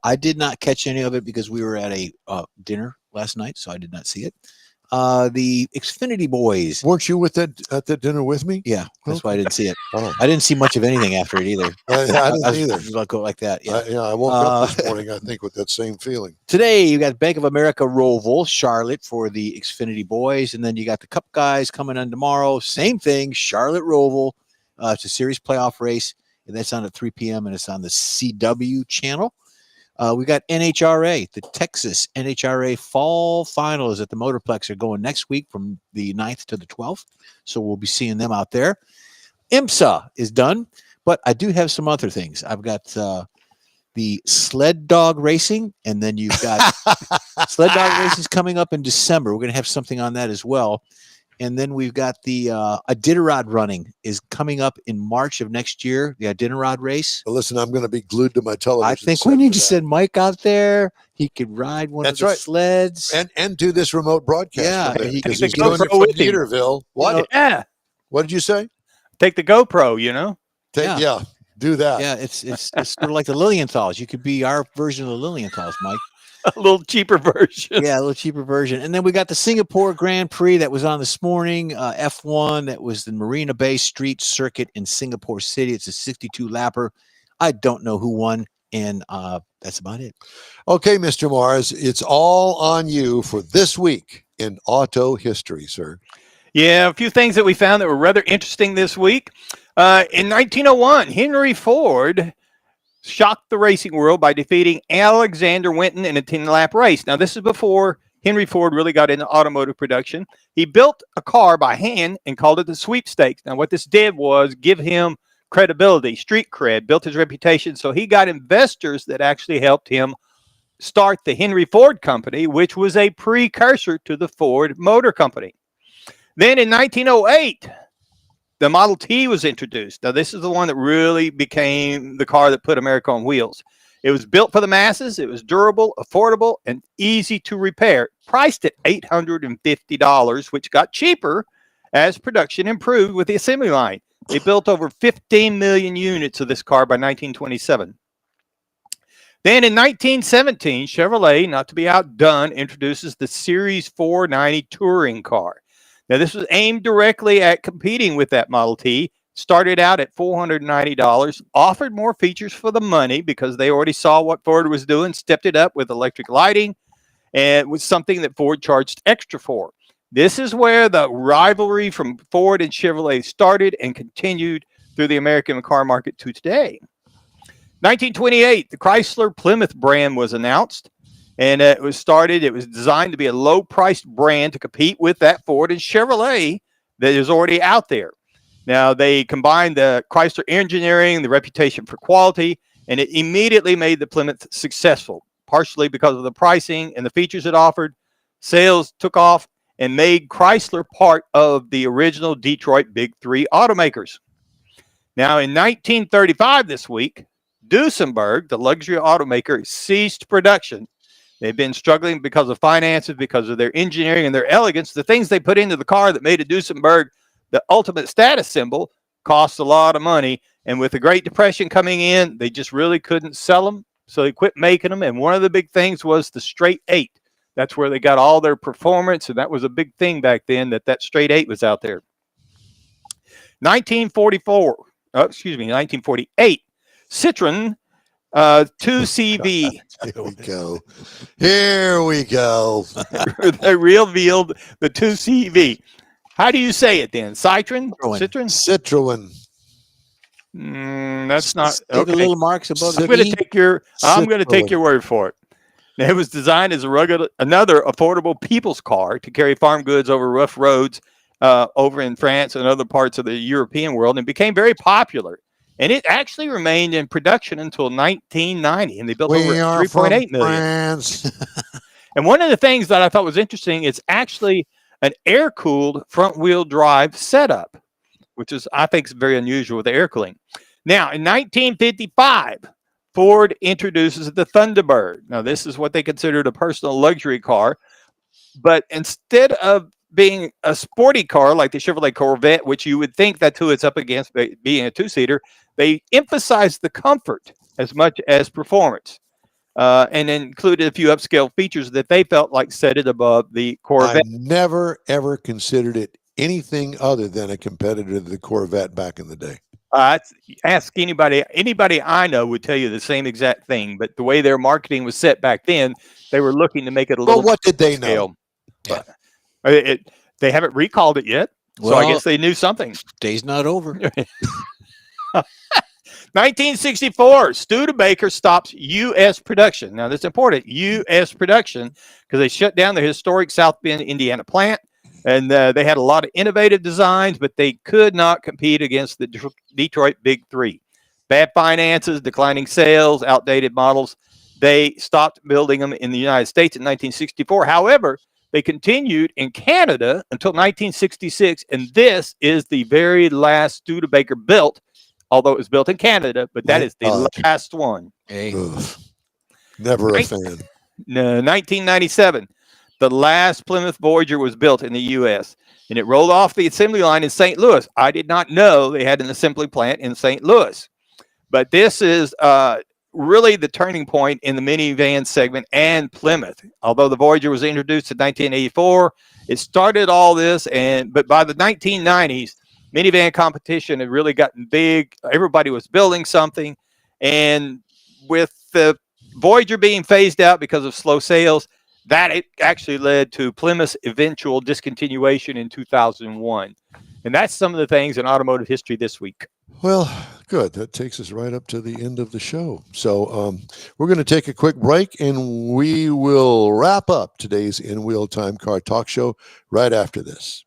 I did not catch any of it because we were at a dinner last night, so I did not see it. The Xfinity Boys. Weren't you at that dinner with me? Yeah, that's why I didn't see it. Oh. I didn't see much of anything after it either. I didn't either. I'll go like that. Yeah. I woke up this morning, I think, with that same feeling. Today, you got Bank of America Roval, Charlotte for the Xfinity Boys. And then you got the Cup guys coming on tomorrow. Same thing, Charlotte Roval. It's a series playoff race. And that's on at 3 p.m. and it's on the CW channel. We got NHRA, the Texas NHRA Fall Finals at the Motorplex are going next week from the 9th to the 12th. So we'll be seeing them out there. IMSA is done, but I do have some other things. I've got the sled dog racing, and then you've got sled dog races coming up in December. We're going to have something on that as well. And then we've got the Iditarod running is coming up in March of next year, the Iditarod race. Well, listen, I'm going to be glued to my television. I think we need to send Mike out there. He could ride one of the sleds. And do this remote broadcast. Yeah. Because he's doing it from Peterville. What? Yeah. What did you say? Take the GoPro, you know? Yeah, do that. Yeah, it's sort of like the Lilienthals. You could be our version of the Lilienthals, Mike. A little cheaper version. Yeah, a little cheaper version. And then we got the Singapore Grand Prix that was on this morning, F1. That was the Marina Bay Street Circuit in Singapore City. It's a 62-lapper. I don't know who won, and that's about it. Okay, Mr. Mars, it's all on you for this week in auto history, sir. Yeah, a few things that we found that were rather interesting this week. In 1901, Henry Ford shocked the racing world by defeating Alexander Winton in a 10-lap race. Now, this is before Henry Ford really got into automotive production. He built a car by hand and called it the Sweepstakes. Now, what this did was give him credibility, street cred, built his reputation. So he got investors that actually helped him start the Henry Ford Company, which was a precursor to the Ford Motor Company. Then in 1908, the Model T was introduced. Now, this is the one that really became the car that put America on wheels. It was built for the masses. It was durable, affordable, and easy to repair. Priced at $850, which got cheaper as production improved with the assembly line. They built over 15 million units of this car by 1927. Then in 1917, Chevrolet, not to be outdone, introduces the Series 490 touring car. Now, this was aimed directly at competing with that Model T. Started out at $490, offered more features for the money because they already saw what Ford was doing, stepped it up with electric lighting, and it was something that Ford charged extra for. This is where the rivalry from Ford and Chevrolet started and continued through the American car market to today. 1928, the Chrysler Plymouth brand was announced. And it was designed to be a low-priced brand to compete with that Ford and Chevrolet that is already out there. Now, they combined the Chrysler engineering, the reputation for quality, and it immediately made the Plymouth successful, partially because of the pricing and the features it offered. Sales took off and made Chrysler part of the original Detroit Big Three automakers. Now, in 1935 this week, Duesenberg, the luxury automaker, ceased production. They've been struggling because of finances, because of their engineering and their elegance. The things they put into the car that made a Duesenberg the ultimate status symbol cost a lot of money. And with the Great Depression coming in, they just really couldn't sell them. So they quit making them. And one of the big things was the straight 8. That's where they got all their performance. And that was a big thing back then, that straight 8 was out there. 1948, Citroen 2CV. Here we go. Here we go. They revealed the 2CV. How do you say it then? Citroen? Citroen? Citroen. That's not The okay. little marks above I'm the going E. to take your word for it. Now, it was designed as another affordable people's car to carry farm goods over rough roads over in France and other parts of the European world, and became very popular. And it actually remained in production until 1990, and they built over 3.8 million. France. And one of the things that I thought was interesting is actually an air-cooled front-wheel drive setup, which is, I think, is very unusual with the air cooling. Now, in 1955, Ford introduces the Thunderbird. Now, this is what they considered a personal luxury car, but instead of being a sporty car like the Chevrolet Corvette, which you would think that's who it's up against being a two-seater, they emphasized the comfort as much as performance, and included a few upscale features that they felt like set it above the Corvette. I never, ever considered it anything other than a competitor to the Corvette back in the day. Ask anybody I know would tell you the same exact thing, but the way their marketing was set back then, they were looking to make it a little Well, what did they scale. know? They haven't recalled it yet, so I Well, guess they knew something. Day's not over. 1964, Studebaker stops U.S. production. Now, that's important, U.S. production, because they shut down the historic South Bend, Indiana plant, and they had a lot of innovative designs, but they could not compete against the Detroit Big Three. Bad finances, declining sales, outdated models. They stopped building them in the United States in 1964. However, they continued in Canada until 1966, and this is the very last Studebaker built, although it was built in Canada, but that is the last one. Hey. Ugh. Never a fan. 1997, the last Plymouth Voyager was built in the U.S., and it rolled off the assembly line in St. Louis. I did not know they had an assembly plant in St. Louis, but this is really the turning point in the minivan segment and Plymouth. Although the Voyager was introduced in 1984, it started all this, but by the 1990s, minivan competition had really gotten big. Everybody was building something, and with the Voyager being phased out because of slow sales, that it actually led to Plymouth's eventual discontinuation in 2001. And that's some of the things in automotive history this week. Well, good. That takes us right up to the end of the show. So we're going to take a quick break, and we will wrap up today's In Wheel Time Car Talk Show right after this.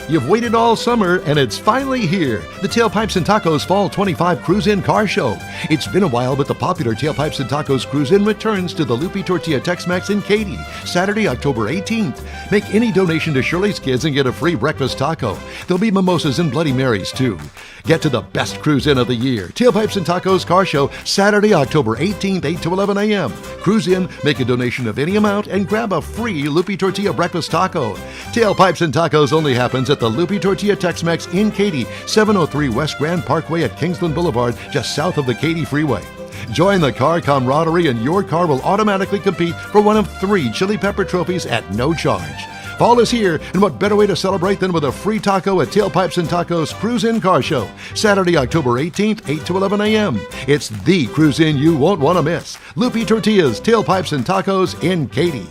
You've waited all summer, and it's finally here. The Tailpipes and Tacos Fall 25 Cruise-In Car Show. It's been a while, but the popular Tailpipes and Tacos Cruise-In returns to the Lupe Tortilla Tex-Mex in Katy, Saturday, October 18th. Make any donation to Shirley's Kids and get a free breakfast taco. There'll be mimosas and Bloody Marys, too. Get to the best cruise-in of the year. Tailpipes and Tacos Car Show, Saturday, October 18th, 8 to 11 a.m. Cruise in, make a donation of any amount, and grab a free Lupe Tortilla breakfast taco. Tailpipes and Tacos only happens at the Lupe Tortilla Tex-Mex in Katy, 703 West Grand Parkway at Kingsland Boulevard, just south of the Katy Freeway. Join the car camaraderie, and your car will automatically compete for one of 3 Chili Pepper trophies at no charge. Fall is here, and what better way to celebrate than with a free taco at Tailpipes and Tacos Cruise-In Car Show, Saturday, October 18th, 8 to 11 a.m. It's the cruise-in you won't want to miss. Lupe Tortillas, Tailpipes and Tacos in Katy.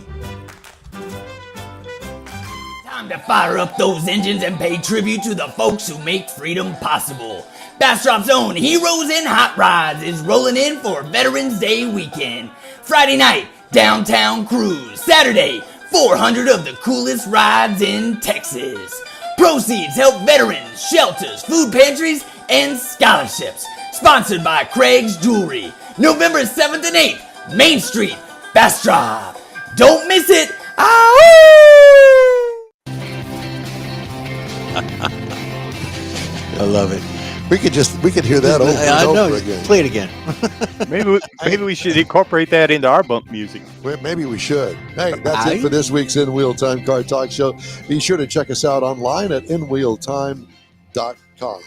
Time to fire up those engines and pay tribute to the folks who make freedom possible. Bastrop's own Heroes in Hot Rods is rolling in for Veterans Day weekend. Friday night, downtown cruise. Saturday, 400 of the coolest rides in Texas. Proceeds help veterans, shelters, food pantries, and scholarships. Sponsored by Craig's Jewelry. November 7th and 8th, Main Street, Bastrop. Don't miss it. I love it. We could hear that over I and know. over again. Play it again. Maybe we should incorporate that into our bump music. Well, maybe we should. Hey, that's it for this week's In Wheel Time Car Talk Show. Be sure to check us out online at inwheeltime.com.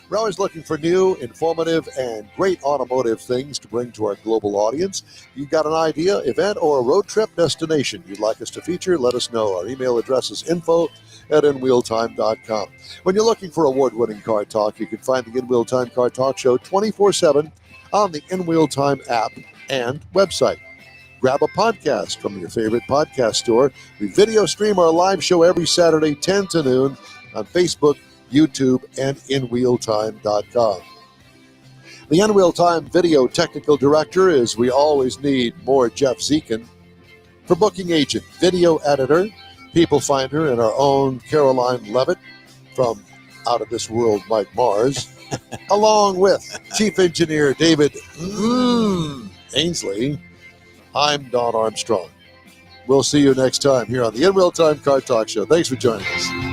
We're always looking for new, informative, and great automotive things to bring to our global audience. You've got an idea, event, or a road trip destination you'd like us to feature, let us know. Our email address is info@inwheeltime.com. When you're looking for award-winning car talk, you can find the In Wheel Time Car Talk Show 24/7 on the In Wheel Time app and website. Grab a podcast from your favorite podcast store. We video stream our live show every Saturday, 10 to noon, on Facebook, YouTube, and InWheelTime.com. The In Wheel Time video technical director is we always need more Jeff Zekin. For booking agent, video editor, people finder, and our own Caroline Levitt from Out of This World Mike Mars, along with Chief Engineer David Ainsley, I'm Don Armstrong. We'll see you next time here on the In Wheel Time Car Talk Show. Thanks for joining us.